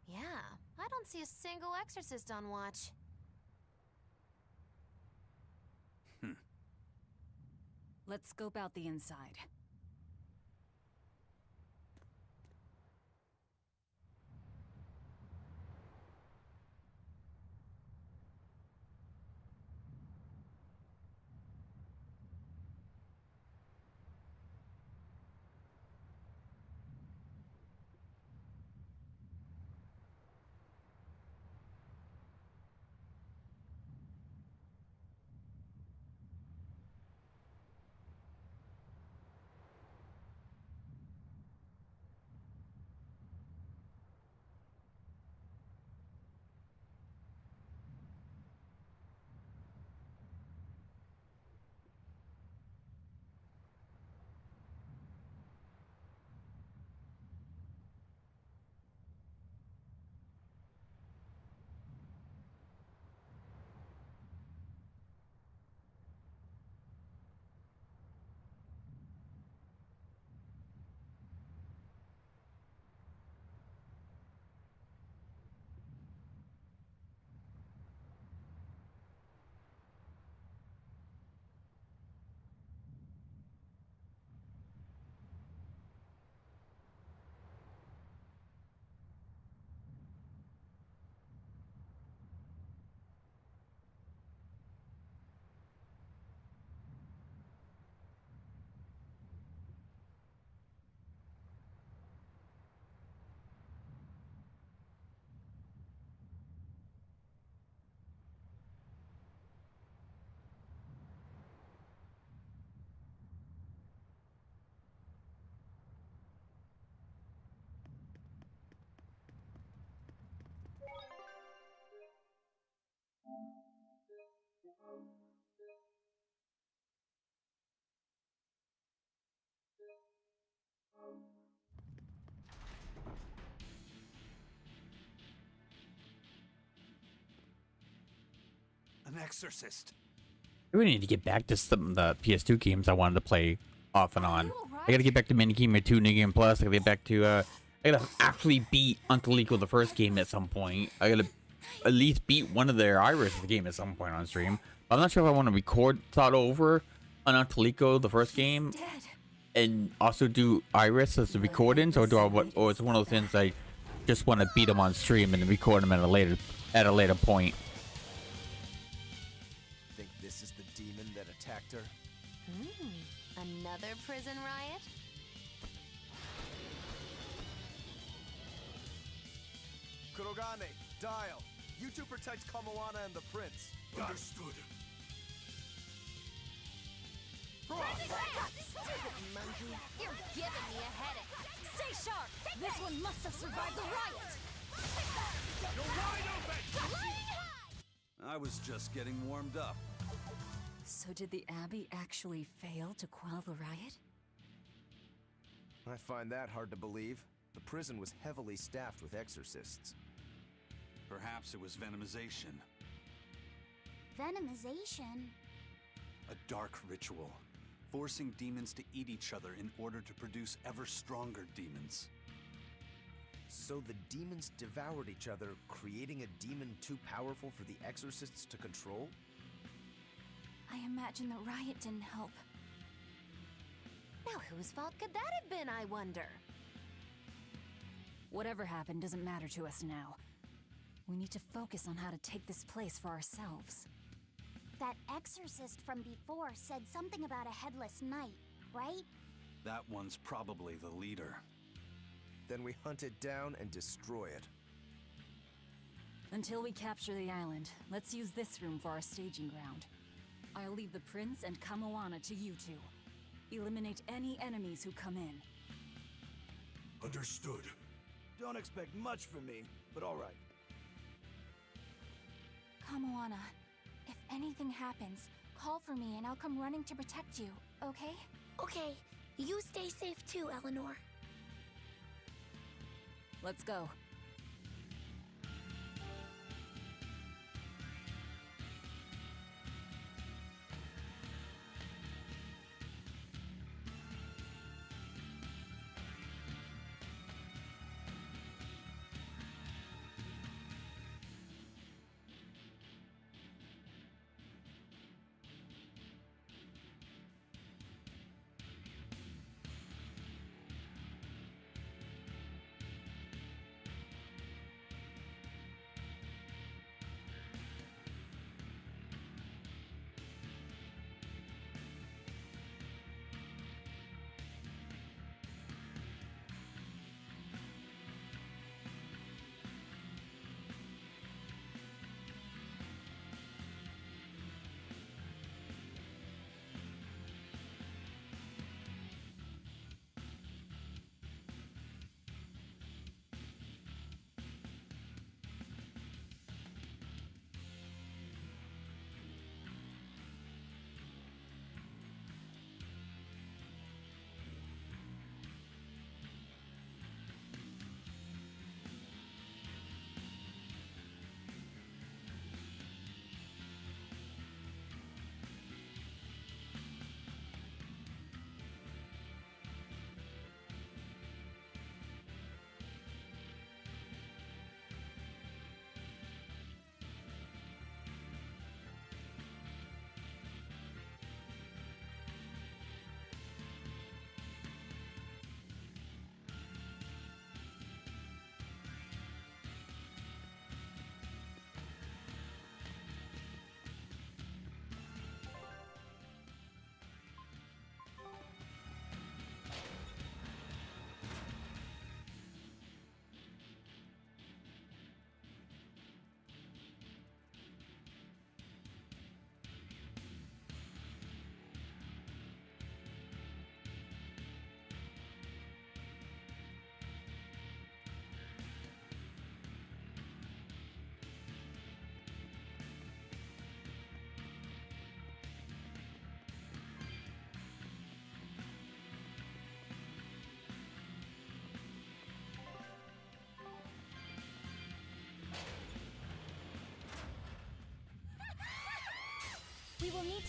Yeah, I don't see a single exorcist on watch. Let's scope out the inside. exorcist. I really need to get back to some of the PS2 games I wanted to play off and on. I gotta get back to Minigame 2, New Game Plus. I gotta get back to, I gotta actually beat Uncle Eco the first game at some point. I gotta at least beat one of their Iris game at some point on stream. I'm not sure if I want to record thought over on Uncle Eco the first game and also do Iris as the recordings, or or it's one of those things I just want to beat them on stream and then record them at a later point. Think this is the demon that attacked her? Another prison riot? Kurogane, Dial. You two protect Kamoana and the prince. Understood. Stupid monkey. You're giving me a headache. Stay sharp. This one must have survived the riot. You're wide open! I was just getting warmed up. So did the Abbey actually fail to quell the riot? I find that hard to believe. The prison was heavily staffed with exorcists. Perhaps it was venomization. Venomization? A dark ritual, forcing demons to eat each other in order to produce ever stronger demons. So the demons devoured each other, creating a demon too powerful for the exorcists to control? I imagine the riot didn't help. Now whose fault could that have been, I wonder? Whatever happened doesn't matter to us now. We need to focus on how to take this place for ourselves. That exorcist from before said something about a headless knight, right? That one's probably the leader. Then we hunt it down and destroy it. Until we capture the island, let's use this room for our staging ground. I'll leave the prince and Kamoana to you two. Eliminate any enemies who come in. Understood. Don't expect much from me, but all right. Kamoana, if anything happens, call for me and I'll come running to protect you, okay? Okay, you stay safe too, Eleanor. Let's go.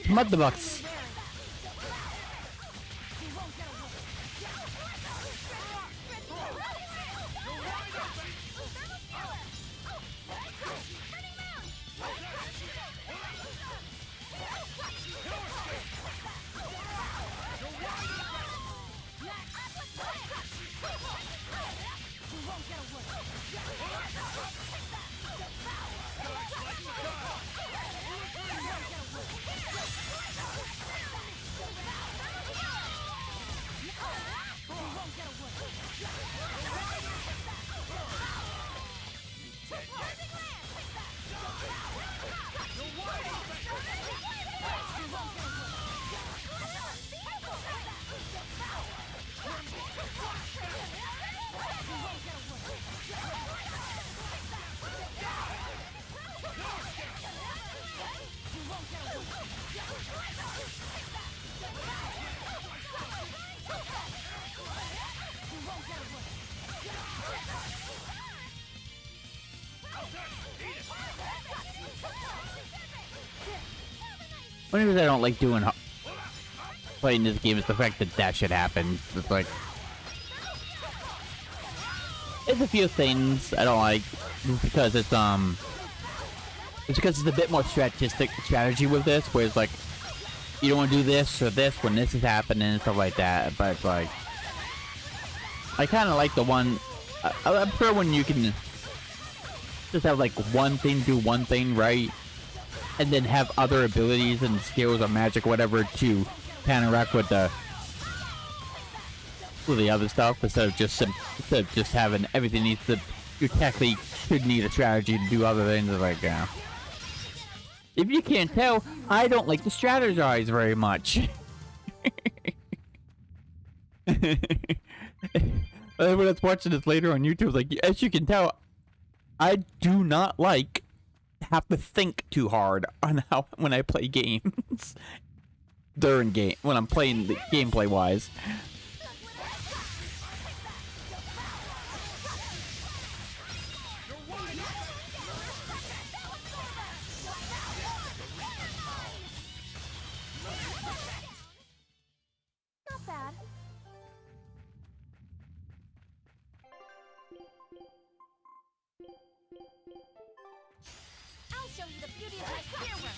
Mud the Bucks. One of the things I don't like doing playing this game is the fact that that shit happens. It's like, there's a few things I don't like just because it's a bit more strategy with this, where it's like you don't want to do this or this when this is happening and stuff like that. But it's like, I kind of like the one. I prefer when you can just have like one thing do one thing right, and then have other abilities and skills or magic or whatever to counteract with the other stuff, instead of just having everything needs to. You technically should need a strategy to do other things. Like, if you can't tell, I don't like to strategize very much. Everyone that's watching this later on YouTube, like, as you can tell, I do not like to have to think too hard on how when I play games during when I'm playing the gameplay wise. Not bad. I'll show you the beauty of my spear work.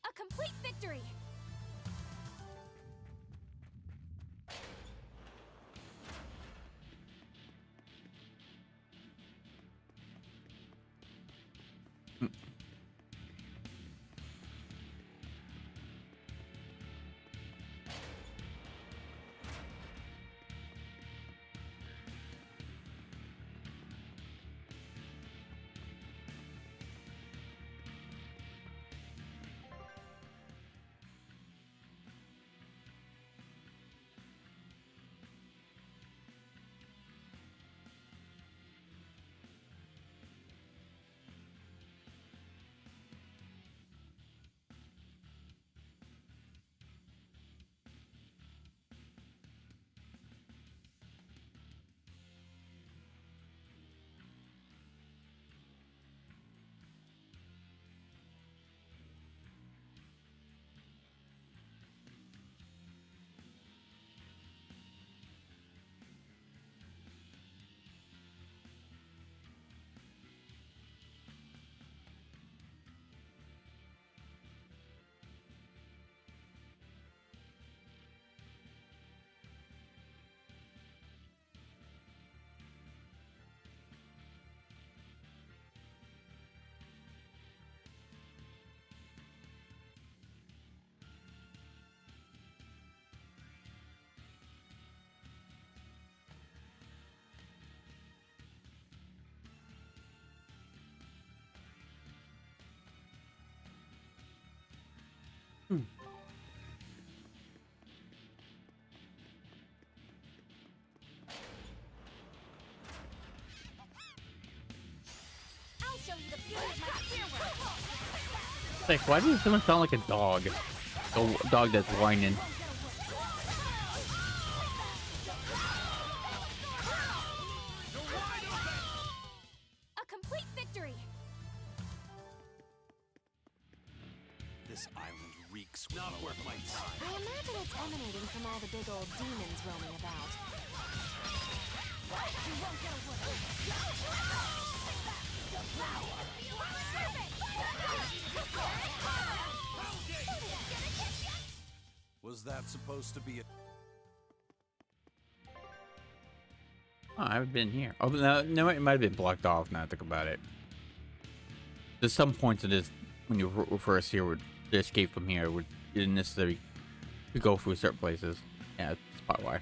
A complete victory. I'll show you the beauty of my spear work. Like, why does someone sound like a dog? A dog that's whining. This island reeks with not worth my time. I imagine it's emanating from all the big old demons roaming about. You won't get Was that supposed to be a... Oh, I haven't been here. Oh, no, it might have been blocked off now I think about it. There's some points in this, when you were first here, would the escape from here would you didn't necessarily go through certain places. Yeah, that's probably why.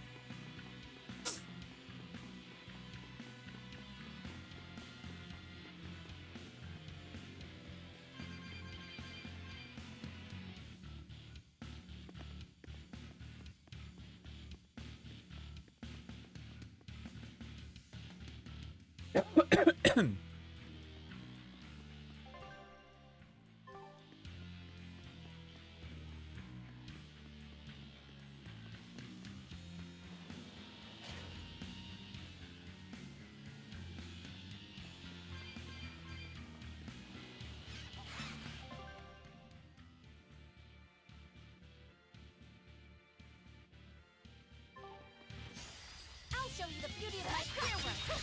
I'll show you the beauty of my fireworks!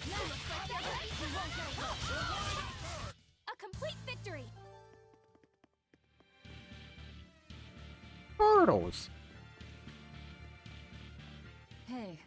Now looks like they're ready! You won't get away! A complete victory! Turtles. Hey,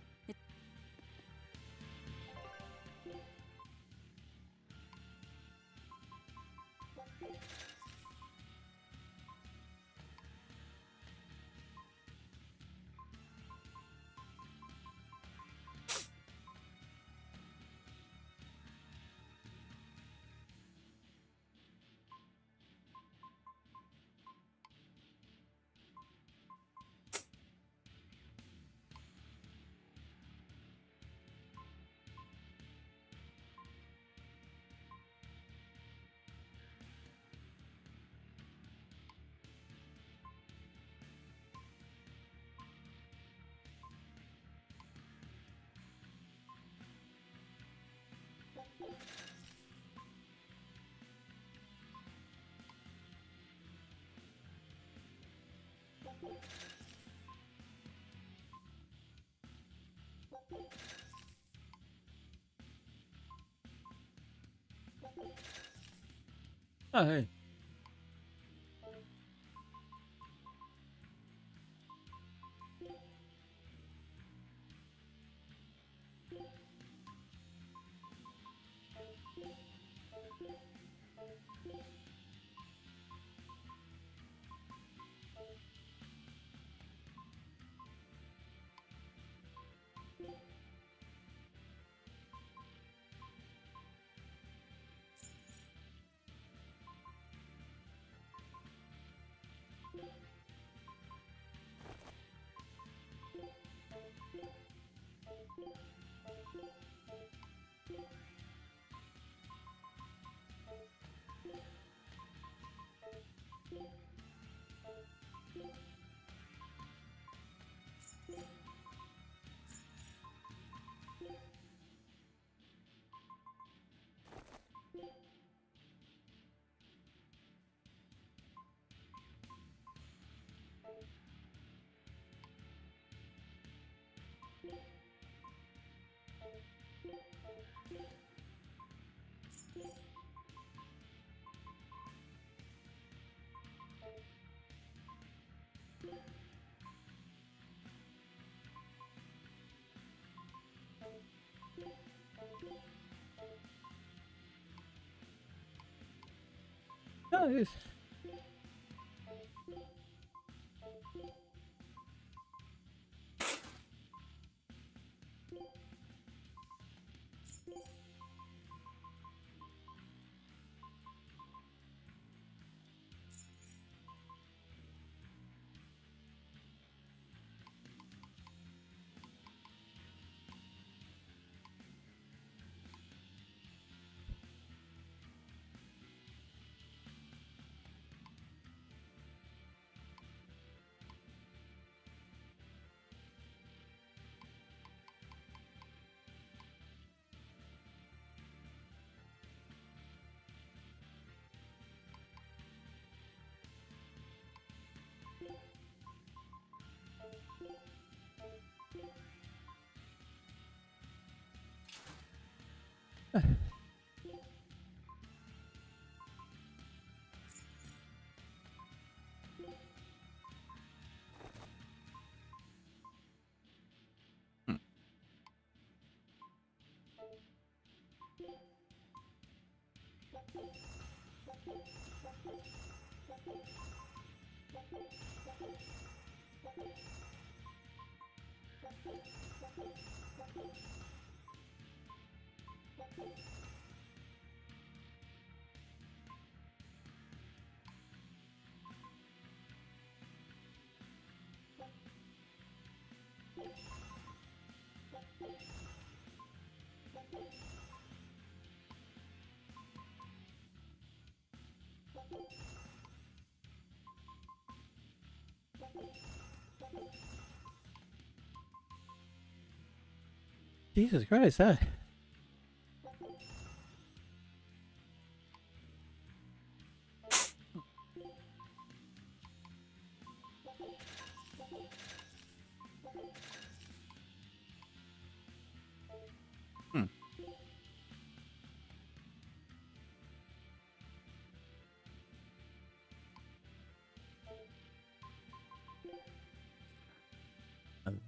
Oh, hey. Nice. Jesus Christ, huh?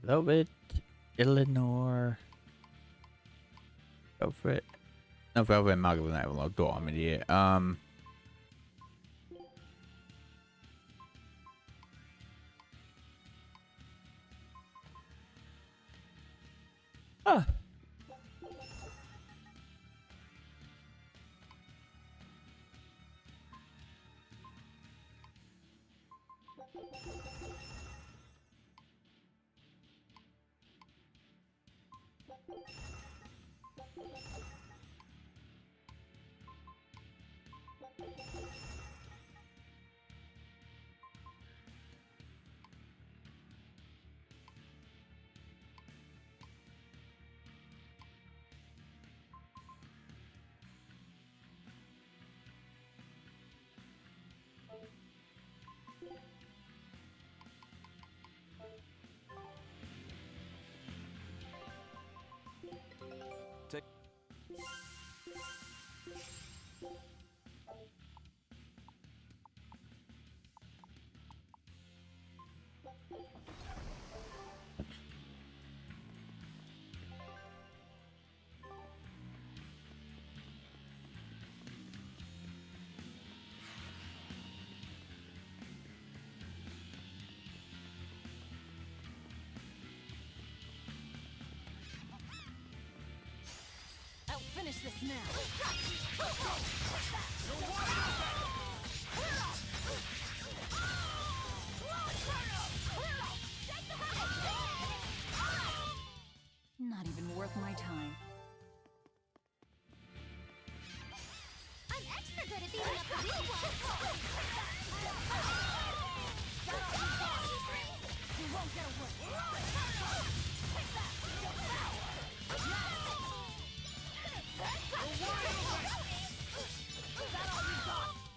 Velvet, Eleanor. Go for it. No, Velvet and Margaret don't have a locked door. I'm an idiot. Ah. I'll finish this now. Not even worth my time. I'm extra good at beating up the real ones. You won't get away. Is that all you got?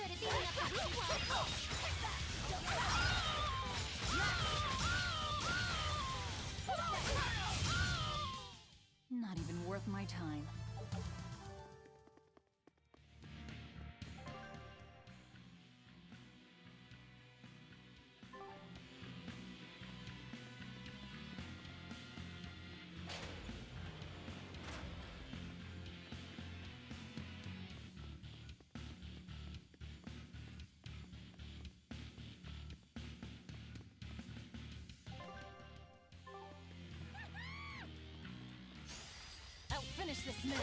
good at beating up the weak ones. Not even worth my time. I'll finish this now.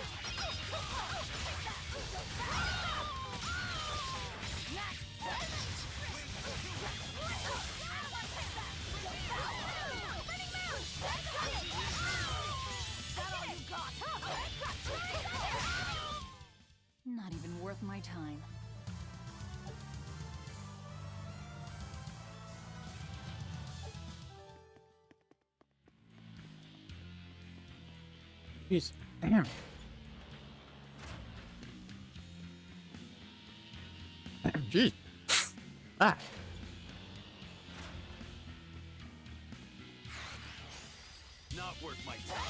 Not even worth my time. Jeez. Damn. Jeez. Ah. Not worth my time.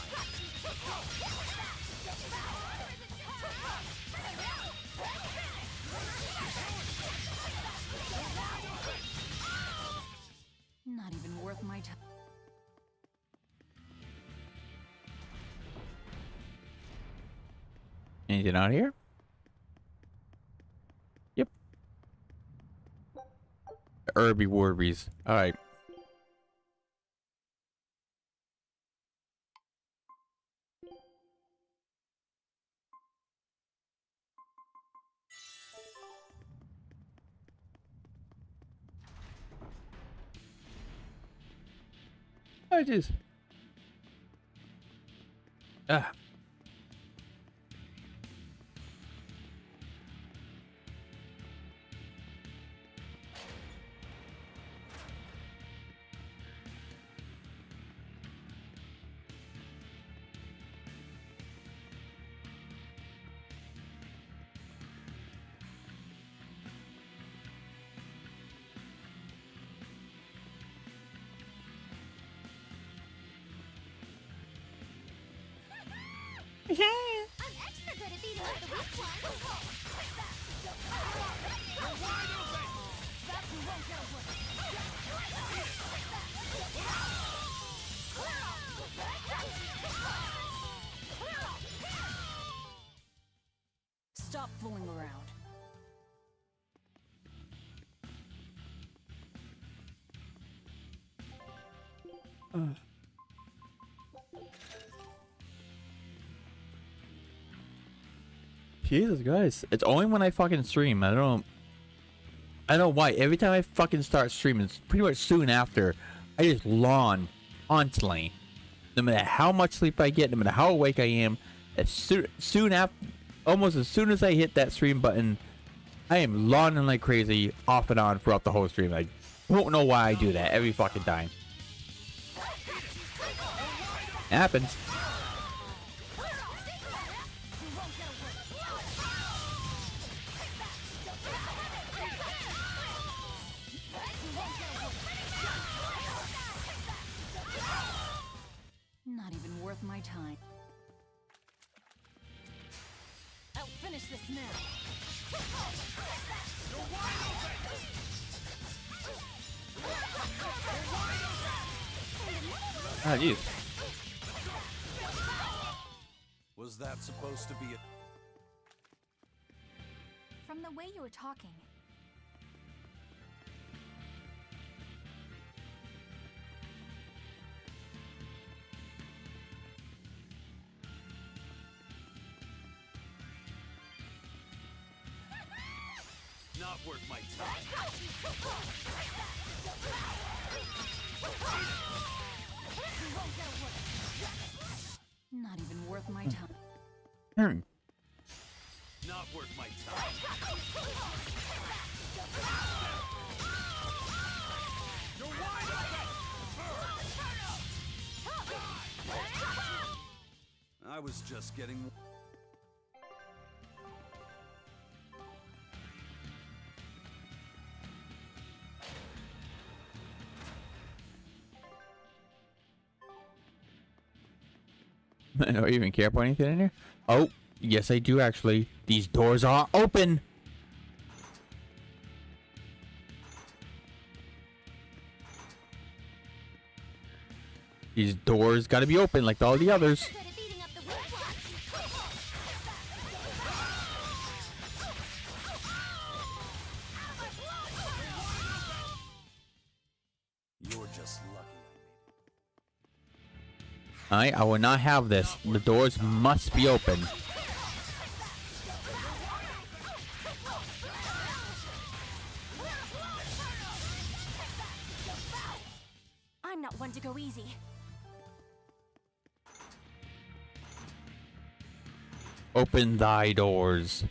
Not even worth my time. Anything out here? Yep. Irby Warbies. Alright. I just... Ah. I'm extra good at beating up the weak ones. Stop fooling around. Jesus, guys. It's only when I fucking stream. I don't know why. Every time I fucking start streaming, it's pretty much soon after, I just yawn constantly. No matter how much sleep I get, no matter how awake I am, soon after, almost as soon as I hit that stream button, I am yawning like crazy off and on throughout the whole stream. I don't know why I do that every fucking time. It happens. Not even worth my time. I'll finish this now. Ah, jeez. Was that supposed to be a... From the way you were talking, Not worth my time. Not even worth my time. Not worth my time. You're wide open! I was just getting... Do I even care about anything in here? Oh, yes I do actually. These doors are open! These doors gotta be open like all the others. You're just lucky. I will not have this. The doors must be open. I'm not one to go easy. Open thy doors.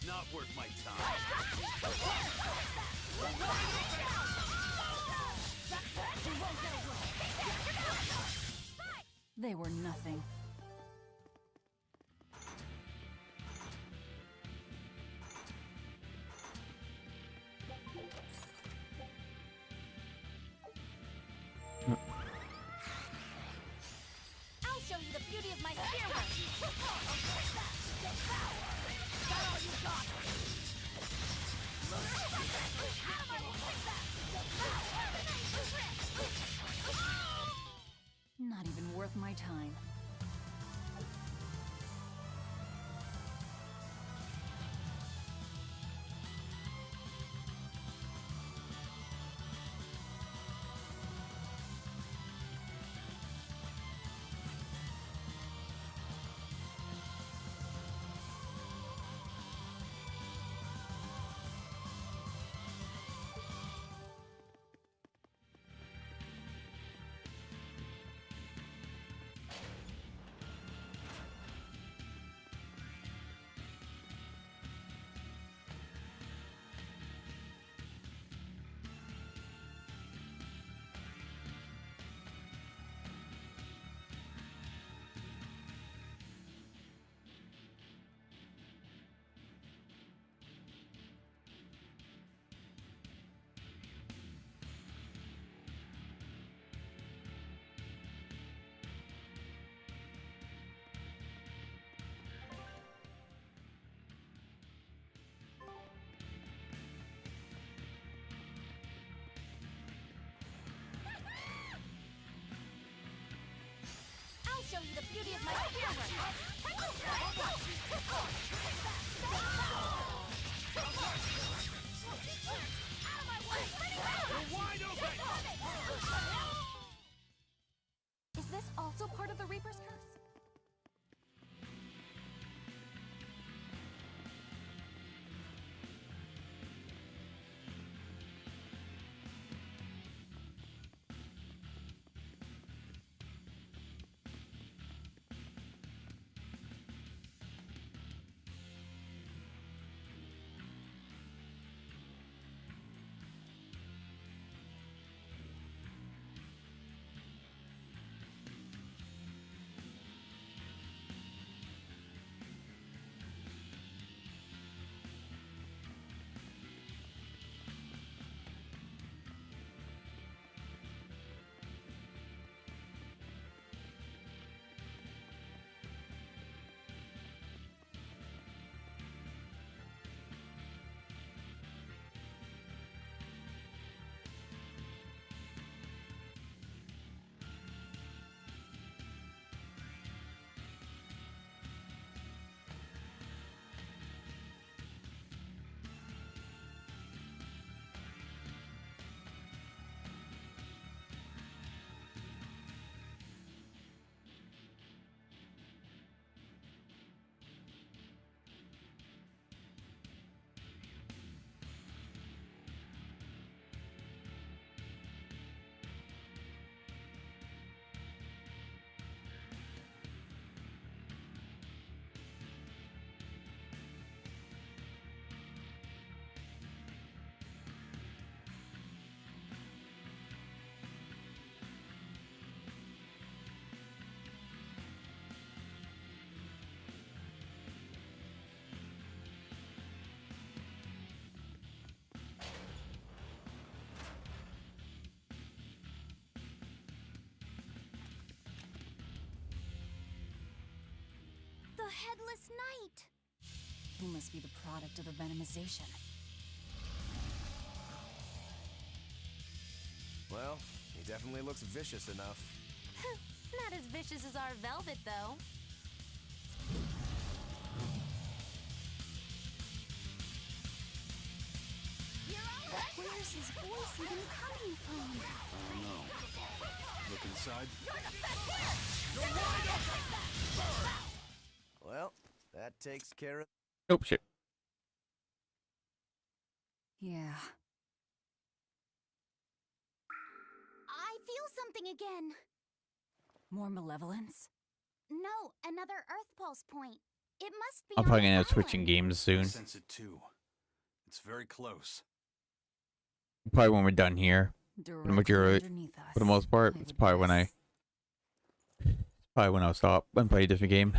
Not worth my time. They were nothing. I'll show you the beauty of my spearwork. Not even worth my time. I'll show you the beauty of my spearwork. Is this also part of the Reaper's curse? Headless Knight! He must be the product of the venomization. Well, he definitely looks vicious enough. Not as vicious as our Velvet, though. Where's his voice even coming from? I don't know. Look inside. Well, that takes care of... Oh, shit. Yeah. I feel something again. More malevolence? No, another Earth Pulse point. It must be I'm on probably this gonna end up island. switching games soon. I sense it too. It's very close. Probably when we're done here. For the majority, for the most part, it's probably when I'll stop and play a different game.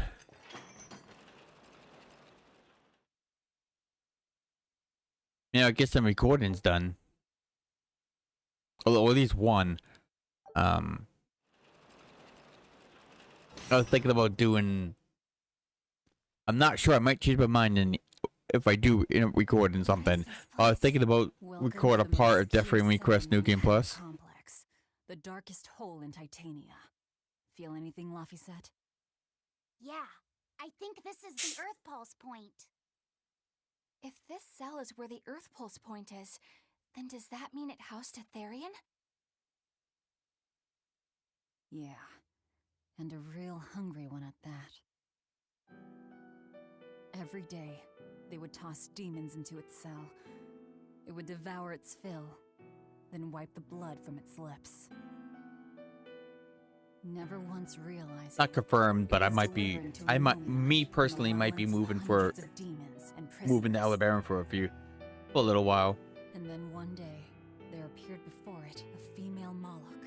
You know, get some recordings done. Although at least one. I was thinking about doing. I'm not sure. I might change my mind, and if I do recording something, I was thinking about record a part of Death Ring Request New Game Plus. Complex. The darkest hole in Titania. Feel anything, Laphicet? Yeah, I think this is the Earth Pulse point. If this cell is where the Earth Pulse point is, then does that mean it housed a Therian? Yeah. And a real hungry one at that. Every day, they would toss demons into its cell. It would devour its fill, then wipe the blood from its lips. Never once realizing. Not confirmed, but I might be. Me personally might be moving to Alabama for a little while. And then one day, there appeared before it a female Moloch,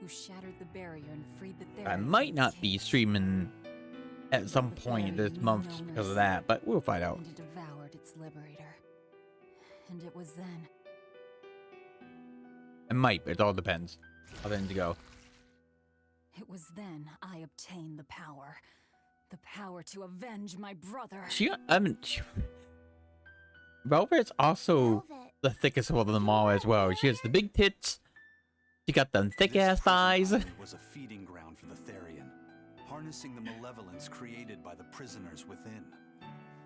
who shattered the barrier and freed the Therian. I might not be streaming at some point this month just because of that, but we'll find out. And it devoured its liberator. And it was then. It might, but it all depends. How then to go. It was then I obtained the power. The power to avenge my brother. Velvet's also the thickest one of them all as well. She has the big tits. She got them thick ass thighs. It was a feeding ground for the Therian, harnessing the malevolence created by the prisoners within.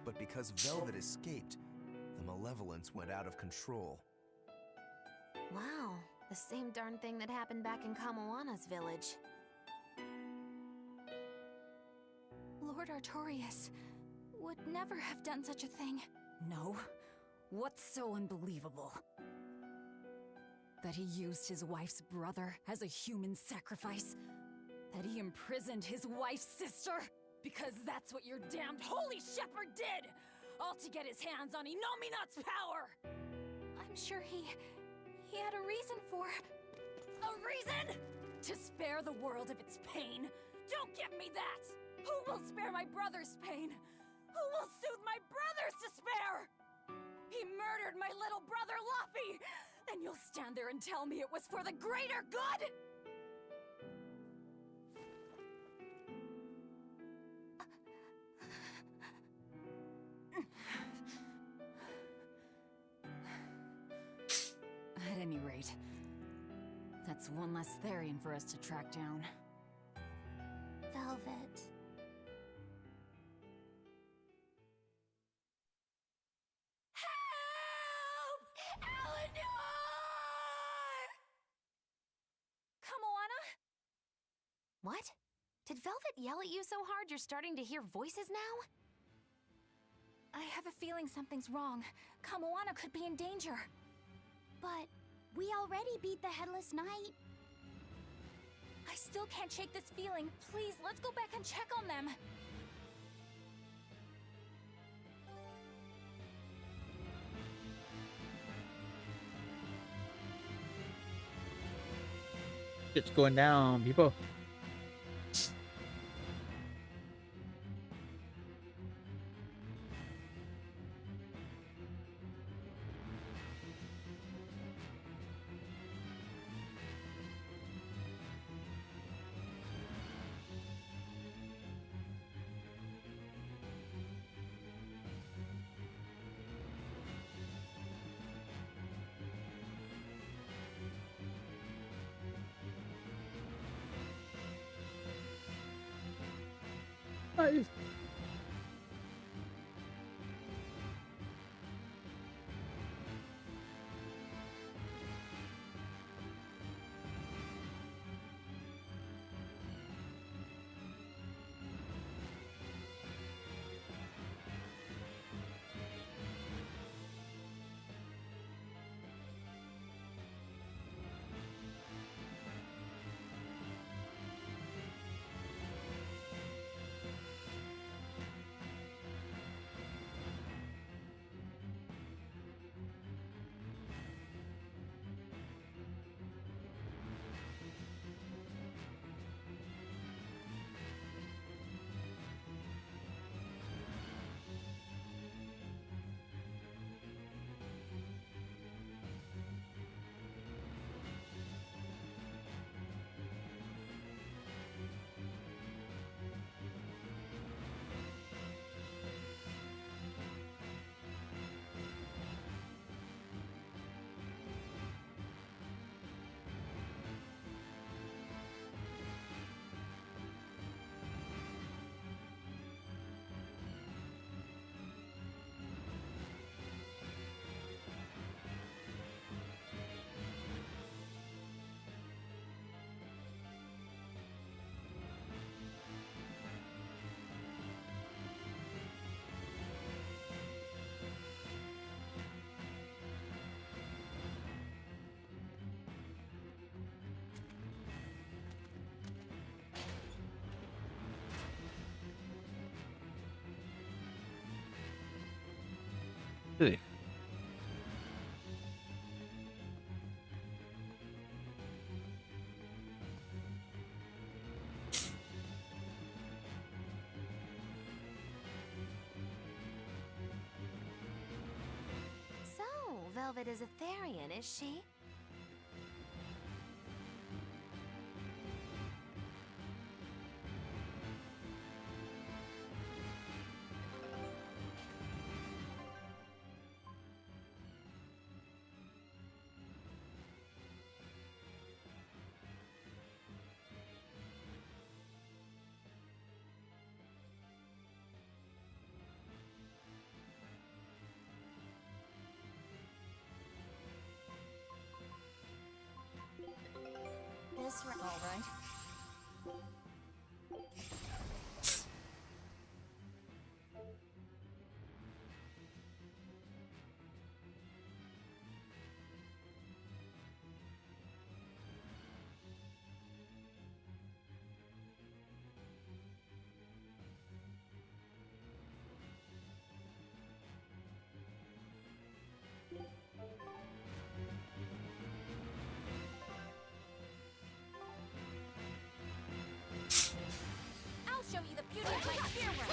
But because Velvet escaped, the malevolence went out of control. Wow, the same darn thing that happened back in Kamoana's village. Lord Artorias would never have done such a thing. No. What's so unbelievable? That he used his wife's brother as a human sacrifice? That he imprisoned his wife's sister? Because that's what your damned Holy Shepherd did! All to get his hands on Inominat's power! I'm sure he had a reason for... A reason? To spare the world of its pain? Don't give me that! Who will spare my brother's pain? Who will soothe my brother's despair? He murdered my little brother, Laffy! And you'll stand there and tell me it was for the greater good? At any rate, that's one less Therian for us to track down. Velvet. What? Did Velvet yell at you so hard you're starting to hear voices now? I have a feeling something's wrong. Kamoana could be in danger. But we already beat the Headless Knight. I still can't shake this feeling. Please, let's go back and check on them. Shit's going down, people. Nice. Really? So, Velvet is a Therian, is she? This all right. Show you the beauty of my spear work.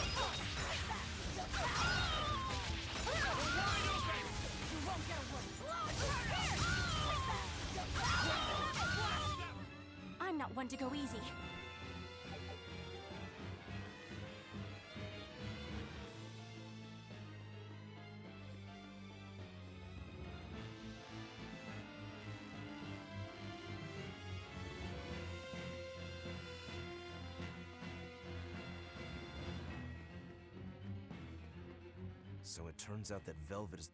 You won't get away. I'm not one to go easy. So it turns out that Velvet is...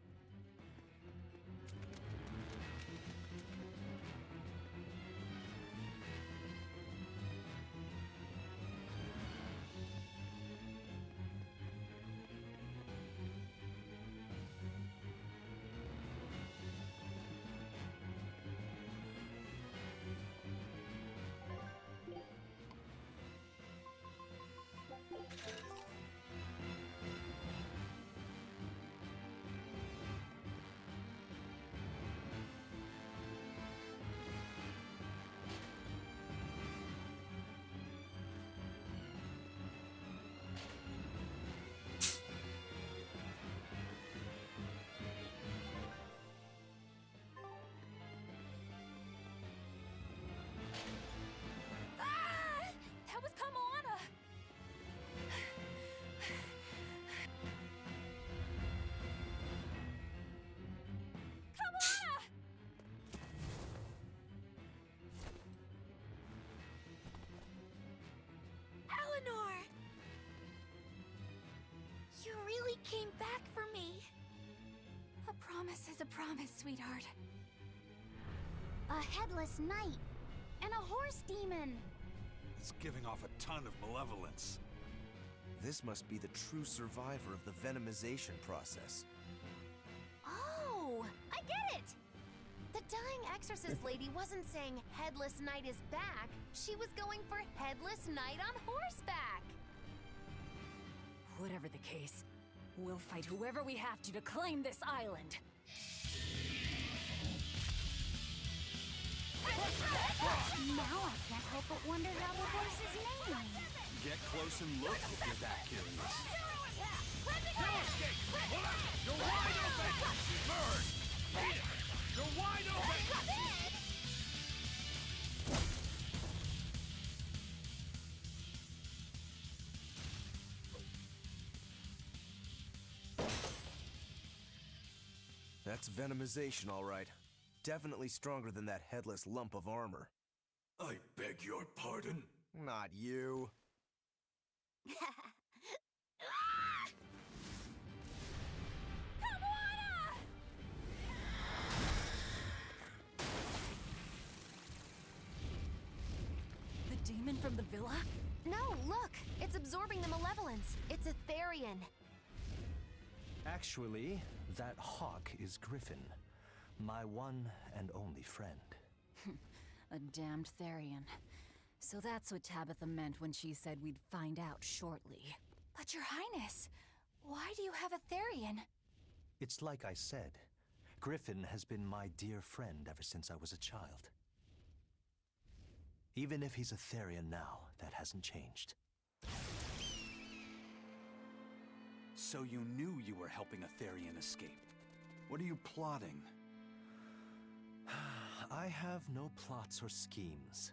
That was Kamoana! Kamoana! Eleanor! You really came back for me. A promise is a promise, sweetheart. A headless knight and a horse demon. It's giving off a ton of malevolence. This must be the true survivor of the venomization process. Oh, I get it! The dying exorcist lady wasn't saying Headless Knight is back. She was going for Headless Knight on horseback. Whatever the case, we'll fight whoever we have to claim this island. Now I can't help but wonder how the horse's name. Get close and look if you're that curious. You're wide open! Bird! Beat it! You're wide open! That's venomization, all right. Definitely stronger than that headless lump of armor. I beg your pardon? Not you. The demon from the villa? No, look! It's absorbing the malevolence. It's a Therian. Actually, that hawk is Griffin, my one and only friend. A damned Therian. So that's what Tabitha meant when she said we'd find out shortly. But Your Highness, why do you have a Therian? It's like I said, Griffin has been my dear friend ever since I was a child. Even if he's a Therian now, that hasn't changed. So you knew you were helping a Therian escape. What are you plotting? I have no plots or schemes.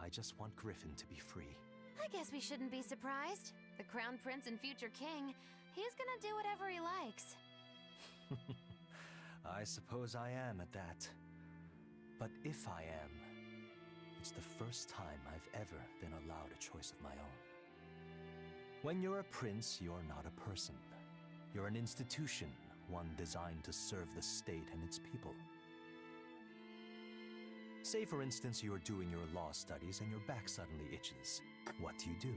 I just want Griffin to be free. I guess we shouldn't be surprised. The Crown Prince and future king, he's gonna do whatever he likes. I suppose I am at that. But if I am, it's the first time I've ever been allowed a choice of my own. When you're a prince, you're not a person. You're an institution, one designed to serve the state and its people. Say, for instance, you're doing your law studies and your back suddenly itches. What do?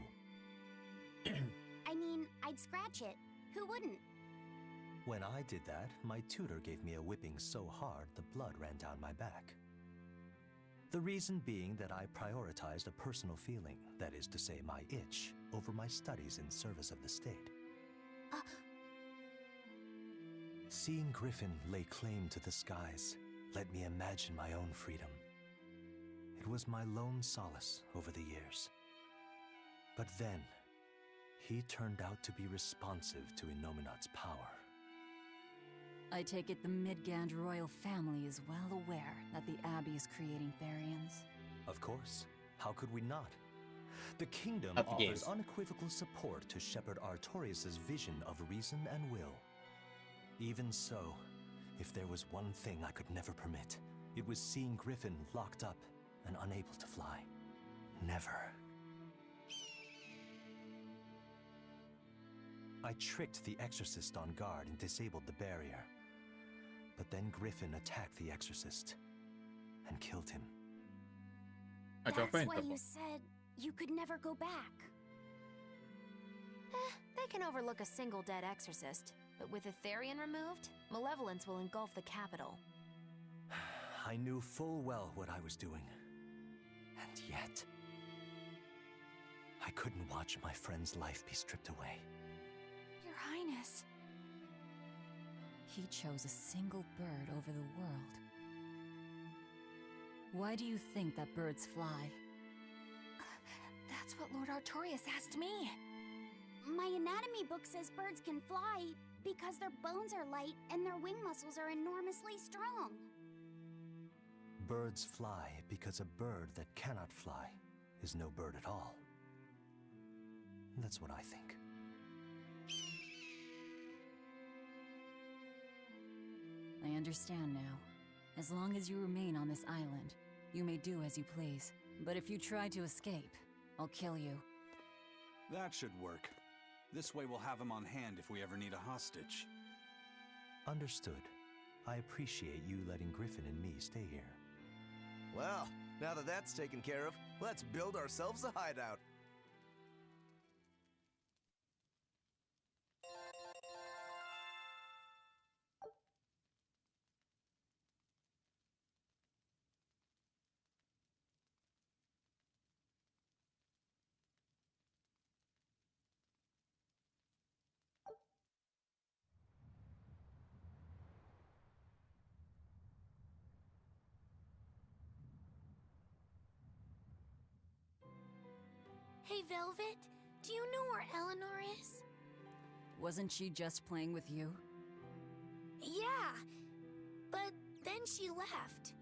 I mean, I'd scratch it. Who wouldn't? When I did that, my tutor gave me a whipping so hard the blood ran down my back. The reason being that I prioritized a personal feeling, that is to say my itch, over my studies in service of the state. Seeing Griffin lay claim to the skies let me imagine my own freedom. It was my lone solace over the years. But then, he turned out to be responsive to Innominat's power. I take it the Midgand royal family is well aware that the Abbey is creating Therians. Of course. How could we not? The kingdom Not the offers game. unequivocal support to Shepherd Artorius' vision of reason and will. Even so, if there was one thing I could never permit, it was seeing Griffin locked up and unable to fly. Never. I tricked the Exorcist on guard and disabled the barrier. But then Griffin attacked the Exorcist and killed him. That's why you said you could never go back. They can overlook a single dead exorcist, but with a Therian removed, malevolence will engulf the capital. I knew full well what I was doing. And yet, I couldn't watch my friend's life be stripped away. Your Highness. He chose a single bird over the world. Why do you think that birds fly? That's what Lord Artorius asked me. My anatomy book says birds can fly because their bones are light and their wing muscles are enormously strong. Birds fly because a bird that cannot fly is no bird at all. That's what I think. I understand now. As long as you remain on this island, you may do as you please. But if you try to escape, I'll kill you. That should work. This way we'll have him on hand if we ever need a hostage. Understood. I appreciate you letting Griffin and me stay here. Well, now that that's taken care of, let's build ourselves a hideout. Hey, Velvet, do you know where Eleanor is? Wasn't she just playing with you? Yeah, but then she left.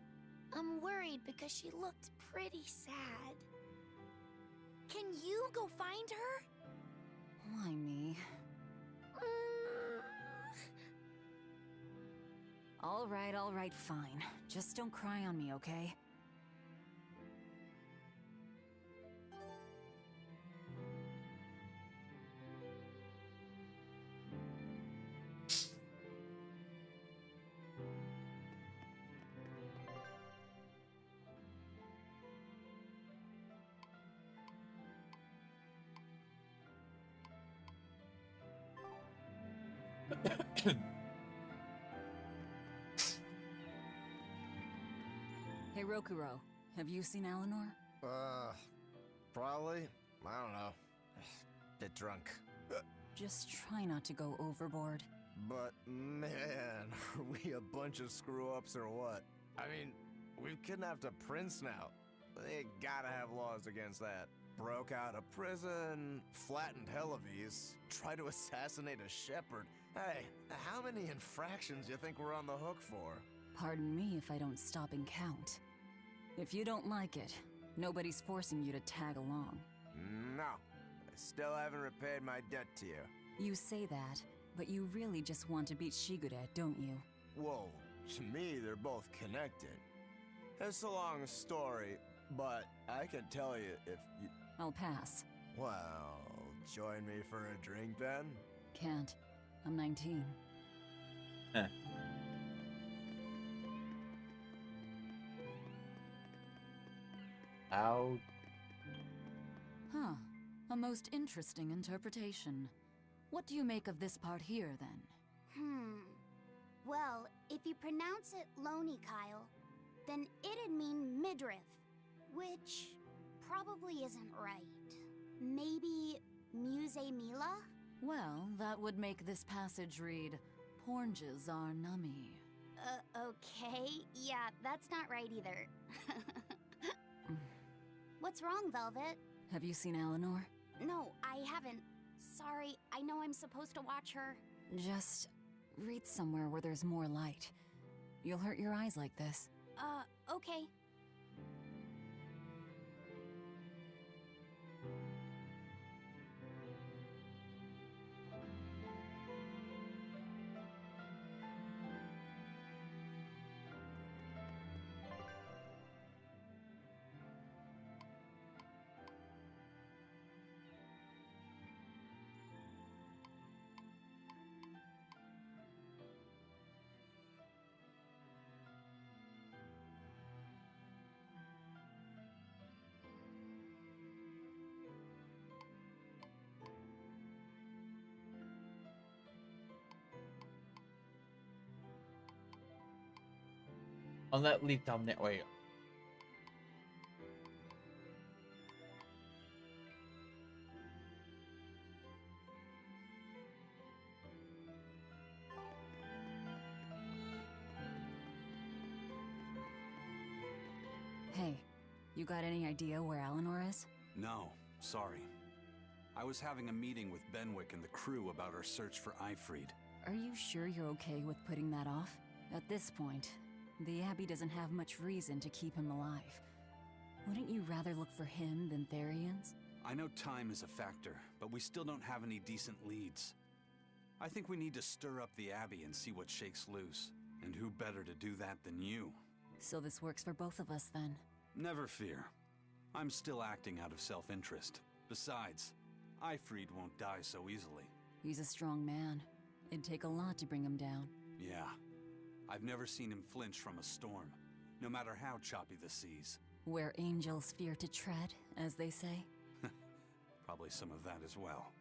I'm worried because she looked pretty sad. Can you go find her? Why me? All right, fine. Just don't cry on me, okay? Hey, Rokuro, have you seen Eleanor? Probably. I don't know. Bit drunk. Just try not to go overboard. But man, are we a bunch of screw-ups or what? I mean, we've kidnapped a prince now. They gotta have laws against that. Broke out of prison, flattened Helavis, tried to assassinate a shepherd. Hey, how many infractions do you think we're on the hook for? Pardon me if I don't stop and count. If you don't like it, nobody's forcing you to tag along. No, I still haven't repaid my debt to you. You say that, but you really just want to beat Shigude, don't you? Whoa, to me they're both connected. It's a long story, but I can tell you if you... I'll pass. Well, join me for a drink then? Can't. I'm 19. Ow. Huh. A most interesting interpretation. What do you make of this part here, then? Well, if you pronounce it Loney Kyle, then it'd mean midriff, which probably isn't right. Maybe Muse Mila? Well, that would make this passage read, Pornges are nummy. Okay. Yeah, that's not right either. What's wrong, Velvet? Have you seen Eleanor? No, I haven't. Sorry, I know I'm supposed to watch her. Just read somewhere where there's more light. You'll hurt your eyes like this. Okay. On that lead down that way. Hey, you got any idea where Eleanor is? No, sorry. I was having a meeting with Benwick and the crew about our search for Aifread. Are you sure you're okay with putting that off? At this point, the Abbey doesn't have much reason to keep him alive. Wouldn't you rather look for him than Therians? I know time is a factor, but we still don't have any decent leads. I think we need to stir up the Abbey and see what shakes loose. And who better to do that than you? So this works for both of us then? Never fear. I'm still acting out of self-interest. Besides, Ifrid won't die so easily. He's a strong man. It'd take a lot to bring him down. Yeah. I've never seen him flinch from a storm, no matter how choppy the seas. Where angels fear to tread, as they say. Probably some of that as well.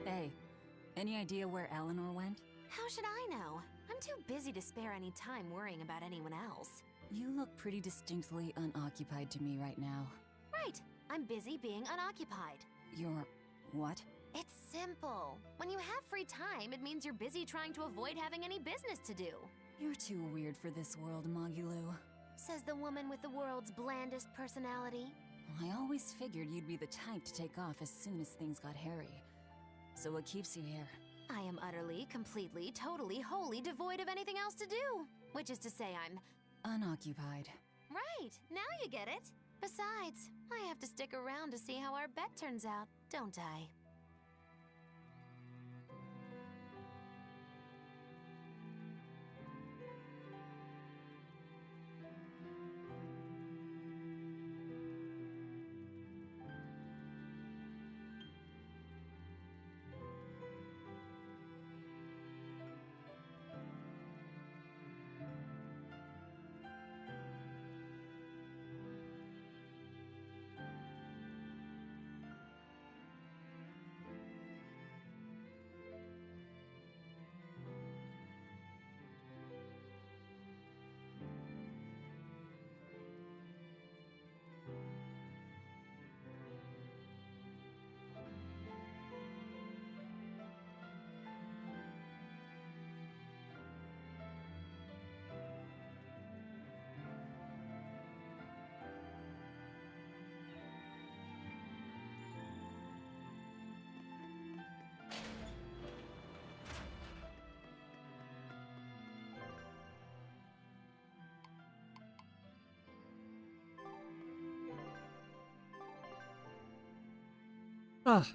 Hey, any idea where Eleanor went? How should I know? I'm too busy to spare any time worrying about anyone else. You look pretty distinctly unoccupied to me right now. Right. I'm busy being unoccupied. You're... what? It's simple. When you have free time, it means you're busy trying to avoid having any business to do. You're too weird for this world, Magilou. Says the woman with the world's blandest personality. I always figured you'd be the type to take off as soon as things got hairy. So what keeps you here? I am utterly, completely, totally, wholly devoid of anything else to do. Which is to say I'm... unoccupied. Right, now you get it. Besides, I have to stick around to see how our bet turns out, don't I? Ah.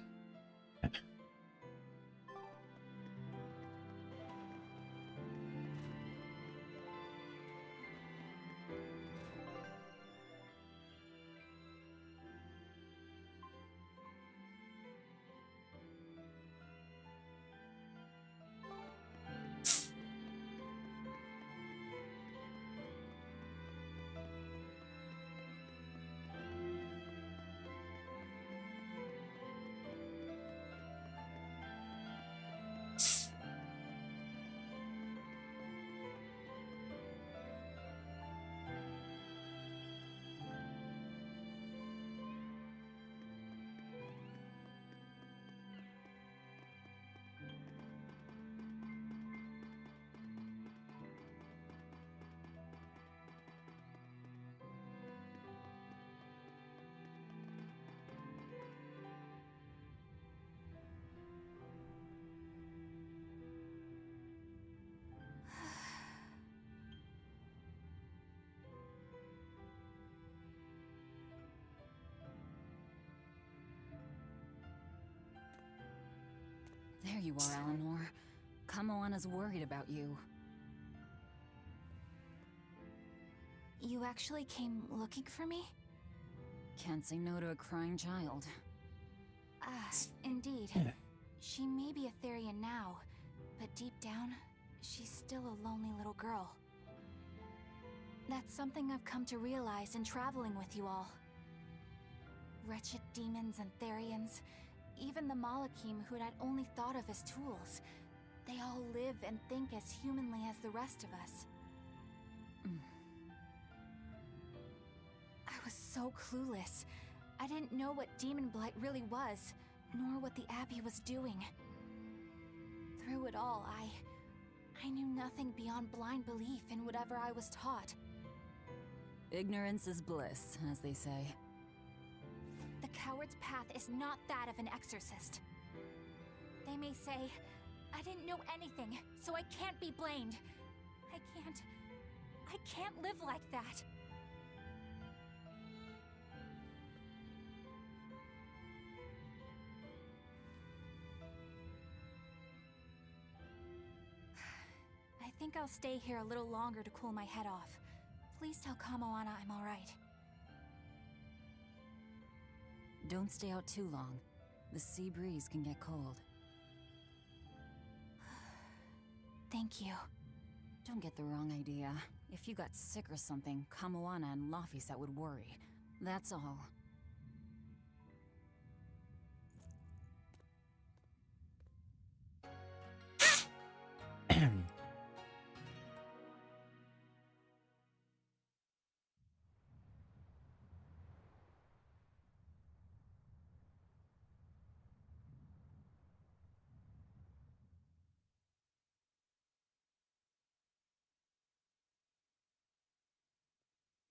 There you are, Eleanor. Kamoana's worried about you. You actually came looking for me? Can't say no to a crying child. Indeed. She may be a Therian now, but deep down, she's still a lonely little girl. That's something I've come to realize in traveling with you all. Wretched demons and Therians, even the Malakim who I'd only thought of as tools, they all live and think as humanly as the rest of us. I was so clueless. I didn't know what Demon Blight really was, nor what the Abbey was doing. Through it all, I knew nothing beyond blind belief in whatever I was taught. Ignorance is bliss, as they say. The coward's path is not that of an exorcist. They may say, I didn't know anything, so I can't be blamed. I can't live like that. I think I'll stay here a little longer to cool my head off. Please tell Kamoana I'm alright. Don't stay out too long. The sea breeze can get cold. Thank you. Don't get the wrong idea. If you got sick or something, Kamoana and Laphicet would worry. That's all.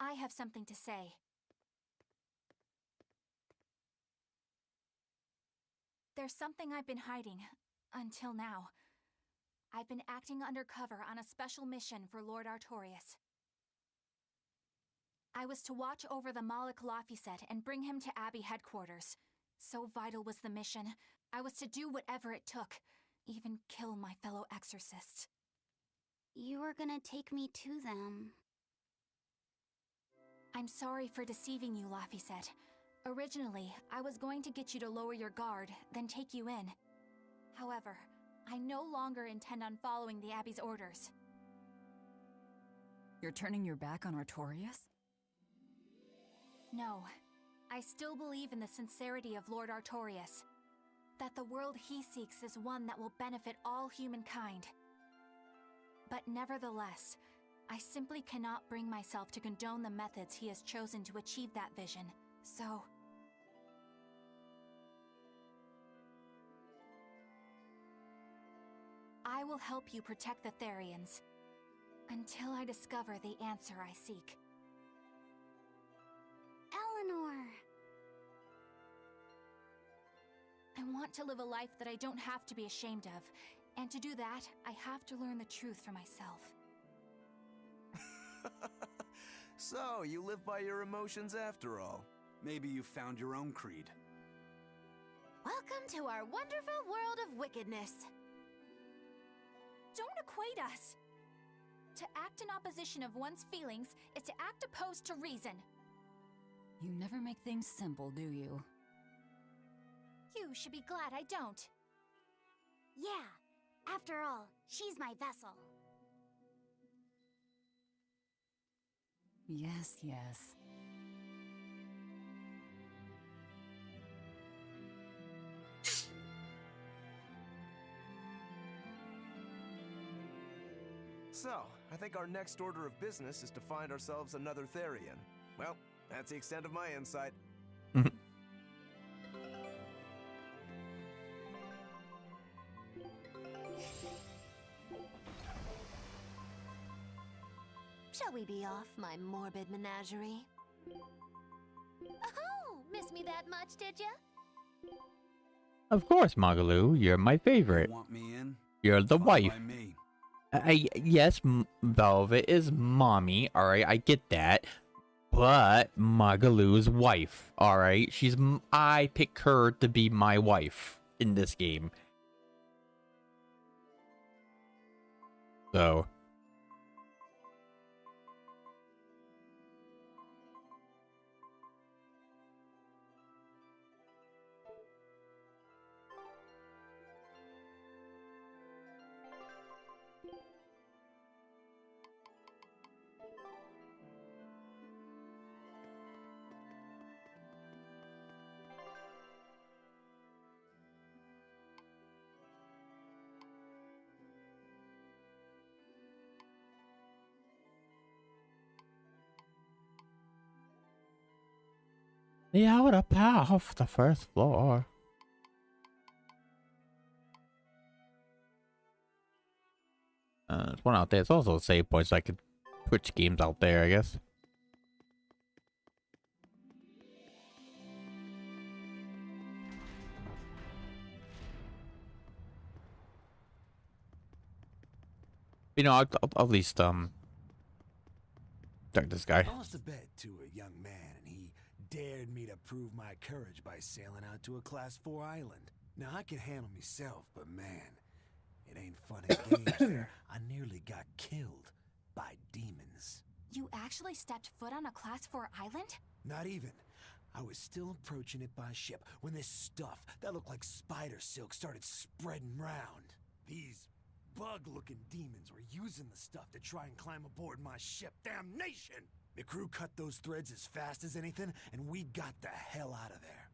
I have something to say. There's something I've been hiding, until now. I've been acting undercover on a special mission for Lord Artorias. I was to watch over the Malik Laphicet and bring him to Abbey headquarters. So vital was the mission, I was to do whatever it took, even kill my fellow exorcists. You were gonna take me to them. I'm sorry for deceiving you, Laphicet. Originally, I was going to get you to lower your guard, then take you in. However, I no longer intend on following the Abbey's orders. You're turning your back on Artorias? No. I still believe in the sincerity of Lord Artorias. That the world he seeks is one that will benefit all humankind. But nevertheless, I simply cannot bring myself to condone the methods he has chosen to achieve that vision, so... I will help you protect the Therians, until I discover the answer I seek. Eleanor! I want to live a life that I don't have to be ashamed of, and to do that, I have to learn the truth for myself. So, you live by your emotions after all. Maybe you found your own creed. Welcome to our wonderful world of wickedness. Don't equate us! To act in opposition of one's feelings is to act opposed to reason. You never make things simple, do you? You should be glad I don't. Yeah, after all, she's my vessel. Yes, yes. So, I think our next order of business is to find ourselves another Therian. Well, that's the extent of my insight. Shall we be off, my morbid menagerie? Oh, miss me that much, did ya? Of course, Magalu, you're my favorite. Want me in? You're the Fine wife. by me. Yes, Velvet is mommy, alright, I get that. But Magalu's wife, alright? I pick her to be my wife in this game. So... Yeah, with a path off the first floor. There's one out there. It's also a save point, so I could switch games out there, I guess. You know, I'll at least talk this guy. I lost a bet to a young man, and he dared me to prove my courage by sailing out to a Class 4 island. Now, I can handle myself, but man, it ain't fun and games there. I nearly got killed by demons. You actually stepped foot on a Class 4 island? Not even. I was still approaching it by ship when this stuff that looked like spider silk started spreading round. These bug-looking demons were using the stuff to try and climb aboard my ship. Damnation! The crew cut those threads as fast as anything, and we got the hell out of there.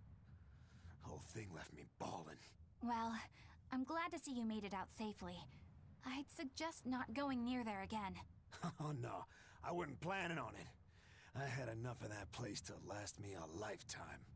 Whole thing left me bawling. Well, I'm glad to see you made it out safely. I'd suggest not going near there again. Oh no, I wasn't planning on it. I had enough of that place to last me a lifetime.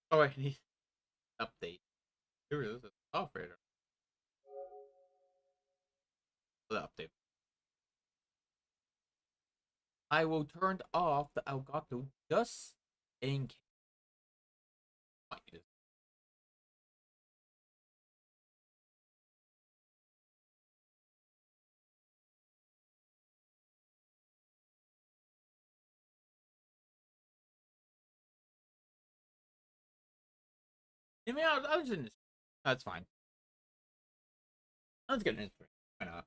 Oh, I need update. Here it is. Operator. The update. I will turn off the Elgato just in case. I mean, I was in this. That's fine. Let's get an Instagram. Why not?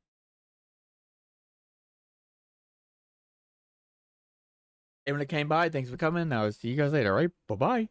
Hey, when it came by, thanks for coming. I'll see you guys later, all right? Bye bye.